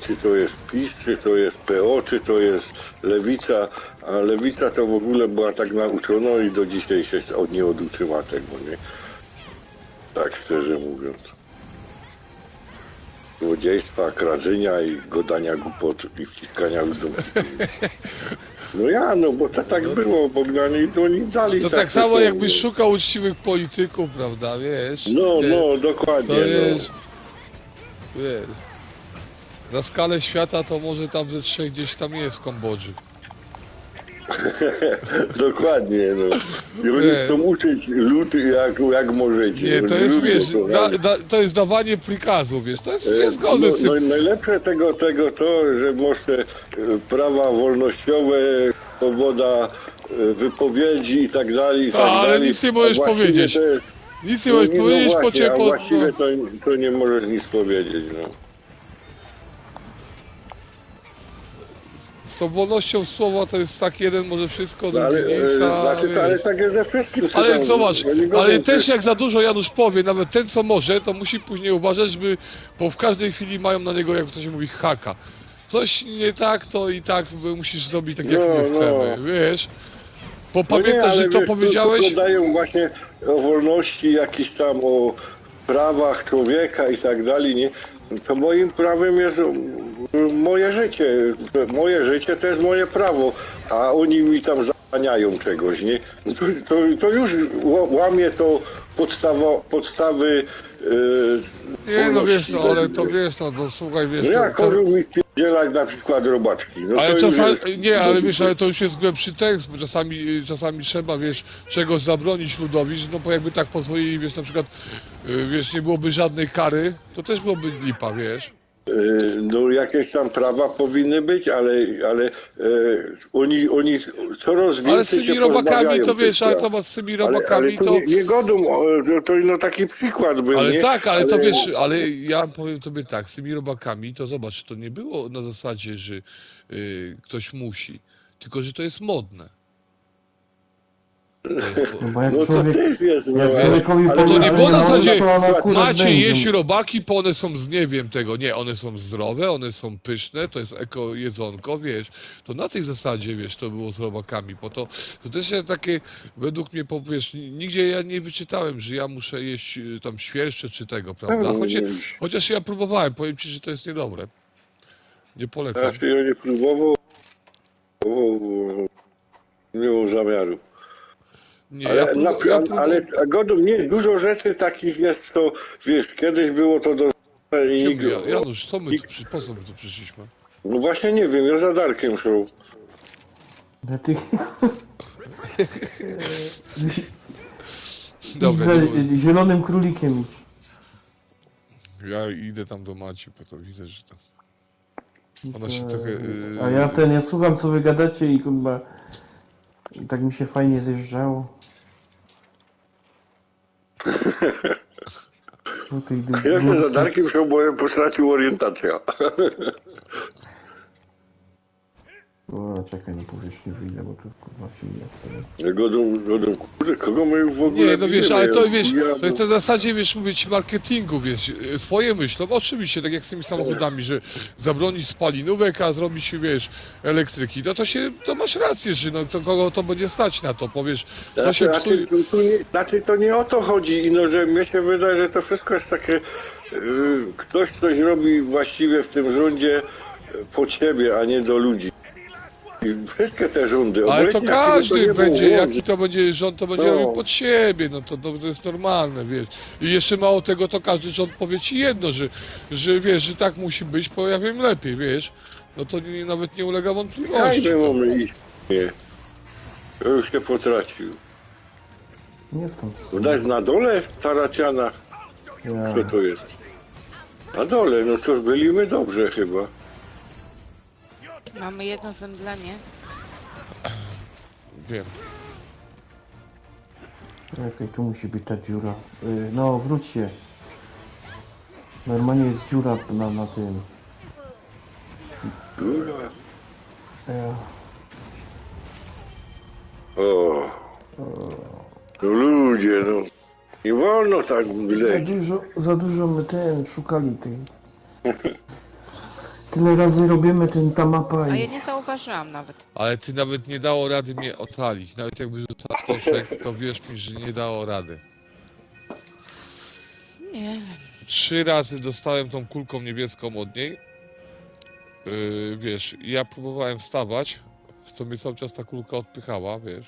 [SPEAKER 3] czy to jest PiS, czy to jest PO, czy to jest Lewica, a Lewica to w ogóle była tak nauczona i do dzisiaj się od niej oduczyła tego, nie? Tak szczerze mówiąc. Złodziejstwa, kradzenia i godania głupot i wciskania ludziom. No bo to tak było, Bogdan, i oni dali.
[SPEAKER 2] to tak samo jakbyś szukał uczciwych polityków, prawda, wiesz?
[SPEAKER 3] No, dokładnie,
[SPEAKER 2] To
[SPEAKER 3] no.
[SPEAKER 2] jest, wiesz, na skalę świata to może tam ze 3 gdzieś tam jest w Kambodży.
[SPEAKER 3] Dokładnie, no. I oni
[SPEAKER 2] Nie.
[SPEAKER 3] chcą uczyć lud jak możecie.
[SPEAKER 2] Nie,
[SPEAKER 3] No,
[SPEAKER 2] to jest,
[SPEAKER 3] lud,
[SPEAKER 2] wiesz,
[SPEAKER 3] kochani.
[SPEAKER 2] to jest dawanie prikazu, wiesz, to jest, się zgodzę
[SPEAKER 3] No,
[SPEAKER 2] z tym.
[SPEAKER 3] najlepsze tego to, że może prawa wolnościowe, swoboda wypowiedzi i tak dalej, i tak
[SPEAKER 2] ale
[SPEAKER 3] dalej.
[SPEAKER 2] nic nie możesz
[SPEAKER 3] A właściwie
[SPEAKER 2] powiedzieć.
[SPEAKER 3] to jest-
[SPEAKER 2] Nic nie możesz
[SPEAKER 3] no
[SPEAKER 2] powiedzieć, po
[SPEAKER 3] właśnie,
[SPEAKER 2] cię
[SPEAKER 3] a
[SPEAKER 2] po...
[SPEAKER 3] właściwie to nie możesz nic powiedzieć, no.
[SPEAKER 2] Z tą wolnością słowa to jest tak, jeden może wszystko,
[SPEAKER 3] No, ale,
[SPEAKER 2] drugi mniejsza,
[SPEAKER 3] ale
[SPEAKER 2] wiesz.
[SPEAKER 3] tak jest ze wszystkim. co
[SPEAKER 2] Ale
[SPEAKER 3] tam-
[SPEAKER 2] zobacz,
[SPEAKER 3] oni godzą
[SPEAKER 2] ale
[SPEAKER 3] się-
[SPEAKER 2] też jak za dużo Janusz powie, nawet ten co może, to musi później uważać, bo w każdej chwili mają na niego, jak to się mówi, haka. Coś nie tak, to i tak musisz zrobić tak, jak
[SPEAKER 3] No,
[SPEAKER 2] my chcemy,
[SPEAKER 3] no.
[SPEAKER 2] wiesz? Bo
[SPEAKER 3] No nie,
[SPEAKER 2] pamiętasz,
[SPEAKER 3] ale
[SPEAKER 2] że to
[SPEAKER 3] wiesz,
[SPEAKER 2] powiedziałeś?
[SPEAKER 3] Tu dają właśnie o wolności, jakiś tam o prawach człowieka i tak dalej, nie? To moim prawem jest moje życie. Moje życie to jest moje prawo, a oni mi tam zabraniają czegoś, nie? To już łamie to podstawy
[SPEAKER 2] Nie, no wiesz,
[SPEAKER 3] wolności.
[SPEAKER 2] no ale to wiesz, no słuchaj, wiesz...
[SPEAKER 3] No jak
[SPEAKER 2] to,
[SPEAKER 3] każą mi pierdzielać na przykład robaczki. No
[SPEAKER 2] ale
[SPEAKER 3] to już
[SPEAKER 2] czasami,
[SPEAKER 3] jest-
[SPEAKER 2] nie, ale wiesz, ale to już jest głębszy tekst, bo czasami trzeba, wiesz, czegoś zabronić ludowi, że no bo jakby tak pozwolili, wiesz, na przykład, wiesz, nie byłoby żadnej kary, to też byłoby lipa, wiesz.
[SPEAKER 3] No jakieś tam prawa powinny być, ale oni coraz więcej
[SPEAKER 2] Ale z tymi
[SPEAKER 3] się
[SPEAKER 2] robakami
[SPEAKER 3] pozbawiają
[SPEAKER 2] to
[SPEAKER 3] tych
[SPEAKER 2] wiesz, ale
[SPEAKER 3] praw.
[SPEAKER 2] to z tymi
[SPEAKER 3] Ale
[SPEAKER 2] robakami
[SPEAKER 3] to
[SPEAKER 2] to...
[SPEAKER 3] nie godą, to no taki przykład był,
[SPEAKER 2] Ale
[SPEAKER 3] nie?
[SPEAKER 2] tak, ale to wiesz, ale ja powiem tobie tak, z tymi robakami to zobacz, to nie było na zasadzie, że ktoś musi, tylko że to jest modne.
[SPEAKER 1] No bo jak
[SPEAKER 3] No to
[SPEAKER 1] człowiek,
[SPEAKER 3] też jest, no,
[SPEAKER 1] jak
[SPEAKER 3] ale-
[SPEAKER 1] człowiekowi
[SPEAKER 3] ale
[SPEAKER 2] to
[SPEAKER 1] powie,
[SPEAKER 2] nie
[SPEAKER 1] że
[SPEAKER 2] było na
[SPEAKER 1] wolno,
[SPEAKER 2] zasadzie,
[SPEAKER 1] to on akurat
[SPEAKER 2] Macie
[SPEAKER 1] będzie.
[SPEAKER 2] jeść robaki, bo one są z nie wiem tego. Nie, one są zdrowe, one są pyszne, to jest eko jedzonko, wiesz. To na tej zasadzie, wiesz, to było z robakami, bo to też jest takie, według mnie, wiesz, nigdzie ja nie wyczytałem, że ja muszę jeść tam świerszcze czy tego, prawda? Chociaż ja próbowałem, powiem ci, że to jest niedobre. Nie polecam.
[SPEAKER 3] Znaczy ja nie próbował, nie miał zamiaru.
[SPEAKER 2] Nie,
[SPEAKER 3] Ale,
[SPEAKER 2] ja
[SPEAKER 3] ale godą nie, dużo rzeczy takich jest, to wiesz, kiedyś było to do i nikt,
[SPEAKER 2] Janusz, co my tu, po co my tu przyszliśmy?
[SPEAKER 3] no właśnie nie wiem, ja za Darkiem szedł.
[SPEAKER 1] Że ty...
[SPEAKER 2] Dobra,
[SPEAKER 1] za
[SPEAKER 2] nie,
[SPEAKER 1] zielonym królikiem.
[SPEAKER 2] ja idę tam do Maci, bo to widzę, że to... Ona się trochę...
[SPEAKER 1] A ja słucham co wy gadacie i kurwa... I tak mi się fajnie zjeżdżało. No to idę
[SPEAKER 3] Ja się za Darkiem szedł, bo ja postracił orientację.
[SPEAKER 1] O, czekaj, na powierzchnię wyjdę, bo to kurwa się nie chce.
[SPEAKER 3] Godą, kurde, kogo my w ogóle
[SPEAKER 2] Nie, no wiesz,
[SPEAKER 3] bijemy?
[SPEAKER 2] ale to wiesz,
[SPEAKER 3] Ja-
[SPEAKER 2] to jest na zasadzie, wiesz, mówię ci marketingu, wiesz, swoje myślą, oczywiście, tak jak z tymi samochodami, że zabronić spalinówek, a zrobić, wiesz, elektryki, no to masz rację, że no to kogo to będzie stać na to, powiesz, to się psuje.
[SPEAKER 3] Znaczy to nie o to chodzi, ino, że mnie się wydaje, że to wszystko jest takie, ktoś coś robi właściwie w tym rządzie pod siebie, a nie do ludzi. I wszystkie te rządy,
[SPEAKER 2] Ale to
[SPEAKER 3] obojętnie jakiego
[SPEAKER 2] każdy
[SPEAKER 3] nie było
[SPEAKER 2] będzie,
[SPEAKER 3] rządu.
[SPEAKER 2] jaki to będzie rząd, to będzie
[SPEAKER 3] No.
[SPEAKER 2] robił pod siebie, no to jest normalne, wiesz. I jeszcze mało tego, to każdy rząd powie ci jedno, że wiesz, że tak musi być, bo ja wiem lepiej, wiesz. No to nawet nie ulega wątpliwości.
[SPEAKER 3] Każdy mamy iść. Nie. To już się potracił.
[SPEAKER 1] Nie w tą
[SPEAKER 3] Dać na dole Taraciana.
[SPEAKER 1] Ja.
[SPEAKER 3] Co to jest? Na dole, no to byliśmy dobrze chyba.
[SPEAKER 5] Mamy jedno zemdlenie.
[SPEAKER 2] Wiem.
[SPEAKER 1] Czekaj, tu musi być ta dziura. No, wróć się. Normalnie jest dziura na tym.
[SPEAKER 3] Kurwa.
[SPEAKER 1] Ja.
[SPEAKER 3] O. No ludzie, no. Nie wolno tak lecieć.
[SPEAKER 1] Za dużo my szukali tej. Tyle razy robimy ta mapa
[SPEAKER 5] A
[SPEAKER 1] i...
[SPEAKER 5] ja nie zauważyłam nawet.
[SPEAKER 2] Ale ty nawet nie dało rady mnie ocalić. Nawet jakby rzucał koszek, to wierz mi, że nie dało rady.
[SPEAKER 5] Nie wiem.
[SPEAKER 2] 3 razy dostałem tą kulką niebieską od niej. Wiesz, i ja próbowałem wstawać, to mnie cały czas ta kulka odpychała, wiesz.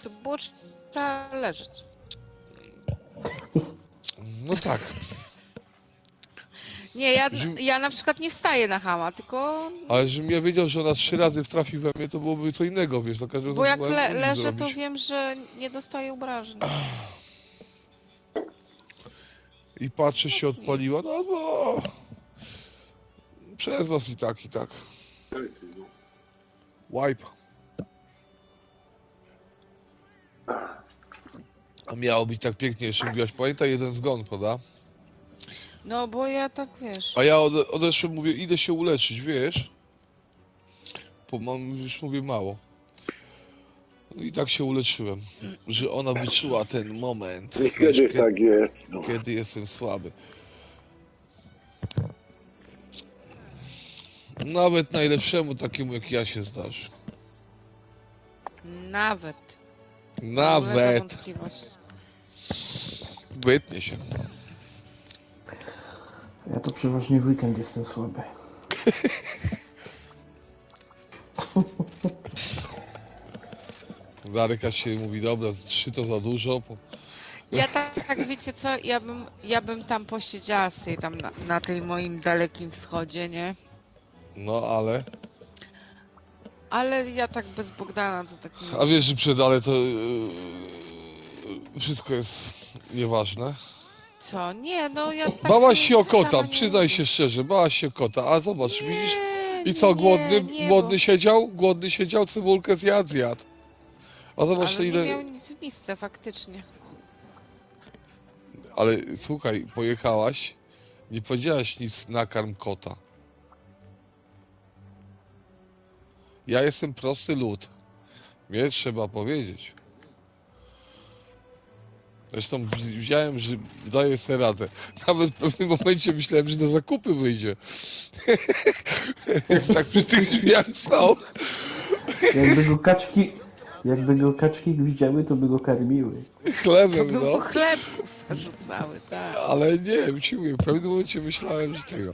[SPEAKER 5] To było trzeba leżeć.
[SPEAKER 2] No tak.
[SPEAKER 5] Nie, ja na przykład nie wstaję na chama, tylko...
[SPEAKER 2] Ale żebym ja wiedział, że ona 3 razy wtrafi we mnie, to byłoby co innego, wiesz, za każdym
[SPEAKER 5] Bo jak
[SPEAKER 2] razem próbowałem unik
[SPEAKER 5] leżę, to
[SPEAKER 2] zrobić.
[SPEAKER 5] wiem, że nie dostaję obrażeń.
[SPEAKER 2] I patrzę, się odpaliła, no bo... Przez was i tak, i tak. Wipe. A miało być tak pięknie, jeszcze mówiłaś, pamiętaj jeden zgon, prawda?
[SPEAKER 5] No bo ja tak, wiesz...
[SPEAKER 2] A ja odeszłem, mówię, idę się uleczyć, wiesz? Bo mam, już mówię, mało. No i tak się uleczyłem, że ona wyczuła ten moment,
[SPEAKER 3] Kiedy
[SPEAKER 2] wiesz,
[SPEAKER 3] tak jest? No.
[SPEAKER 2] kiedy jestem słaby. Nawet najlepszemu takiemu jak ja się zdarzy.
[SPEAKER 5] Nawet. Nie ulega
[SPEAKER 2] Nawet.
[SPEAKER 5] wątpliwości.
[SPEAKER 2] Wytnie się.
[SPEAKER 1] Ja to przeważnie w weekend jestem słaby.
[SPEAKER 2] Darek aż się mówi, dobra, 3 to za dużo.
[SPEAKER 5] Ja tak, wiecie co, ja bym tam posiedziała sobie tam na tej moim dalekim wschodzie, nie?
[SPEAKER 2] No ale...
[SPEAKER 5] Ale ja tak bez Bogdana to tak nie...
[SPEAKER 2] A wiesz, że ale to... wszystko jest nieważne.
[SPEAKER 5] Co? Nie, no ja tak...
[SPEAKER 2] Bałaś się o
[SPEAKER 5] sama
[SPEAKER 2] kota,
[SPEAKER 5] nie
[SPEAKER 2] przyznaj
[SPEAKER 5] lubię.
[SPEAKER 2] się szczerze, bałaś się o kota, a zobacz, widzisz?
[SPEAKER 5] Nie,
[SPEAKER 2] I co, głodny?
[SPEAKER 5] nie,
[SPEAKER 2] Głodny siedział? Głodny siedział, cebulkę zjadł. A zobacz,
[SPEAKER 5] ale
[SPEAKER 2] ile...
[SPEAKER 5] nie miał nic w miejsce, faktycznie.
[SPEAKER 2] Ale słuchaj, pojechałaś, nie powiedziałaś nic nakarm kota. Ja jestem prosty lud. Mnie trzeba powiedzieć. Zresztą widziałem, że daje sobie radę. Nawet w pewnym momencie myślałem, że na zakupy wyjdzie. Jak tak przy tych drzwiach stał.
[SPEAKER 1] Jakby go kaczki widziały, to by go karmiły.
[SPEAKER 5] To
[SPEAKER 2] Chlebem,
[SPEAKER 5] by mu
[SPEAKER 2] no.
[SPEAKER 5] chlebów rzucały, tak.
[SPEAKER 2] Ale nie, ci mówię, w pewnym momencie myślałem, że tego.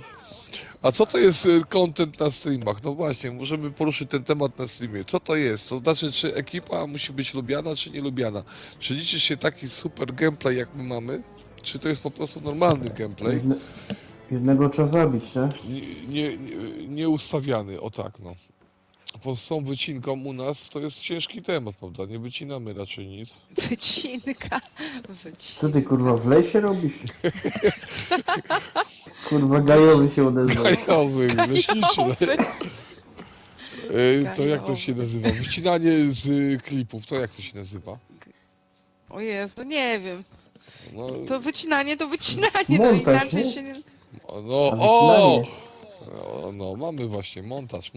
[SPEAKER 2] A co to jest content na streamach? No właśnie, możemy poruszyć ten temat na streamie. Co to jest? To znaczy, czy ekipa musi być lubiana, czy nie lubiana? Czy liczy się taki super gameplay, jak my mamy? Czy to jest po prostu normalny gameplay?
[SPEAKER 1] Jednego trzeba zabić, nie?
[SPEAKER 2] Nie ustawiany, o tak no. Bo z tą wycinką u nas to jest ciężki temat, prawda? Nie wycinamy raczej nic.
[SPEAKER 5] Wycinka.
[SPEAKER 1] Co ty kurwa w lesie robisz? Kurwa gajowy się odezwał.
[SPEAKER 2] Gajowy, leśniczy. To jak to
[SPEAKER 5] Gajowy.
[SPEAKER 2] się nazywa? Wycinanie z klipów, to jak to się nazywa?
[SPEAKER 5] O Jezu, nie wiem.
[SPEAKER 2] No,
[SPEAKER 5] To wycinanie, no
[SPEAKER 1] Montaż,
[SPEAKER 5] inaczej
[SPEAKER 1] nie?
[SPEAKER 5] się nie...
[SPEAKER 2] no
[SPEAKER 1] A
[SPEAKER 2] o!
[SPEAKER 1] wycinanie?
[SPEAKER 2] No, mamy właśnie, montaż.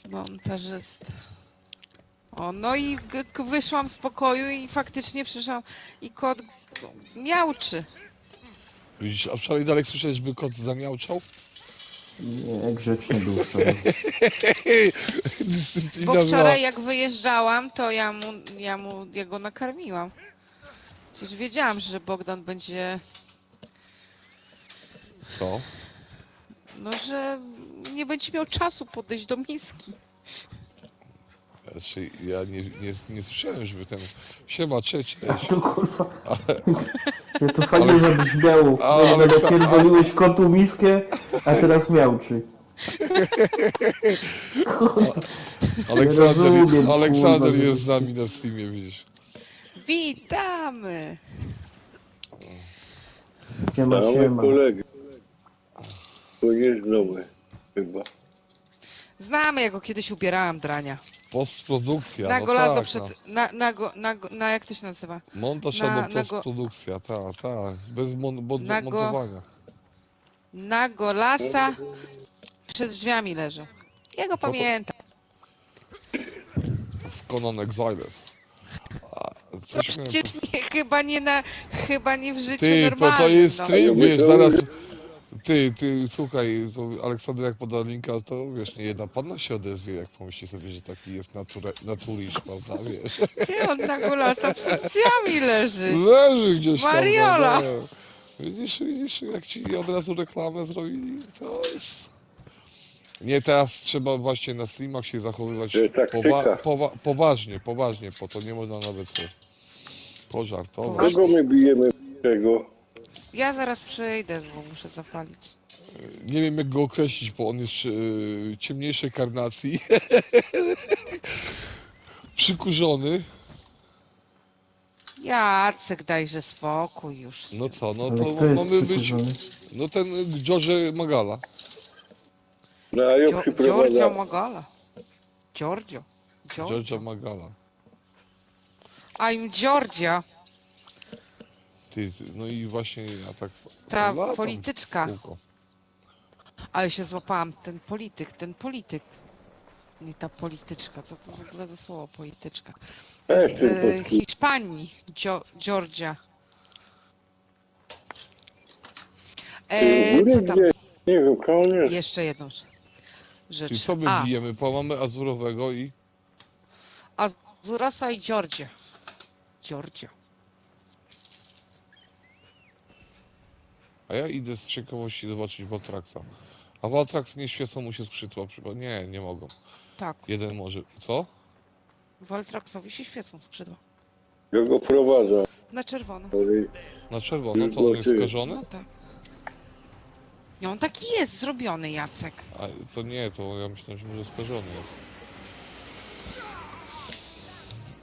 [SPEAKER 5] Montażysta. O, no i wyszłam z pokoju i faktycznie przyszłam i kot miauczy.
[SPEAKER 2] Widzisz, a wczoraj dalej słyszałeś, żeby kot zamiałczał?
[SPEAKER 1] Nie, grzeczny był wczoraj.
[SPEAKER 2] Dyscyplina
[SPEAKER 5] Bo wczoraj
[SPEAKER 2] była...
[SPEAKER 5] jak wyjeżdżałam, to ja go nakarmiłam. Przecież wiedziałam, że Bogdan będzie,
[SPEAKER 2] Co?
[SPEAKER 5] no że nie będzie miał czasu podejść do miski.
[SPEAKER 2] Znaczy, ja nie słyszałem, żeby ten... Siema, cześć.
[SPEAKER 1] To kurwa. Ja to fajnie zabrzmiało.
[SPEAKER 2] A,
[SPEAKER 1] Jak
[SPEAKER 2] Aleksa-
[SPEAKER 1] napierdoliłeś kotu miskę, a teraz miałczy. rozumiem,
[SPEAKER 2] Aleksander
[SPEAKER 1] kurwa,
[SPEAKER 2] jest z nami na streamie, widzisz.
[SPEAKER 5] Witamy!
[SPEAKER 1] Siema,
[SPEAKER 3] Mamy
[SPEAKER 1] siema.
[SPEAKER 3] kolegę. Bo nie znamy chyba.
[SPEAKER 5] Znamy, jak go kiedyś ubierałam, drania.
[SPEAKER 2] Postprodukcja,
[SPEAKER 5] Na
[SPEAKER 2] no
[SPEAKER 5] golazo
[SPEAKER 2] tak,
[SPEAKER 5] przed... Na jak to się nazywa?
[SPEAKER 2] Montaż
[SPEAKER 5] na-
[SPEAKER 2] albo
[SPEAKER 5] na go-
[SPEAKER 2] postprodukcja, tak. Bez
[SPEAKER 5] Na go-
[SPEAKER 2] montowania.
[SPEAKER 5] Na golasa przed drzwiami leżał. Ja go pamiętam.
[SPEAKER 2] W Conan Exiles.
[SPEAKER 5] No
[SPEAKER 2] Coś miałem
[SPEAKER 5] przecież nie, chyba nie w życiu
[SPEAKER 2] Ty,
[SPEAKER 5] normalnym.
[SPEAKER 2] to jest
[SPEAKER 5] no.
[SPEAKER 2] stream,
[SPEAKER 3] No,
[SPEAKER 2] wiesz,
[SPEAKER 3] to-
[SPEAKER 2] zaraz... Ty, słuchaj, to Aleksander jak poda linka, to wiesz, nie jedna panna się odezwie, jak pomyśli sobie, że taki jest naturlisz, prawda, wiesz.
[SPEAKER 5] Gdzie on na golasa przed drzwiami leży?
[SPEAKER 2] Leży gdzieś tam.
[SPEAKER 5] Mariola!
[SPEAKER 2] no. Widzisz, jak ci od razu reklamę zrobili, to jest... Nie, teraz trzeba właśnie na streamach się zachowywać
[SPEAKER 3] Taktyka.
[SPEAKER 2] poważnie, po to nie można nawet sobie pożartować.
[SPEAKER 5] Poważnie.
[SPEAKER 3] Kogo my bijemy tego?
[SPEAKER 5] Ja zaraz przyjdę, bo muszę zapalić.
[SPEAKER 2] Nie wiem jak go określić, bo on jest ciemniejszej karnacji. Przykurzony.
[SPEAKER 5] Jacek, dajże spokój już. z
[SPEAKER 2] No
[SPEAKER 5] tym.
[SPEAKER 2] co, no
[SPEAKER 1] Ale
[SPEAKER 2] to
[SPEAKER 1] kto jest
[SPEAKER 2] mamy być...
[SPEAKER 1] przykurzony?
[SPEAKER 2] No ten George Magala.
[SPEAKER 3] No a ja
[SPEAKER 5] Giorgio
[SPEAKER 3] przyprowadzam.
[SPEAKER 5] Magala. Giorgio.
[SPEAKER 2] George'a Magala.
[SPEAKER 5] I'm Giorgia.
[SPEAKER 2] No i właśnie ja tak...
[SPEAKER 5] Ta
[SPEAKER 2] latam
[SPEAKER 5] polityczka.
[SPEAKER 2] w kółko.
[SPEAKER 5] Ale się złapałam. Ten polityk. Nie ta polityczka. Co to w ogóle za słowo polityczka?
[SPEAKER 3] Też
[SPEAKER 5] Z
[SPEAKER 3] ten
[SPEAKER 5] Hiszpanii. Giorgia. Co tam?
[SPEAKER 3] Nie wiem, koniec.
[SPEAKER 5] Jeszcze jedną rzecz.
[SPEAKER 2] Czyli sobie bijemy, bo mamy Azurowego i...
[SPEAKER 5] Azurasa i Giorgia. Giorgio.
[SPEAKER 2] A ja idę z ciekawości zobaczyć Waltraxa. A Waltrax nie świecą mu się skrzydła. Nie, nie mogą.
[SPEAKER 5] Tak,
[SPEAKER 2] Jeden może. Co?
[SPEAKER 5] Waltraxowi się świecą skrzydła.
[SPEAKER 3] Ja go prowadzę.
[SPEAKER 5] Na czerwono.
[SPEAKER 2] Na czerwono to on jest skażony?
[SPEAKER 5] No tak. No on taki jest zrobiony, Jacek.
[SPEAKER 2] A to nie, to ja myślałem, że może skażony jest.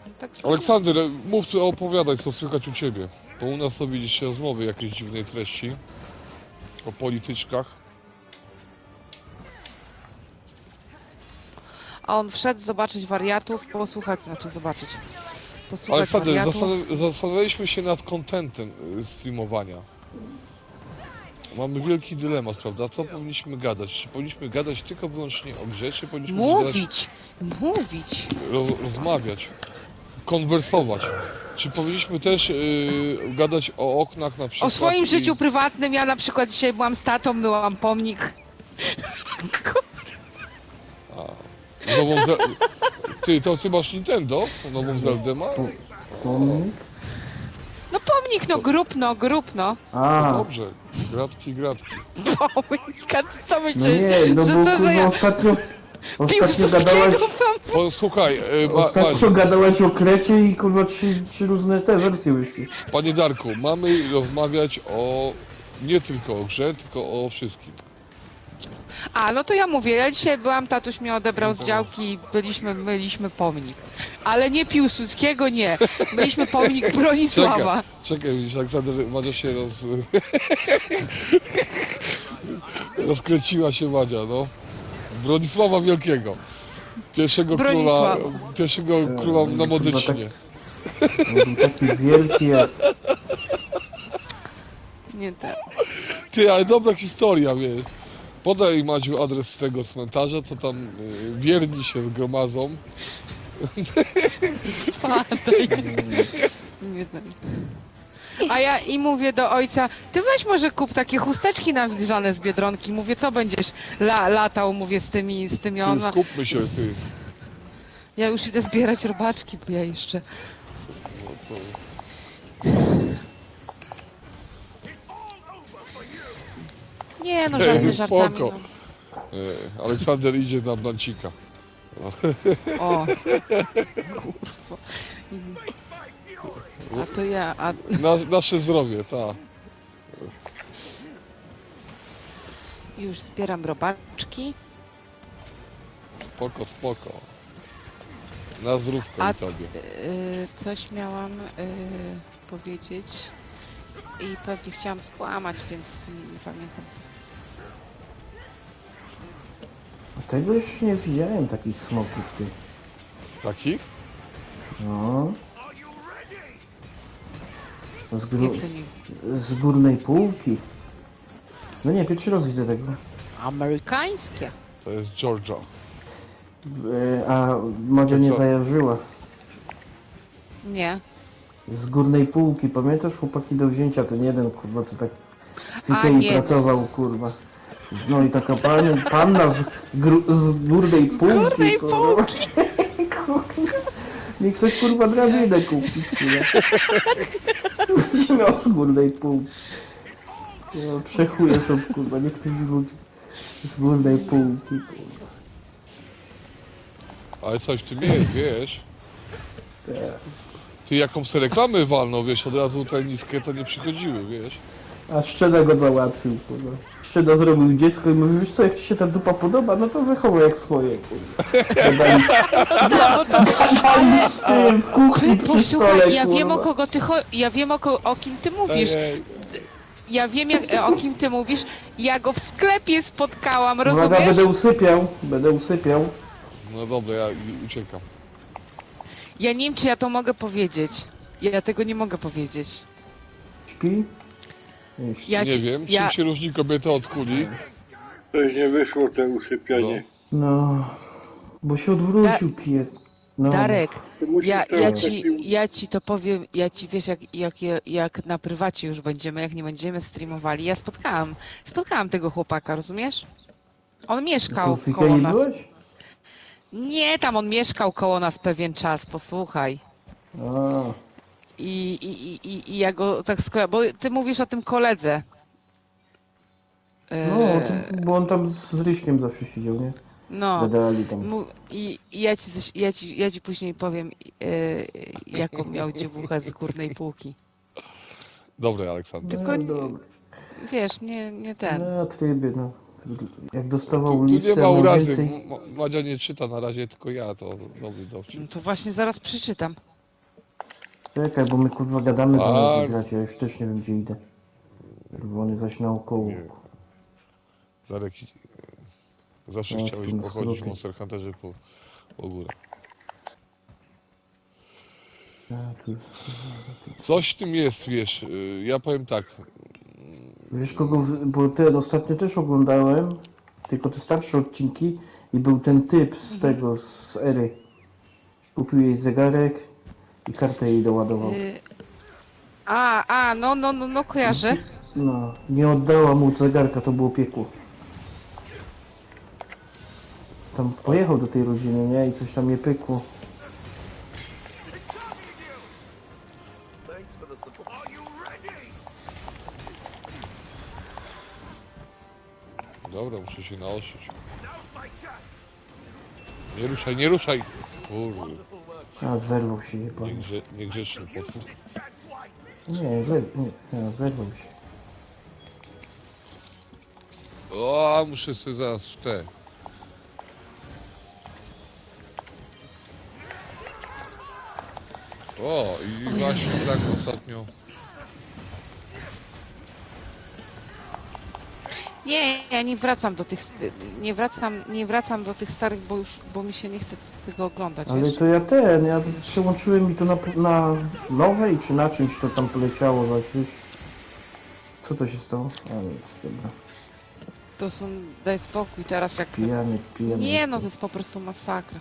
[SPEAKER 5] On tak zrobiony
[SPEAKER 2] Aleksander,
[SPEAKER 5] jest.
[SPEAKER 2] mów co opowiadać, co słychać u ciebie. Bo u nas to widzisz rozmowy jakiejś dziwnej treści. O polityczkach.
[SPEAKER 5] A on wszedł zobaczyć wariatów, posłuchać, znaczy zobaczyć. Posłuchać
[SPEAKER 2] Aleksander,
[SPEAKER 5] wariatów.
[SPEAKER 2] zastanawialiśmy się nad contentem streamowania. Mamy wielki dylemat, prawda? Co powinniśmy gadać? Czy powinniśmy gadać tylko wyłącznie o grze, czy powinniśmy
[SPEAKER 5] Mówić! Mówić!
[SPEAKER 2] rozmawiać, konwersować? Czy powinniśmy też gadać o oknach na przykład?
[SPEAKER 5] O swoim
[SPEAKER 2] i-
[SPEAKER 5] życiu prywatnym, ja na przykład dzisiaj byłam z tatą, myłam pomnik.
[SPEAKER 2] Nową ty masz Nintendo? Nową Zeldę ma?
[SPEAKER 1] Pomnik?
[SPEAKER 5] No pomnik, no grób, no.
[SPEAKER 2] No
[SPEAKER 1] A,
[SPEAKER 2] dobrze, gratki.
[SPEAKER 5] Pomnik, a ty co
[SPEAKER 1] no
[SPEAKER 5] myślisz,
[SPEAKER 1] nie, no
[SPEAKER 5] że
[SPEAKER 1] bo
[SPEAKER 5] to, że
[SPEAKER 1] kurwa
[SPEAKER 5] ja
[SPEAKER 1] ostatnio gadałaś,
[SPEAKER 5] Piłsudskiego mam...
[SPEAKER 2] Słuchaj,
[SPEAKER 1] ostatnio gadałaś o Krecie i kurwa trzy różne te wersje wyszły.
[SPEAKER 2] panie Darku, mamy rozmawiać nie tylko o grze, tylko o wszystkim.
[SPEAKER 5] A, no to ja mówię, ja dzisiaj byłam, tatuś mnie odebrał z działki i myliśmy pomnik. Ale nie Piłsudskiego, nie. Myliśmy pomnik Bronisława.
[SPEAKER 2] Czekaj, widzisz, Aleksander, Madzia się rozkręciła się Madzia, no. Bronisława Wielkiego. Pierwszego
[SPEAKER 5] Bronisław.
[SPEAKER 2] króla na Modycznie.
[SPEAKER 1] On był taki wielki jak...
[SPEAKER 5] Nie tak.
[SPEAKER 2] Ty, ale dobra historia, wiesz. Podaj Madziu adres tego cmentarza, to tam wierni się zgromadzą.
[SPEAKER 5] Spadaj. Nie tak. A ja i mówię do ojca, ty weź może kup takie chusteczki nawilżane z Biedronki. Mówię, co będziesz latał, mówię, z tymi
[SPEAKER 2] Ty,
[SPEAKER 5] ona...
[SPEAKER 2] skupmy się, ty.
[SPEAKER 5] Ja już idę zbierać robaczki, bo ja jeszcze...
[SPEAKER 2] No to...
[SPEAKER 5] Nie no, żarty żartami.
[SPEAKER 2] spoko.
[SPEAKER 5] No.
[SPEAKER 2] Aleksander idzie na blancika.
[SPEAKER 5] O, kurwa. A to ja, a...
[SPEAKER 2] Nasze zdrowie, tak.
[SPEAKER 5] Już zbieram robaczki.
[SPEAKER 2] Spoko. Na zdrówko
[SPEAKER 5] A-
[SPEAKER 2] i tobie.
[SPEAKER 5] Coś miałam powiedzieć i pewnie chciałam skłamać, więc nie pamiętam co.
[SPEAKER 1] A tego już nie widziałem, takich smoków, ty.
[SPEAKER 2] Takich?
[SPEAKER 1] No.
[SPEAKER 5] Jak to nie...
[SPEAKER 1] Z górnej półki. No nie, pierwszy raz widzę tego.
[SPEAKER 5] Amerykańskie.
[SPEAKER 2] To jest Georgia.
[SPEAKER 1] A Madzia
[SPEAKER 2] To
[SPEAKER 1] nie
[SPEAKER 2] co?
[SPEAKER 1] zajarzyła.
[SPEAKER 5] Nie.
[SPEAKER 1] Z górnej półki, pamiętasz chłopaki do wzięcia, ten jeden kurwa, co tak w
[SPEAKER 5] A,
[SPEAKER 1] Ikei
[SPEAKER 5] nie.
[SPEAKER 1] pracował, kurwa. No i taka panna z górnej półki,
[SPEAKER 5] Górnej
[SPEAKER 1] kurwa. Kurwa. Nie chce kurwa drabinę kupić, kurwa. Nie miał z górnej półki. No, przechuje są, kurwa, niektórzy ludzie z górnej półki, kurwa.
[SPEAKER 2] Ale coś w tym jest, wiesz.
[SPEAKER 1] Tak.
[SPEAKER 2] Ty jaką se reklamę walną, wiesz, od razu te niskie to nie przychodziły, wiesz.
[SPEAKER 1] A Szczeda go załatwił, kurwa. Szczeda zrobił dziecko i mówi, wiesz co, jak ci się ta dupa podoba, no to wychowuj jak swoje, kurwa. Dali w kuchni przy stole,
[SPEAKER 5] Posłuchaj, ja wiem o
[SPEAKER 1] kurwa.
[SPEAKER 5] kogo ty ja wiem o kim ty mówisz.
[SPEAKER 2] Ej,
[SPEAKER 5] Ja wiem o kim ty mówisz. Ja go w sklepie spotkałam,
[SPEAKER 1] Uwaga,
[SPEAKER 5] rozumiesz?
[SPEAKER 1] będę usypiał.
[SPEAKER 2] no dobra, ja uciekam.
[SPEAKER 5] Ja nie wiem, czy ja to mogę powiedzieć. Ja tego nie mogę powiedzieć.
[SPEAKER 1] Śpi? Nie śpi.
[SPEAKER 5] Ja
[SPEAKER 2] Nie
[SPEAKER 5] ci-
[SPEAKER 2] wiem,
[SPEAKER 5] ja-
[SPEAKER 2] czym się różni kobieta od kuli.
[SPEAKER 3] Coś nie wyszło, te usypianie.
[SPEAKER 1] No, bo się odwrócił, pije. No.
[SPEAKER 5] Darek,
[SPEAKER 3] Ty musisz
[SPEAKER 5] ja
[SPEAKER 3] teraz
[SPEAKER 5] ja ci to powiem, ja ci wiesz, jak na prywacie już będziemy, jak nie będziemy streamowali. Ja spotkałam tego chłopaka, rozumiesz? On
[SPEAKER 1] Co,
[SPEAKER 5] mieszkał
[SPEAKER 1] w
[SPEAKER 5] koło
[SPEAKER 1] Ikei
[SPEAKER 5] nas.
[SPEAKER 1] byłeś?
[SPEAKER 5] Nie, tam on mieszkał koło nas pewien czas, posłuchaj.
[SPEAKER 1] A,
[SPEAKER 5] I ja go tak skojarzę, bo ty mówisz o tym koledze.
[SPEAKER 1] No, bo on tam z Ryśkiem zawsze siedział, nie?
[SPEAKER 5] No.
[SPEAKER 1] Gadali tam.
[SPEAKER 5] I ja ci później powiem, jaką miał dziewuchę z górnej półki.
[SPEAKER 2] Dobre, Aleksander.
[SPEAKER 5] Tylko
[SPEAKER 1] No, dobra.
[SPEAKER 5] wiesz, nie ten.
[SPEAKER 1] No, tryby, no. Jak dostawał
[SPEAKER 2] Tu
[SPEAKER 1] listę,
[SPEAKER 2] nie ma
[SPEAKER 1] miał
[SPEAKER 2] urazy.
[SPEAKER 1] więcej...
[SPEAKER 2] Madzia nie czyta na razie, tylko ja, to dobry dowcip.
[SPEAKER 5] No to właśnie zaraz przeczytam.
[SPEAKER 1] Czekaj, bo my kurwa gadamy
[SPEAKER 2] A.
[SPEAKER 1] zamiast grać, ja już też nie wiem gdzie idę. Czerwony zaś naokoło.
[SPEAKER 2] Nie. Darek, zawsze
[SPEAKER 1] No,
[SPEAKER 2] chciałeś
[SPEAKER 1] w tym
[SPEAKER 2] pochodzić w
[SPEAKER 1] skrócie.
[SPEAKER 2] Monster Hunterze po górę.
[SPEAKER 1] A, tu...
[SPEAKER 2] Coś w tym jest, wiesz, ja powiem tak.
[SPEAKER 1] Wiesz kogo, bo ten ostatnio też oglądałem, tylko te starsze odcinki i był ten typ z tego, z Ery. Kupił jej zegarek i kartę jej doładował.
[SPEAKER 5] No, kojarzę.
[SPEAKER 1] No, nie oddała mu zegarka, to było piekło. Tam pojechał do tej rodziny, nie? I coś tam nie pykło.
[SPEAKER 4] Thanks for the support. Are you ready?
[SPEAKER 2] Dobra, muszę się naostrzyć.
[SPEAKER 4] Now's my chance.
[SPEAKER 2] Nie ruszaj, nie ruszaj! Kurde,
[SPEAKER 4] Wonderful work.
[SPEAKER 1] A, zerwał się, nie powiem.
[SPEAKER 2] niegrzeczny potwór.
[SPEAKER 4] This chance, wife.
[SPEAKER 1] Nie, zerwał się.
[SPEAKER 2] O, muszę sobie zaraz w te. O, i właśnie tak ostatnio.
[SPEAKER 5] Nie, ja nie wracam do tych, nie wracam do tych starych, bo mi się nie chce tego oglądać,
[SPEAKER 1] Ale
[SPEAKER 5] wiesz?
[SPEAKER 1] to ja przełączyłem mi to na nowej, czy na czymś to tam poleciało właśnie. Co to się stało? A nic, dobra.
[SPEAKER 5] To są, daj spokój, teraz jak...
[SPEAKER 1] Pijany.
[SPEAKER 5] Nie no, to jest po prostu masakra.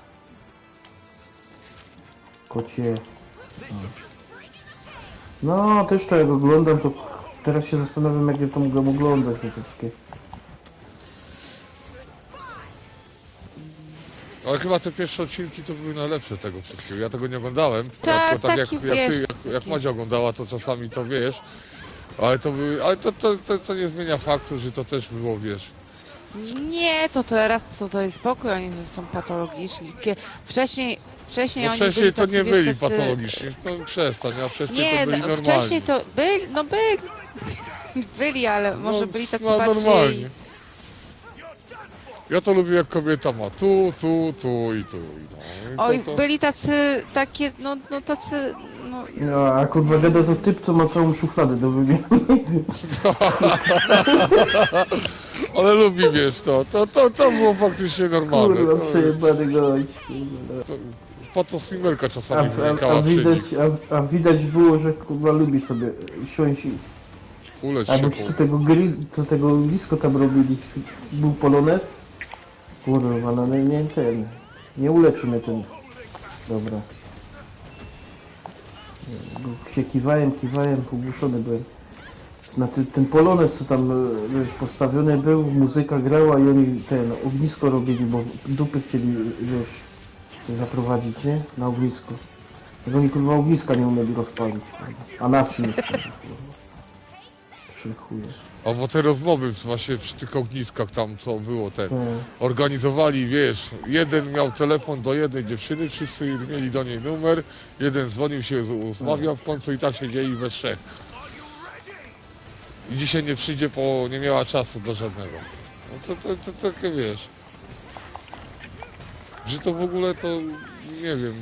[SPEAKER 1] Kocie. No, też to jak oglądam, to teraz się zastanawiam, jak ja to mogę oglądać. No, to takie...
[SPEAKER 2] Ale chyba te pierwsze odcinki to były najlepsze tego wszystkiego. Ja tego nie oglądałem.
[SPEAKER 5] Tak,
[SPEAKER 2] Tylko tak
[SPEAKER 5] taki,
[SPEAKER 2] jak
[SPEAKER 5] wiesz,
[SPEAKER 2] jak Madzia oglądała, to czasami to wiesz. Ale to były. Ale to nie zmienia faktu, że to też było, wiesz.
[SPEAKER 5] Nie, to teraz to jest spokój, oni są patologiczni. Wcześniej
[SPEAKER 2] No
[SPEAKER 5] oni
[SPEAKER 2] wcześniej
[SPEAKER 5] byli
[SPEAKER 2] to
[SPEAKER 5] tacy,
[SPEAKER 2] nie
[SPEAKER 5] wiesz,
[SPEAKER 2] byli
[SPEAKER 5] tacy...
[SPEAKER 2] patologiczni. No przestań, a wcześniej
[SPEAKER 5] Nie,
[SPEAKER 2] to byli
[SPEAKER 5] no,
[SPEAKER 2] normalni.
[SPEAKER 5] wcześniej to byli, ale może byli tacy
[SPEAKER 2] no,
[SPEAKER 5] bardziej...
[SPEAKER 2] normalnie. Ja to lubię jak kobieta ma tu i tu. No, i
[SPEAKER 5] Oj,
[SPEAKER 2] to...
[SPEAKER 5] byli tacy, takie, no tacy, no...
[SPEAKER 1] No, a kurwa gada to typ, co ma całą szufladę do wymiany.
[SPEAKER 2] Ale lubi, wiesz, to było faktycznie normalne.
[SPEAKER 1] Kurwa,
[SPEAKER 2] To,
[SPEAKER 1] przejebany gość. kurwa.
[SPEAKER 2] Pato Simmerka
[SPEAKER 1] A,
[SPEAKER 2] czasami
[SPEAKER 1] a,
[SPEAKER 2] wynikała
[SPEAKER 1] a,
[SPEAKER 2] przy
[SPEAKER 1] widać,
[SPEAKER 2] nich.
[SPEAKER 1] a widać było, że kurwa lubi sobie siąść i...
[SPEAKER 2] Uleć się
[SPEAKER 1] Albo ci co tego blisko tam robili, był polonez? Kurwa, no nie ten. Nie uleczy mnie ten. Dobra. Się kiwałem, pogłuszony byłem. Na ten polonez, co tam wiesz, postawiony był, muzyka grała i oni ten ognisko robili, bo dupy chcieli, wiesz, zaprowadzić, nie? Na ognisko. Jak oni kurwa ogniska nie umieli rozpalić. A na wsi jeszcze. Przychuje.
[SPEAKER 2] A bo te rozmowy właśnie przy tych ogniskach tam, co było ten,
[SPEAKER 1] Tak.
[SPEAKER 2] organizowali, wiesz, jeden miał telefon do jednej dziewczyny, wszyscy mieli do niej numer, jeden dzwonił się, rozmawiał w końcu i tak siedzieli we trzech. I dzisiaj nie przyjdzie, bo nie miała czasu do żadnego. No to takie, wiesz, że to w ogóle to, nie wiem.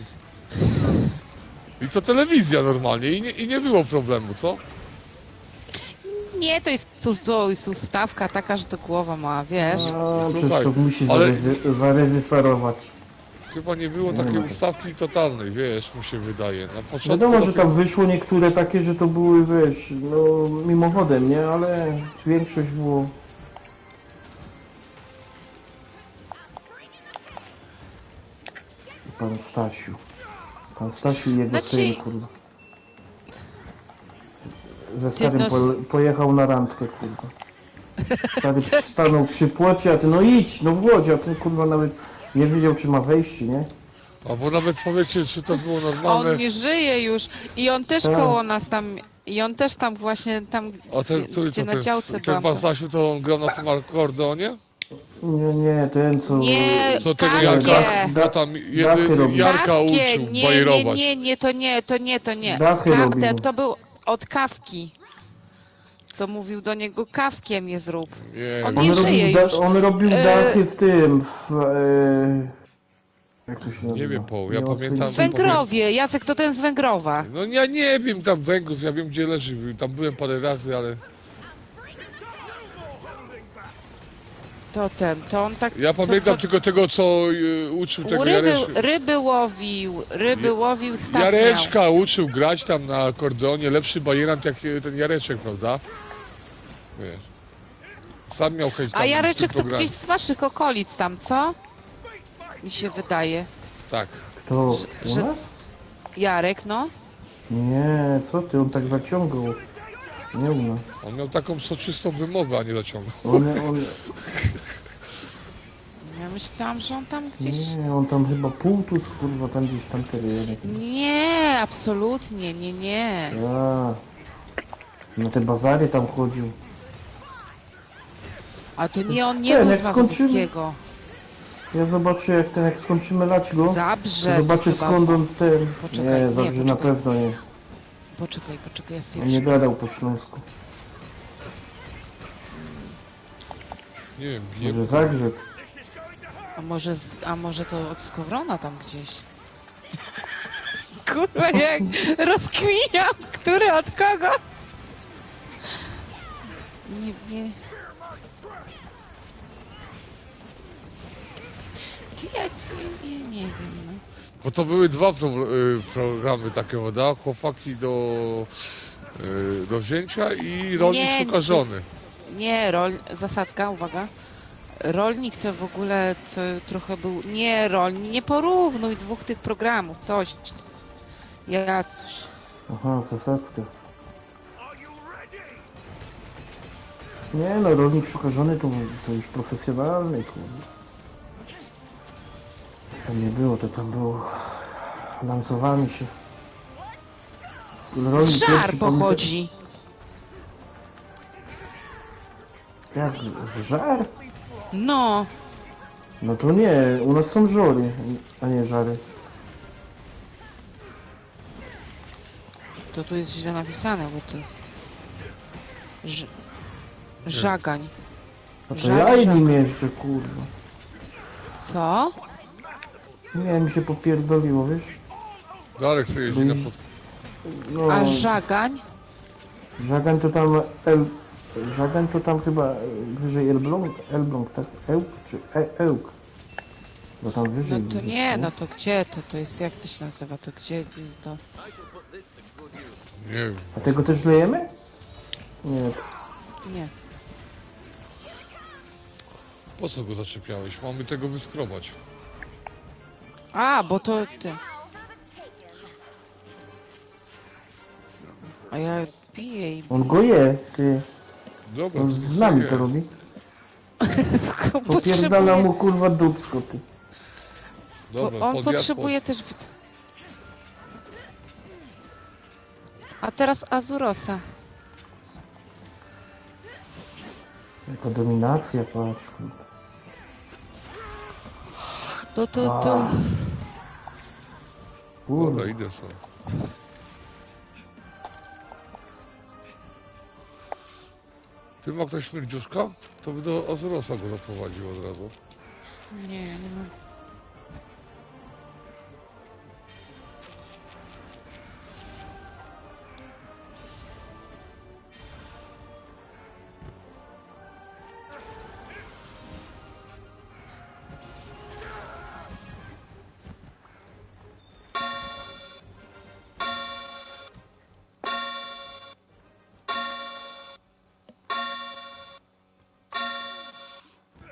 [SPEAKER 2] I to telewizja normalnie i nie było problemu, co?
[SPEAKER 5] Nie, to jest ustawka taka, że to głowa ma, wiesz?
[SPEAKER 1] A,
[SPEAKER 2] Słuchaj,
[SPEAKER 1] przecież to musi
[SPEAKER 2] ale-
[SPEAKER 1] zareżyserować.
[SPEAKER 2] Chyba nie było takiej ustawki totalnej, wiesz, mi się wydaje. Na początku
[SPEAKER 1] Wiadomo, że
[SPEAKER 2] dopiero-
[SPEAKER 1] tam wyszło niektóre takie, że to były, wiesz, no mimochodem, nie? Ale większość było... Pan Stasiu. Pan Stasiu i jego
[SPEAKER 5] Znaczy-
[SPEAKER 1] syn, kurwa. Ze
[SPEAKER 5] Ty,
[SPEAKER 1] starym
[SPEAKER 5] no,
[SPEAKER 1] pojechał na randkę, kurwa. Stary stanął przy płocie, a ty no idź, no w Łodzi, a ten kurwa nawet nie wiedział, czy ma wejście, nie?
[SPEAKER 2] Albo nawet powiecie, czy to było
[SPEAKER 5] A
[SPEAKER 2] normalne.
[SPEAKER 5] on nie żyje już i on też
[SPEAKER 1] Tak.
[SPEAKER 5] koło nas tam I on też tam właśnie, tam
[SPEAKER 2] A ten, który
[SPEAKER 5] gdzie
[SPEAKER 2] co,
[SPEAKER 5] na działce
[SPEAKER 2] ten
[SPEAKER 5] byłam.
[SPEAKER 2] pan Stasiu, to on grał na tym akordeonie?
[SPEAKER 1] Nie, ten co...
[SPEAKER 5] Nie,
[SPEAKER 2] Co tego
[SPEAKER 5] Kawkie!
[SPEAKER 2] Jarka, bo tam
[SPEAKER 1] Dachy robił.
[SPEAKER 2] Jarka
[SPEAKER 5] Kawkie!
[SPEAKER 2] uczył
[SPEAKER 5] Nie,
[SPEAKER 2] bajerować.
[SPEAKER 5] nie, to nie.
[SPEAKER 1] Dachy robił.
[SPEAKER 5] To był od Kawki. Co mówił do niego, Kawkiem je zrób.
[SPEAKER 2] Nie,
[SPEAKER 5] On
[SPEAKER 2] wiem.
[SPEAKER 5] nie żyje już.
[SPEAKER 1] On robił dachy w tym, jak to się nazywa?
[SPEAKER 2] Nie wiem, Paul, ja
[SPEAKER 1] Nie,
[SPEAKER 2] pamiętam-
[SPEAKER 5] W Węgrowie, Jacek to ten z Węgrowa.
[SPEAKER 2] No ja nie wiem tam Węgrów, ja wiem gdzie leży, tam byłem parę razy, ale...
[SPEAKER 5] To on tak...
[SPEAKER 2] Ja pamiętam
[SPEAKER 5] co,
[SPEAKER 2] tylko tego, co uczył tego Jareczka.
[SPEAKER 5] ryby łowił, staw miał.
[SPEAKER 2] Jareczka uczył grać tam na akordeonie, lepszy bajerant jak ten Jareczek, prawda? Wiesz. Sam miał chęć tam
[SPEAKER 5] A
[SPEAKER 2] w
[SPEAKER 5] Jareczek
[SPEAKER 2] tym
[SPEAKER 5] to
[SPEAKER 2] programie.
[SPEAKER 5] gdzieś z waszych okolic tam, co? Mi się wydaje.
[SPEAKER 2] Tak.
[SPEAKER 1] To u
[SPEAKER 5] że-
[SPEAKER 1] nas?
[SPEAKER 5] Jarek, no.
[SPEAKER 1] Nie, co ty, on tak zaciągał. Nie u nas.
[SPEAKER 2] On miał taką soczystą wymowę, a nie zaciągał.
[SPEAKER 1] On,
[SPEAKER 5] Ja myślałam, że on tam gdzieś...
[SPEAKER 1] nie, on tam chyba półtus, kurwa, tam gdzieś tam terenie.
[SPEAKER 5] Nie, absolutnie, nie.
[SPEAKER 1] A, na te bazary tam chodził.
[SPEAKER 5] A to nie, on nie
[SPEAKER 1] Ten,
[SPEAKER 5] był
[SPEAKER 1] jak
[SPEAKER 5] z Mazowieckiego.
[SPEAKER 1] Ja zobaczę jak skończymy lać go, to
[SPEAKER 5] Zabrze
[SPEAKER 1] zobaczę
[SPEAKER 5] to chyba.
[SPEAKER 1] skąd on ten...
[SPEAKER 5] Poczekaj,
[SPEAKER 1] nie,
[SPEAKER 5] nie,
[SPEAKER 1] Zabrze na
[SPEAKER 5] poczekaj.
[SPEAKER 1] pewno nie.
[SPEAKER 5] Poczekaj, ja sobie
[SPEAKER 1] On nie gadał po śląsku.
[SPEAKER 2] Nie wiem, bije.
[SPEAKER 1] Może Zagrzeb.
[SPEAKER 5] A może to od Skowrona tam gdzieś? Kurwa, jak rozkminiam, który od kogo? Nie. Nie wiem, no.
[SPEAKER 2] Bo to były dwa programy takie, prawda? Chłopaki do wzięcia i rolnik
[SPEAKER 5] Nie,
[SPEAKER 2] szuka żony.
[SPEAKER 5] Nie, zasadzka, uwaga. Rolnik to w ogóle co trochę był... Nie, rolnik, nie porównuj dwóch tych programów, coś. Jacuś.
[SPEAKER 1] Aha, zasadzka. Nie no, rolnik szuka żony to już profesjonalny, kurde. Tam nie było, to tam było lansowanie się. Rolnik
[SPEAKER 5] Żar
[SPEAKER 1] pierwszy
[SPEAKER 5] pochodzi.
[SPEAKER 1] Jak? Żar?
[SPEAKER 5] No,
[SPEAKER 1] No to nie, u nas są żory, a nie żary.
[SPEAKER 5] to tu jest źle napisane, bo to... Żagań.
[SPEAKER 1] A to
[SPEAKER 5] Żar,
[SPEAKER 1] ja
[SPEAKER 5] żar.
[SPEAKER 1] nim jeżdżę, kurwa.
[SPEAKER 5] Co?
[SPEAKER 1] Nie, mi się popierdoliło, wiesz?
[SPEAKER 2] Darek sobie jeździ na pod...
[SPEAKER 1] No,
[SPEAKER 5] A żagań?
[SPEAKER 1] Żagań to tam... Żagań to tam chyba wyżej Elbląg, tak? Ełk czy Ełk? Bo tam wyżej...
[SPEAKER 5] No to
[SPEAKER 1] gdzieś,
[SPEAKER 5] nie, no to gdzie to? To jest, jak to się nazywa? To gdzie to?
[SPEAKER 2] Nie wiem.
[SPEAKER 1] A tego też lejemy? Nie.
[SPEAKER 5] Nie.
[SPEAKER 2] Po co go zaczepiałeś? Mamy tego wyskrobać.
[SPEAKER 5] A, bo to ty. A ja piję i...
[SPEAKER 1] On go je, ty.
[SPEAKER 2] Dobra,
[SPEAKER 1] On
[SPEAKER 2] to
[SPEAKER 1] z nami to
[SPEAKER 2] sobie.
[SPEAKER 1] robi. Popierdala mu kurwa dupsko, ty.
[SPEAKER 2] Dobra,
[SPEAKER 5] On
[SPEAKER 2] podjadł,
[SPEAKER 5] potrzebuje też... A teraz Azurosa.
[SPEAKER 1] Jaka dominacja, patrz. kurwa.
[SPEAKER 5] To...
[SPEAKER 1] Kurwa.
[SPEAKER 2] Dobra, idę sobie. Ty ma ktoś śmierdziuszka? To by do Azurosa go zaprowadził od razu.
[SPEAKER 5] Nie mam.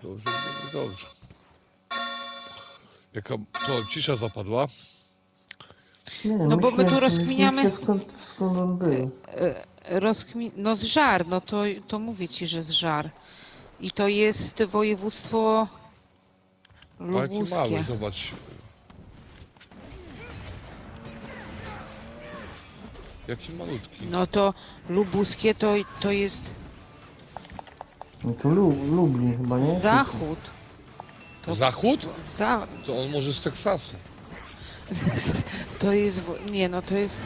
[SPEAKER 2] Dobrze, dobrze. Jaka to cisza zapadła?
[SPEAKER 1] Nie,
[SPEAKER 5] No bo my tu rozkminiamy-
[SPEAKER 1] myślę, skąd on był.
[SPEAKER 5] No z Żar, no to mówię ci, że z Żar. I to jest województwo
[SPEAKER 2] A jaki mały,
[SPEAKER 5] lubuskie.
[SPEAKER 2] zobacz. Jaki malutki.
[SPEAKER 5] No to lubuskie to jest
[SPEAKER 1] No to lubi chyba, nie?
[SPEAKER 5] zachód. To,
[SPEAKER 2] Zachód?
[SPEAKER 5] za,
[SPEAKER 2] To on może z Teksasu.
[SPEAKER 5] to jest, nie no to jest,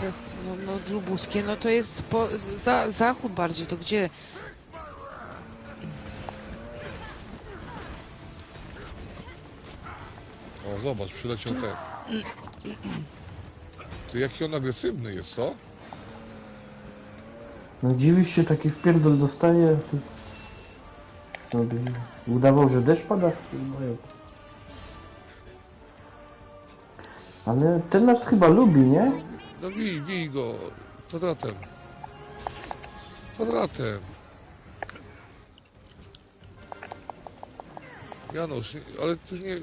[SPEAKER 5] no lubuskie, no to jest zachód bardziej, to gdzie?
[SPEAKER 2] O, zobacz, przyleciał ten. Ty, jaki on agresywny jest, co?
[SPEAKER 1] No dziwisz się, taki wpierdol dostaje, a ty... No, by udawał, że deszcz pada? Chyba jak. Ale ten nas chyba lubi, nie?
[SPEAKER 2] No bij go. Kwadratem. Kwadratem. Janusz, ale ty nie...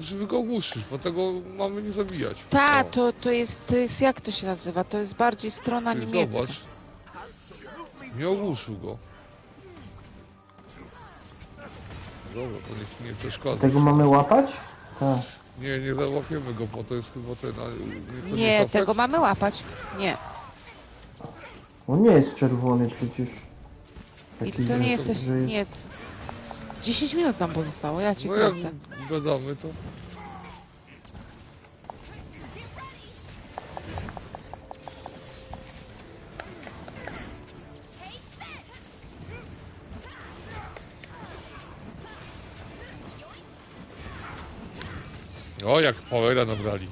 [SPEAKER 2] Żeby go ogłuszyć, bo tego mamy nie zabijać.
[SPEAKER 5] Ta,
[SPEAKER 2] O,
[SPEAKER 5] to jest, jak to się nazywa? To jest bardziej strona
[SPEAKER 2] ty
[SPEAKER 5] niemiecka.
[SPEAKER 2] zobacz. Nie ogłuszył go. Dobra, to niech nie przeszkadza.
[SPEAKER 1] Tego mamy łapać? Tak.
[SPEAKER 2] Nie załapiemy go, bo to jest chyba ten... to
[SPEAKER 5] Nie,
[SPEAKER 2] jest
[SPEAKER 5] tego
[SPEAKER 2] apeks?
[SPEAKER 5] mamy łapać. Nie.
[SPEAKER 1] On nie jest czerwony przecież.
[SPEAKER 5] I
[SPEAKER 1] Taki,
[SPEAKER 5] to
[SPEAKER 1] że-
[SPEAKER 5] nie jesteś,
[SPEAKER 1] że jest-
[SPEAKER 5] nie. 10 minut nam pozostało, ja ci
[SPEAKER 2] No jak
[SPEAKER 5] kręcę.
[SPEAKER 2] gadamy, to... O, jak powera nabrali.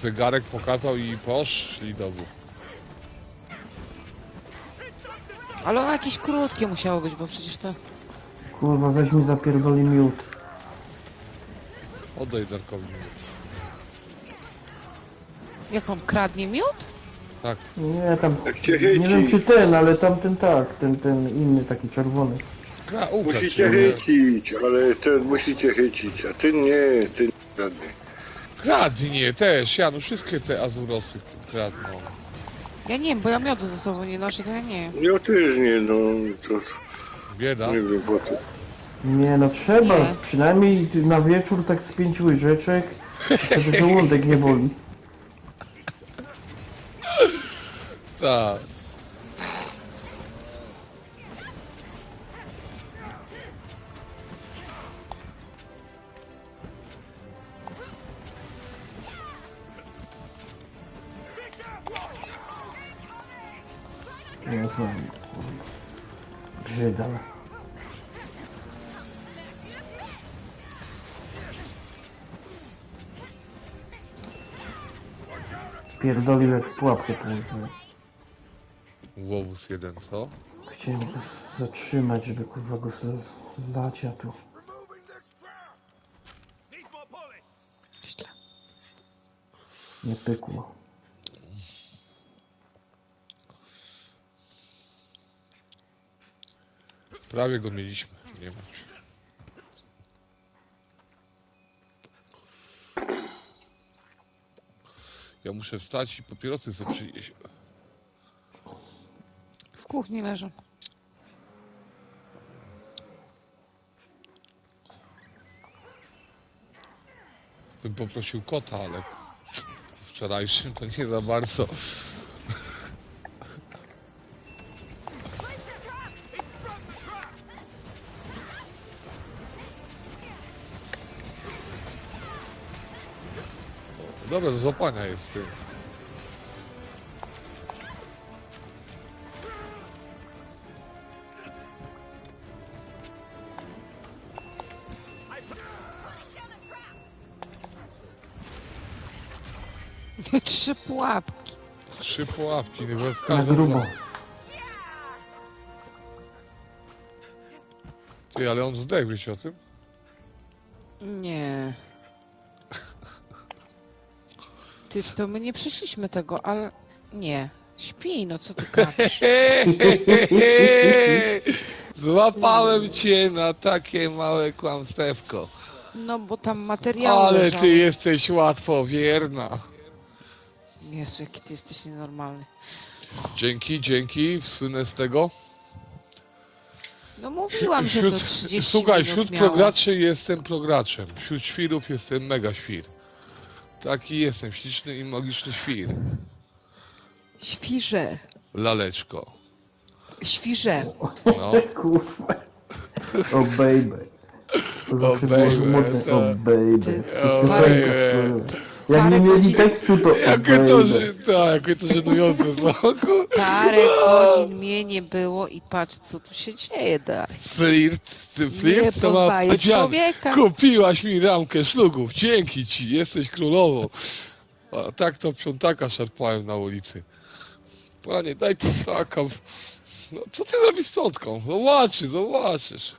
[SPEAKER 2] Zegarek pokazał i poszli do góry.
[SPEAKER 5] Ale ono jakieś krótkie musiało być, bo przecież to...
[SPEAKER 1] Kurwa, zaś mi zapierdoli miód.
[SPEAKER 2] Oddaj Darkowi.
[SPEAKER 5] Jak on kradnie miód?
[SPEAKER 2] Tak.
[SPEAKER 1] Nie, tam...
[SPEAKER 3] Jak cię
[SPEAKER 1] Nie wiem
[SPEAKER 3] chyci.
[SPEAKER 1] czy ten, ale tamten tak. Ten inny taki czerwony.
[SPEAKER 2] Ukradł
[SPEAKER 3] Musicie
[SPEAKER 2] się.
[SPEAKER 3] chycić, ale ten musicie chycić, a ty nie, ty nie żadny.
[SPEAKER 2] Kradnie też, ja no wszystkie te azurosy kradną.
[SPEAKER 5] Ja nie wiem, bo ja miodu ze sobą nie noszę, to ja nie wiem.
[SPEAKER 3] Ja też nie, no to
[SPEAKER 2] Bieda.
[SPEAKER 3] nie wiem po co.
[SPEAKER 1] Nie no trzeba.
[SPEAKER 5] Nie.
[SPEAKER 1] Przynajmniej na wieczór tak z 5 łyżeczek. Wtedy żołądek nie boli.
[SPEAKER 2] Tak.
[SPEAKER 1] Nie znam. Brzydal. Pierdolił jak w pułapkę połączyłem.
[SPEAKER 2] Łowus jeden, co?
[SPEAKER 1] Chciałem go zatrzymać, żeby kurwa go zlać, a tu...
[SPEAKER 4] Removing this trap. Needs more polish.
[SPEAKER 5] Źle.
[SPEAKER 1] nie pykło.
[SPEAKER 2] Prawie go mieliśmy, nie martw się. Ja muszę wstać i papierosy sobie przynieść.
[SPEAKER 5] W kuchni leżą.
[SPEAKER 2] Bym poprosił kota, ale wczorajszym to nie za bardzo. O, dobra, do złapania jest ty.
[SPEAKER 5] Trzy pułapki.
[SPEAKER 2] 3 pułapki, nie w
[SPEAKER 1] Na grubo.
[SPEAKER 2] Ty, ale on zdechł, wiecie o tym?
[SPEAKER 5] Nie. Ty, to my nie przeszliśmy tego, ale... Nie. Śpi, no co ty gadasz?
[SPEAKER 2] Złapałem cię na takie małe kłamstewko.
[SPEAKER 5] No bo tam materiały
[SPEAKER 2] Ale
[SPEAKER 5] leżały.
[SPEAKER 2] ty jesteś łatwowierna.
[SPEAKER 5] Jezu, jaki ty jesteś nienormalny.
[SPEAKER 2] Dzięki, słynę z tego.
[SPEAKER 5] No mówiłam, że to 30
[SPEAKER 2] Słuchaj,
[SPEAKER 5] minut
[SPEAKER 2] wśród
[SPEAKER 5] miało.
[SPEAKER 2] prograczy jestem prograczem. Wśród świrów jestem mega świr. Taki jestem, śliczny i magiczny świr.
[SPEAKER 5] Świrze,
[SPEAKER 2] Laleczko.
[SPEAKER 5] świrze.
[SPEAKER 2] No.
[SPEAKER 1] Kurwa. O baby. To zawsze było
[SPEAKER 2] baby,
[SPEAKER 1] modne. O
[SPEAKER 2] tak.
[SPEAKER 1] baby.
[SPEAKER 2] O
[SPEAKER 1] Piosenka,
[SPEAKER 2] baby.
[SPEAKER 1] kurwa. Jak
[SPEAKER 5] Parę
[SPEAKER 1] nie mieli
[SPEAKER 5] godzin-
[SPEAKER 1] tekstu, to o
[SPEAKER 2] Jakie to,
[SPEAKER 1] baby.
[SPEAKER 2] jakie to żenujące, co?
[SPEAKER 5] Parę godzin mnie nie było i patrz, co tu się dzieje dalej.
[SPEAKER 2] Flirt,
[SPEAKER 5] Nie
[SPEAKER 2] flirt to ma
[SPEAKER 5] poznaję
[SPEAKER 2] powiedziane.
[SPEAKER 5] człowieka.
[SPEAKER 2] Kupiłaś mi ramkę szlugów, dzięki ci, jesteś królową. A tak to piątaka szarpałem na ulicy. Panie, daj piątaka. No, co ty zrobisz z piątką? Zobaczysz.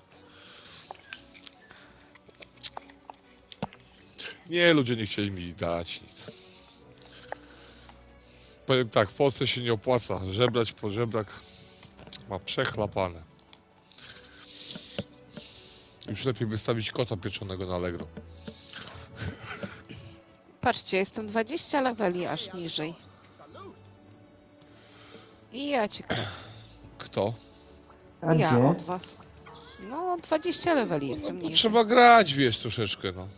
[SPEAKER 2] Nie, ludzie nie chcieli mi dać nic. Powiem tak, w Polsce się nie opłaca. Żebrać po żebrak ma przechlapane. Już lepiej wystawić kota pieczonego na Allegro.
[SPEAKER 5] Patrzcie, jestem 20 leveli aż niżej. I ja cię kręcę.
[SPEAKER 2] Kto?
[SPEAKER 1] A
[SPEAKER 5] Ja
[SPEAKER 1] gdzie?
[SPEAKER 5] od was. No, 20 leveli
[SPEAKER 2] No,
[SPEAKER 5] jestem
[SPEAKER 2] bo
[SPEAKER 5] niżej.
[SPEAKER 2] trzeba grać, wiesz, troszeczkę, no.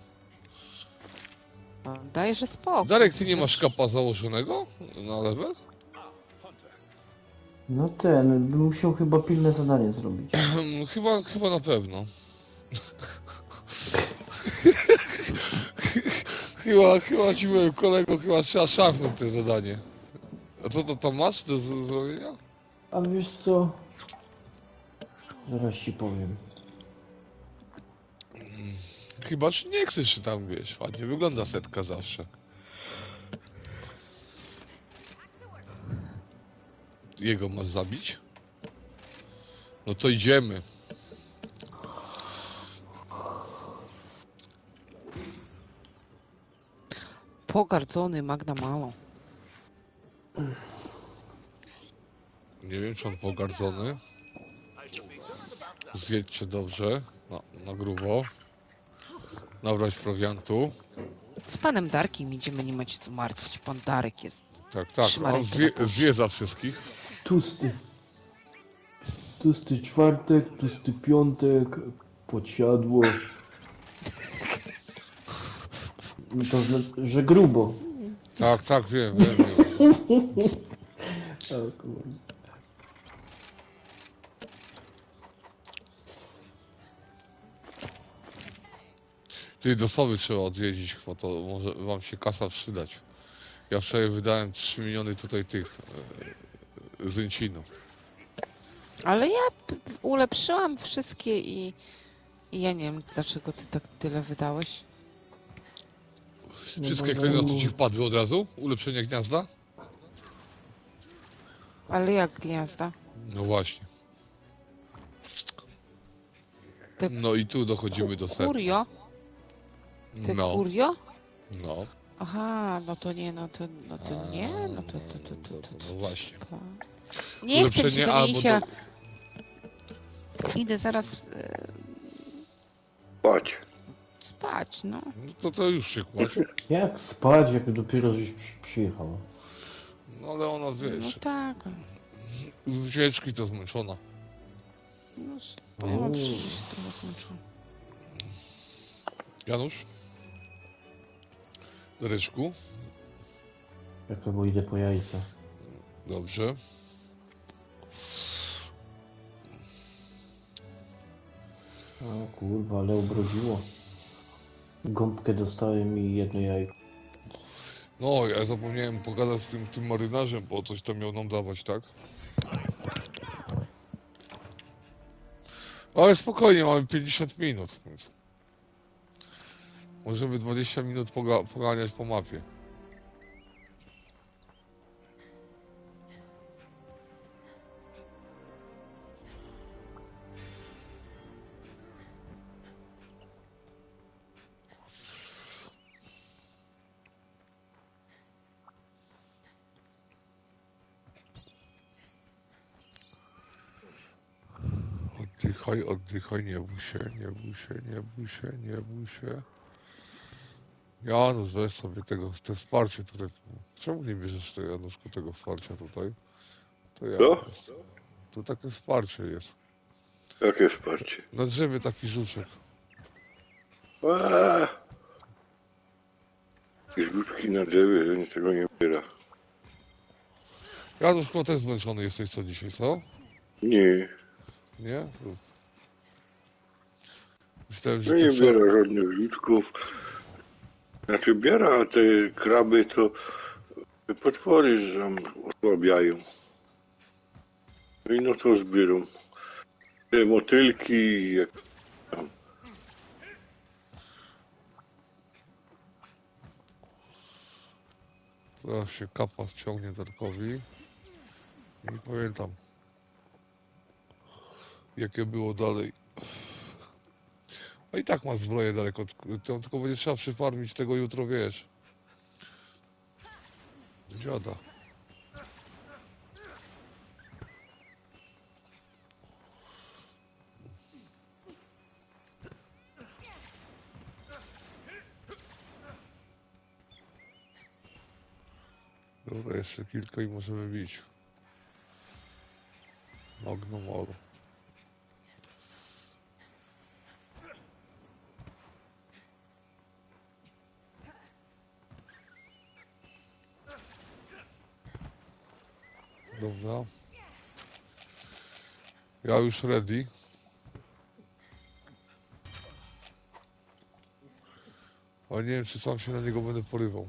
[SPEAKER 5] Dajże spokój.
[SPEAKER 2] Darek, ty nie masz kapa założonego na level?
[SPEAKER 1] No ten, bym musiał chyba pilne zadanie zrobić.
[SPEAKER 2] Chyba na pewno. chyba ci byłem kolego, chyba trzeba szarpnąć to zadanie. A co to tam masz do zrobienia?
[SPEAKER 1] A wiesz co? Zaraz ci powiem.
[SPEAKER 2] Chyba, że nie chcesz się tam, wiesz, ładnie wygląda setka zawsze. Jego masz zabić? No to idziemy.
[SPEAKER 5] Pogardzony Magna Malo.
[SPEAKER 2] Nie wiem, czy on pogardzony. Zjedźcie dobrze. No, na grubo. Nabrać prowiantu.
[SPEAKER 5] Z panem Darkiem idziemy, nie macie co martwić. Pan Darek jest.
[SPEAKER 2] Tak.
[SPEAKER 5] Trzyma
[SPEAKER 2] On
[SPEAKER 5] rękę na pulsie.
[SPEAKER 2] zje za wszystkich.
[SPEAKER 1] Tłusty. Tłusty czwartek, tłusty piątek, podsiadło. To znaczy, że grubo.
[SPEAKER 2] Tak, wiem.
[SPEAKER 1] O kurwa.
[SPEAKER 2] Ty do Sowy trzeba odwiedzić, bo to może wam się kasa przydać. Ja wczoraj wydałem 3 miliony tutaj tych zęcinów.
[SPEAKER 5] Ale ja ulepszyłam wszystkie i ja nie wiem, dlaczego ty tak tyle wydałeś.
[SPEAKER 2] Wszystkie klejnoty ci wpadły od razu? Ulepszenie gniazda?
[SPEAKER 5] Ale jak gniazda?
[SPEAKER 2] No właśnie.
[SPEAKER 5] Te
[SPEAKER 2] No i tu dochodzimy do setki.
[SPEAKER 5] Kurio? Te
[SPEAKER 2] No,
[SPEAKER 5] kurio?
[SPEAKER 2] no.
[SPEAKER 5] Aha, no to nie, no to nie, no to.
[SPEAKER 2] No właśnie.
[SPEAKER 5] Nie chcę
[SPEAKER 2] Ulepszenie
[SPEAKER 5] ci do
[SPEAKER 2] albo
[SPEAKER 5] Misia. Idę zaraz
[SPEAKER 3] Chodź.
[SPEAKER 5] spać, no.
[SPEAKER 2] No to już się kładź.
[SPEAKER 1] Jak spać, jak dopiero żeś przyjechał?
[SPEAKER 2] No ale ona,
[SPEAKER 5] No
[SPEAKER 2] wiesz,
[SPEAKER 5] tak.
[SPEAKER 2] z wycieczki to zmęczona.
[SPEAKER 5] No, ja mam przecież trochę zmęczona.
[SPEAKER 2] Janusz? Dareczku?
[SPEAKER 1] Jak albo idę po jajca.
[SPEAKER 2] Dobrze.
[SPEAKER 1] O kurwa, ale obrodziło. Gąbkę dostałem i jedno jajko.
[SPEAKER 2] No, ja zapomniałem pogadać z tym marynarzem, bo coś tam miał nam dawać, tak? Ale spokojnie, mamy 50 minut, więc... Możemy 20 minut poganiać po mapie. Oddychaj, nie bój się. Janusz, weź sobie te wsparcie tutaj. Czemu nie bierzesz tego, Januszku, tego wsparcia tutaj? To ja.
[SPEAKER 3] Co?
[SPEAKER 2] Tu takie wsparcie jest.
[SPEAKER 3] Jakie wsparcie?
[SPEAKER 2] Na drzewie taki żuczek.
[SPEAKER 3] Eee, Jakieś ludki na drzewie, że niczego nie biera.
[SPEAKER 2] Ja już chyba też zmęczony jesteś co dzisiaj, co?
[SPEAKER 3] Nie,
[SPEAKER 2] Nie? Myślałem,
[SPEAKER 3] no
[SPEAKER 2] że
[SPEAKER 3] nie
[SPEAKER 2] ty wczoraj...
[SPEAKER 3] biera żadnych ludków. Znaczy biera, a te kraby to te potwory że tam osłabiają. No i no to zbierą. Te motylki, jak tam.
[SPEAKER 2] Teraz się kapa ściągnie Darkowi. Nie pamiętam, jakie było dalej. No i tak ma zbroję daleko. Tylko będzie trzeba przyfarmić tego jutro, wiesz. Dziada. Dobra, jeszcze kilka i możemy bić. Magnomoru. Dobra. Ja już ready. Ale nie wiem, czy sam się na niego będę porywał.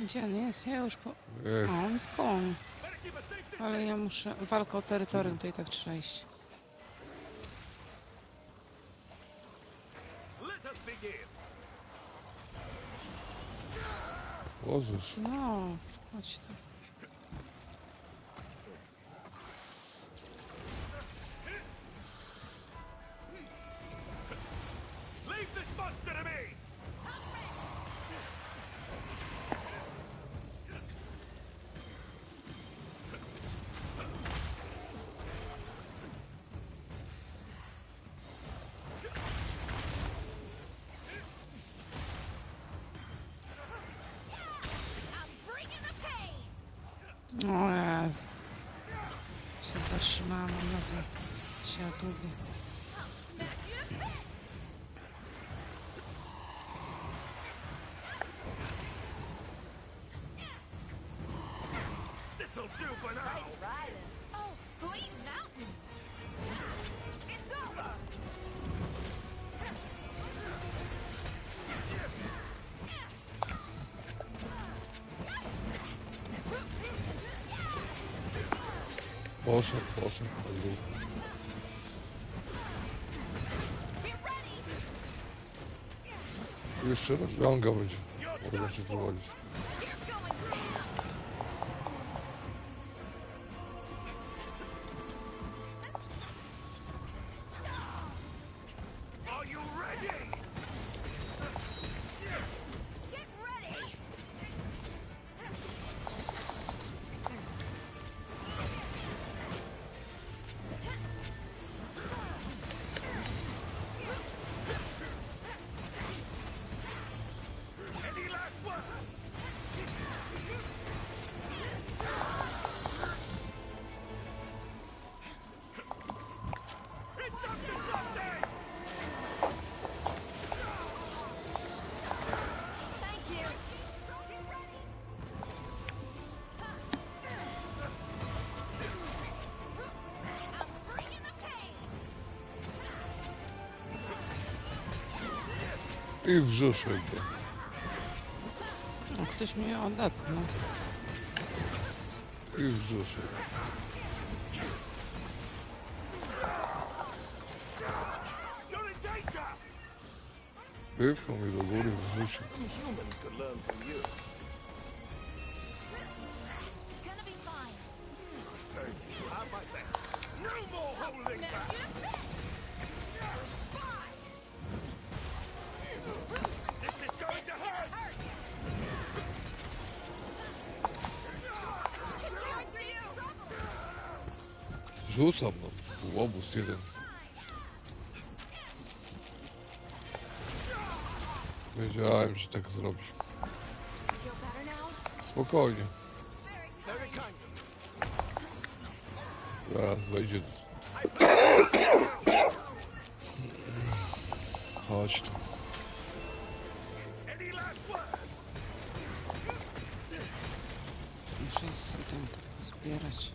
[SPEAKER 5] Gdzie on jest? Ja już po...
[SPEAKER 2] Jest.
[SPEAKER 5] A, on jest koło mnie.
[SPEAKER 4] Better keep a safe distance.
[SPEAKER 5] Ale ja muszę... Walka o terytorium, to i tak trzeba iść.
[SPEAKER 4] Let us begin.
[SPEAKER 2] Możesz.
[SPEAKER 5] No, chodź tam.
[SPEAKER 4] Leave this monster to me.
[SPEAKER 5] O Jezu. Się zatrzymałam na nowej siadówie.
[SPEAKER 4] This'll do for now.
[SPEAKER 6] Oh, Squeak Mountain!
[SPEAKER 4] It's over.
[SPEAKER 2] Poszedł. Jeszcze raz Yanga będzie. Mogę się prowadzić.
[SPEAKER 4] Are you ready?
[SPEAKER 6] Get ready!
[SPEAKER 4] Any last words? It's up to something.
[SPEAKER 6] Thank you! I'm bringing the pain!
[SPEAKER 2] I wrzucił go.
[SPEAKER 5] No, ktoś mnie odepchnął.
[SPEAKER 2] I wrzucił.
[SPEAKER 4] You're in danger.
[SPEAKER 2] Wypchnął mnie do góry, wrzucił.
[SPEAKER 4] Humans could learn from you.
[SPEAKER 6] Gonna be fine!
[SPEAKER 4] You have my thanks. No more holding back. This is going to hurt.
[SPEAKER 2] Rzucam no. Łobuz jeden. Wiedziałem, że tak zrobi.
[SPEAKER 6] Feel better now?
[SPEAKER 2] Spokojnie.
[SPEAKER 4] Very kind of
[SPEAKER 2] Zaraz wejdzie. Chodź tu.
[SPEAKER 4] Any last words?
[SPEAKER 5] Muszę sobie tam to zbierać.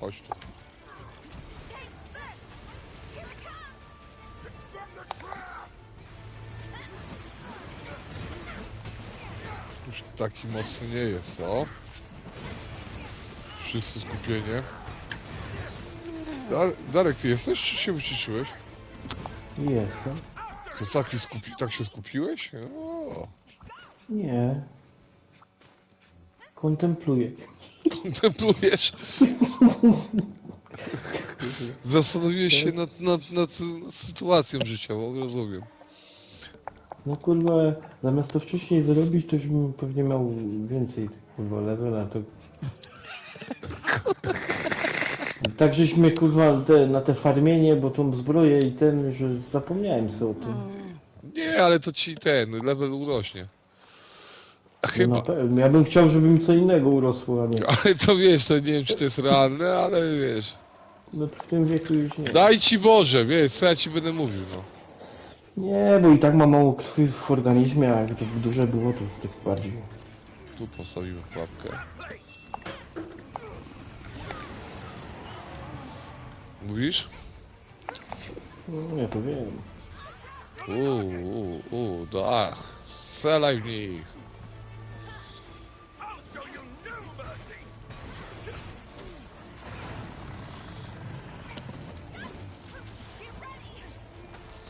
[SPEAKER 2] Chodź tu.
[SPEAKER 4] From the trap!
[SPEAKER 2] Już taki mocny nie jest, co? Wszyscy skupienie. Darek, ty jesteś, czy się wyciszyłeś?
[SPEAKER 1] Jestem.
[SPEAKER 2] To tak się skupiłeś? O,
[SPEAKER 1] Nie. Kontempluję.
[SPEAKER 2] kontemplujesz. Zastanowiłeś się nad sytuacją życiową, rozumiem.
[SPEAKER 1] No kurwa, zamiast to wcześniej zrobić, to już bym pewnie miał więcej tych kurwa level, a to... Tak żeśmy kurwa na te farmienie, bo tą zbroję i ten, że zapomniałem sobie o tym.
[SPEAKER 2] Nie, ale to ci ten level urośnie.
[SPEAKER 1] No
[SPEAKER 2] Chyba.
[SPEAKER 1] na pewno. Ja bym chciał, żeby mi co innego urosło, a nie.
[SPEAKER 2] Ale to wiesz, to nie wiem, czy to jest realne, ale wiesz.
[SPEAKER 1] No to w tym wieku już nie.
[SPEAKER 2] Daj ci Boże, wiesz, co ja ci będę mówił, no.
[SPEAKER 1] Nie, bo i tak ma mało krwi w organizmie, a jakby to duże było, to tak bardziej.
[SPEAKER 2] Tu postawimy pułapkę. Mówisz?
[SPEAKER 1] No ja to wiem.
[SPEAKER 2] Ach, strzelaj w nich.
[SPEAKER 4] I'll show you no mercy!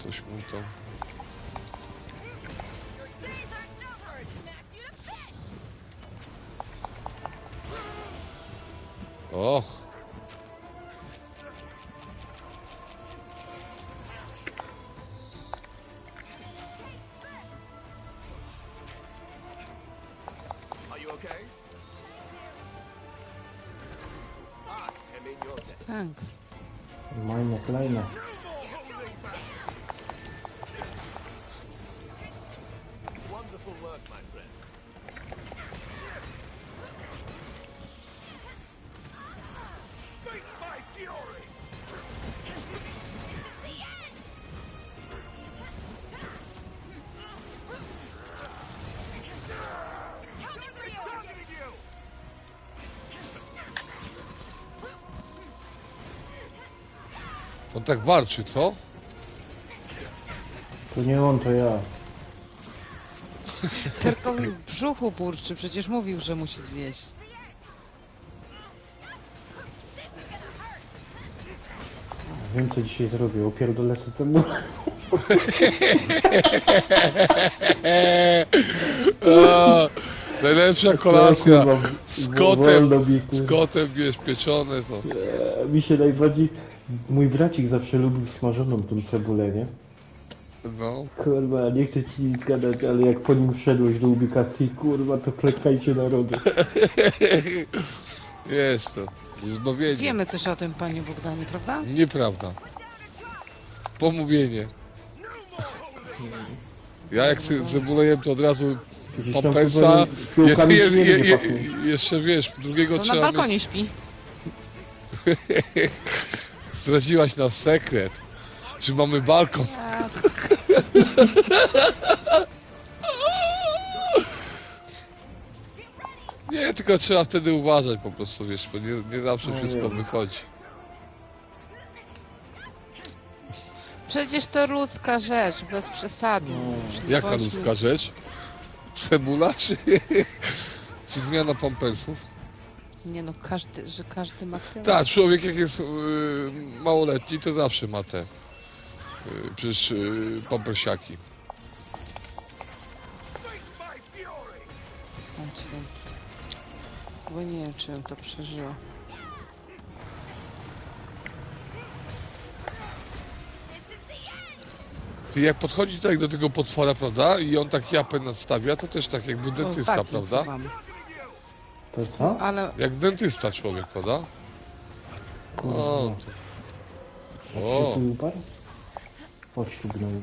[SPEAKER 2] Coś mu tam. Och.
[SPEAKER 4] Are you okay? I'm in your debt.
[SPEAKER 5] Thanks.
[SPEAKER 1] Majne, kleine.
[SPEAKER 4] No more holding back! Wonderful work, my friend. Face my fury! Targeting you!
[SPEAKER 2] On tak walczy, co?
[SPEAKER 1] To nie on, to ja.
[SPEAKER 5] Terkowi w brzuchu burczy, przecież mówił, że musi zjeść.
[SPEAKER 1] Wiem co dzisiaj zrobię, opierdolę sobie cebulę.
[SPEAKER 2] A, najlepsza kolacja.
[SPEAKER 1] Kurwa,
[SPEAKER 2] Z kotem,
[SPEAKER 1] wolno mi,
[SPEAKER 2] z
[SPEAKER 1] kurwa.
[SPEAKER 2] kotem, wiesz, pieczone to.
[SPEAKER 1] Mi się najbardziej... Mój bracik zawsze lubił smażoną tą cebulę, nie?
[SPEAKER 2] No.
[SPEAKER 1] Kurwa, nie chcę ci nic gadać, ale jak po nim wszedłeś do ubikacji, kurwa, to klekajcie narody.
[SPEAKER 2] Jest to. Zbawienie.
[SPEAKER 5] Wiemy coś o tym, panie Bogdanie, prawda?
[SPEAKER 2] Nieprawda. Pomówienie. Ja jak cebulejem to od razu
[SPEAKER 1] Gdzieś tam
[SPEAKER 2] pampersa,
[SPEAKER 1] kurwa fiołkami śmierdzie pachnie.
[SPEAKER 2] jeszcze wiesz, drugiego
[SPEAKER 5] To na
[SPEAKER 2] trzeba
[SPEAKER 5] balkonie śpi.
[SPEAKER 2] Zdradziłaś nas sekret, że mamy balkon. Nie, tylko trzeba wtedy uważać po prostu, wiesz, bo nie zawsze
[SPEAKER 1] No
[SPEAKER 2] wszystko
[SPEAKER 1] nie.
[SPEAKER 2] wychodzi.
[SPEAKER 5] Przecież to ludzka rzecz, bez przesady. Już nie
[SPEAKER 2] Jaka
[SPEAKER 5] bądźmy-
[SPEAKER 2] ludzka rzecz? Cebula czy zmiana pampersów?
[SPEAKER 5] Nie no, każdy ma tyle.
[SPEAKER 2] Tak, człowiek jak jest małoletni, to zawsze ma te przecież pampersiaki.
[SPEAKER 4] Face my fury!
[SPEAKER 5] O, dzięki. Bo nie wiem, czy bym to przeżyła.
[SPEAKER 2] Ty jak podchodzi tak do tego potwora, prawda, i on tak japę nastawia, to też tak jakby dentysta,
[SPEAKER 5] Ostatni
[SPEAKER 2] prawda?
[SPEAKER 5] chowam.
[SPEAKER 1] To co?
[SPEAKER 5] Ale
[SPEAKER 2] Jak dentysta człowiek, prawda? O,
[SPEAKER 1] Jak
[SPEAKER 2] o.
[SPEAKER 1] się tu uparł? Chodź tu gnoju.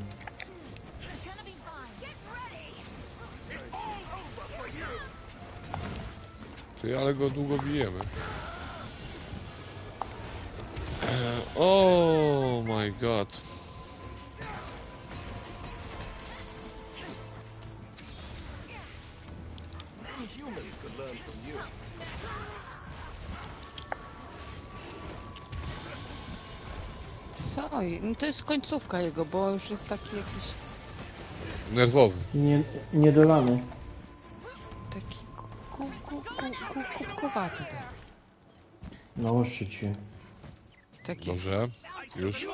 [SPEAKER 2] Ty, ale go długo bijemy. Oh my god.
[SPEAKER 4] humans could learn from you.
[SPEAKER 5] Co? No to jest końcówka jego, bo już jest taki jakiś...
[SPEAKER 2] Nerwowy.
[SPEAKER 1] Niedolany.
[SPEAKER 5] Taki kubkowaty.
[SPEAKER 1] Naostrzyć się.
[SPEAKER 5] Taki
[SPEAKER 2] Dobrze. Już.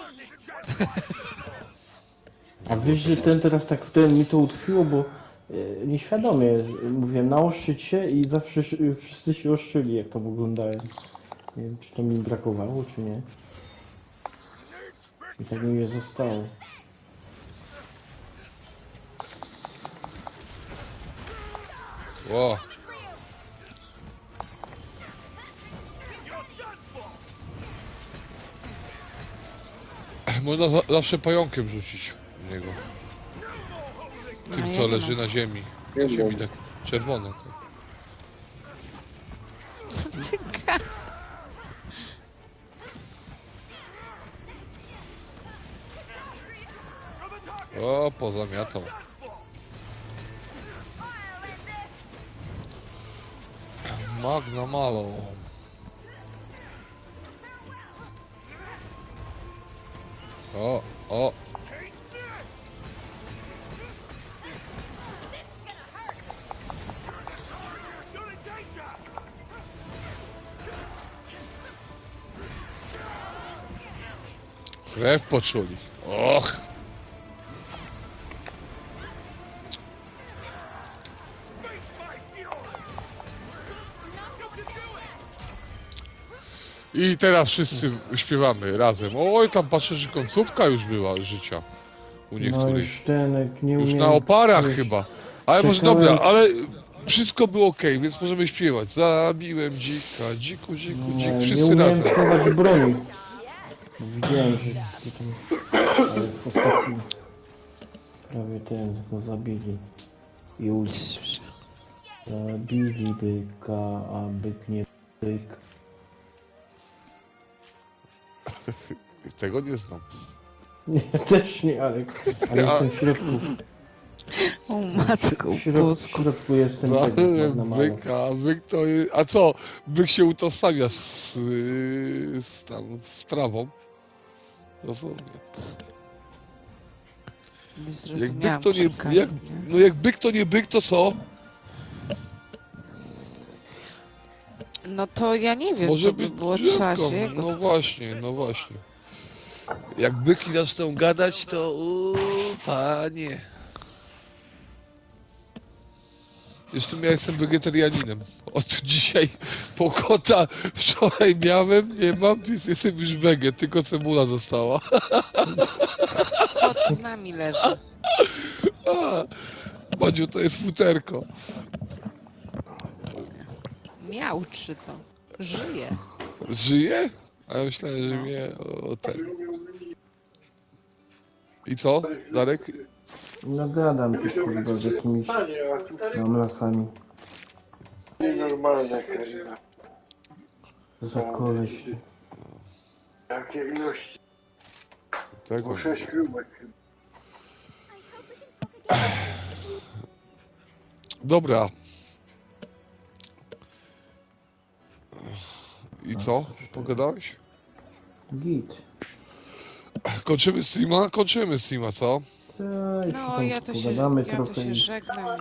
[SPEAKER 1] A wiesz, że ten teraz tak w ten mi to utkwiło, bo nieświadomie mówiłem naostrzyć się i zawsze wszyscy się ostrzyli, jak to oglądałem. Nie wiem, czy to mi brakowało, czy nie. I tak mi je zostało.
[SPEAKER 2] O, można zawsze pająkiem rzucić w niego. Tym,
[SPEAKER 5] ja
[SPEAKER 2] co
[SPEAKER 5] nie
[SPEAKER 2] leży
[SPEAKER 5] mam.
[SPEAKER 2] na ziemi. Na ziemi tak czerwone. To.
[SPEAKER 5] Co ty gadasz?
[SPEAKER 2] O, pozamiatał. Magna Malo. O.
[SPEAKER 4] You're in danger!
[SPEAKER 2] Krew poczuli. Och.
[SPEAKER 4] Face my fury! You can do it!
[SPEAKER 2] I teraz wszyscy śpiewamy razem. Oj, tam patrzę, że końcówka już była życia. U
[SPEAKER 1] No
[SPEAKER 2] niektórych.
[SPEAKER 1] już ten, nie
[SPEAKER 2] Już
[SPEAKER 1] umiem...
[SPEAKER 2] na oparach
[SPEAKER 1] coś-
[SPEAKER 2] chyba. Ale może
[SPEAKER 1] Czekałem-
[SPEAKER 2] dobra, ale wszystko było ok, więc możemy śpiewać. Zabiłem dzika, dziku, dziku,
[SPEAKER 1] Nie,
[SPEAKER 2] dzik.
[SPEAKER 1] nie
[SPEAKER 2] Wszyscy
[SPEAKER 1] umiałem
[SPEAKER 2] razem.
[SPEAKER 1] schować broni. Widziałem, że ty tam... Ale w ostatnim... Prawie ten, go zabili. Już. Zabili byka, a byk nie byk.
[SPEAKER 2] Tego nie znam.
[SPEAKER 1] Nie, też nie, ale jestem w środku.
[SPEAKER 5] O matko
[SPEAKER 1] W
[SPEAKER 5] bosku.
[SPEAKER 1] środku jestem tego,
[SPEAKER 2] Zabiłem
[SPEAKER 1] na mało.
[SPEAKER 2] byka, byk to jest... A co? Byk się utożsamia z trawą. Rozumiem.
[SPEAKER 5] Nie
[SPEAKER 2] Jak
[SPEAKER 5] zrozumiałam
[SPEAKER 2] byk to nie...
[SPEAKER 5] szukania,
[SPEAKER 2] Jak, no jak byk to nie byk, to co?
[SPEAKER 5] No to ja nie wiem,
[SPEAKER 2] Może
[SPEAKER 5] to by
[SPEAKER 2] być
[SPEAKER 5] było trzeba
[SPEAKER 2] drzewką.
[SPEAKER 5] się...
[SPEAKER 2] No właśnie, no właśnie. Jak byki zaczną gadać, to panie. Zresztą ja jestem wegetarianinem. Od dzisiaj po kota wczoraj miałem, nie mam, więc jestem już wege, tylko cebula została.
[SPEAKER 5] Kot z nami leży.
[SPEAKER 2] A, Madziu, to jest futerko.
[SPEAKER 5] Miałczy to. Żyje.
[SPEAKER 2] Żyje? A ja myślałem, że
[SPEAKER 5] No.
[SPEAKER 2] mnie ten. I co, Darek?
[SPEAKER 1] No gadam tu kurde z jakimiś tam lasami.
[SPEAKER 3] Nienormalne karina.
[SPEAKER 1] Za koleś.
[SPEAKER 3] Jakie ilości?
[SPEAKER 2] Tego.
[SPEAKER 3] Po 6 krówek.
[SPEAKER 2] Dobra. I co? Pogadałeś?
[SPEAKER 1] Git.
[SPEAKER 2] Kończymy streama? Kończymy streama, co?
[SPEAKER 5] No ja to się,
[SPEAKER 1] pogadamy
[SPEAKER 5] ja to
[SPEAKER 1] trochę
[SPEAKER 5] się
[SPEAKER 1] i...
[SPEAKER 5] żegnam.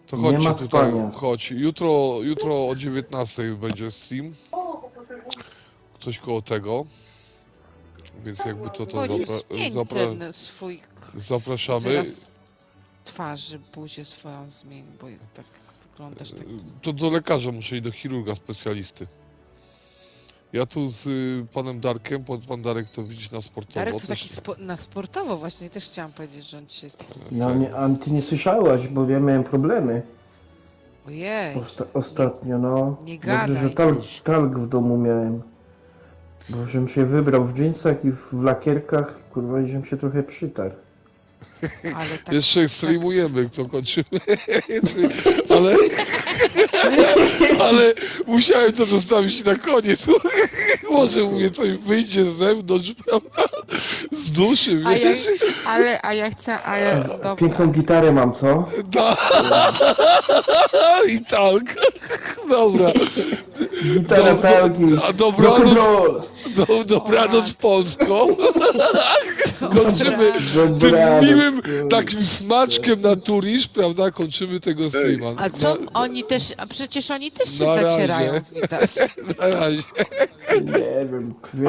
[SPEAKER 2] To
[SPEAKER 1] Nie ma
[SPEAKER 2] chodźcie tutaj,
[SPEAKER 1] spania.
[SPEAKER 2] chodź. Jutro o 19 będzie stream. Coś koło tego. Więc jakby to
[SPEAKER 5] Chodź, zmień ten swój
[SPEAKER 2] zapraszamy.
[SPEAKER 5] wyraz twarzy, buzię swoją zmień, bo tak wyglądasz tak...
[SPEAKER 2] To do lekarza muszę iść, do chirurga specjalisty. Ja tu z panem Darkiem, pan Darek to widzisz na sportowo.
[SPEAKER 5] Darek to
[SPEAKER 2] też-
[SPEAKER 5] taki na sportowo właśnie, też chciałam powiedzieć, że on dzisiaj jest taki...
[SPEAKER 1] No nie, a ty nie słyszałaś, bo ja miałem problemy
[SPEAKER 5] Ojej,
[SPEAKER 1] ostatnio, no.
[SPEAKER 5] Nie
[SPEAKER 1] Dobrze, że
[SPEAKER 5] gadaj.
[SPEAKER 1] talk w domu miałem. Bo żem się wybrał w dżinsach i w lakierkach, kurwa, i żem się trochę przytarł.
[SPEAKER 5] ale tak...
[SPEAKER 2] Jeszcze streamujemy, to kończymy. ale, ale musiałem to zostawić na koniec. Może mówię, coś wyjdzie z zewnątrz, prawda? Z duszy,
[SPEAKER 5] A ja,
[SPEAKER 2] wiesz?
[SPEAKER 5] a ja chcę, a ja, dobra.
[SPEAKER 1] Piękną gitarę mam, co?
[SPEAKER 2] Da. I tak. Dobra.
[SPEAKER 1] Gitara
[SPEAKER 2] Do-
[SPEAKER 1] talki.
[SPEAKER 2] a dobranoc.
[SPEAKER 1] Rock'n'roll.
[SPEAKER 2] Dobranoc Polską. Kończymy tym
[SPEAKER 1] Dobranoc.
[SPEAKER 2] miłym takim smaczkiem na turyż, prawda? Kończymy tego streama.
[SPEAKER 5] A co oni też, a przecież oni też się
[SPEAKER 2] Na razie.
[SPEAKER 5] zacierają, widać.
[SPEAKER 2] Na razie.
[SPEAKER 1] Nie wiem.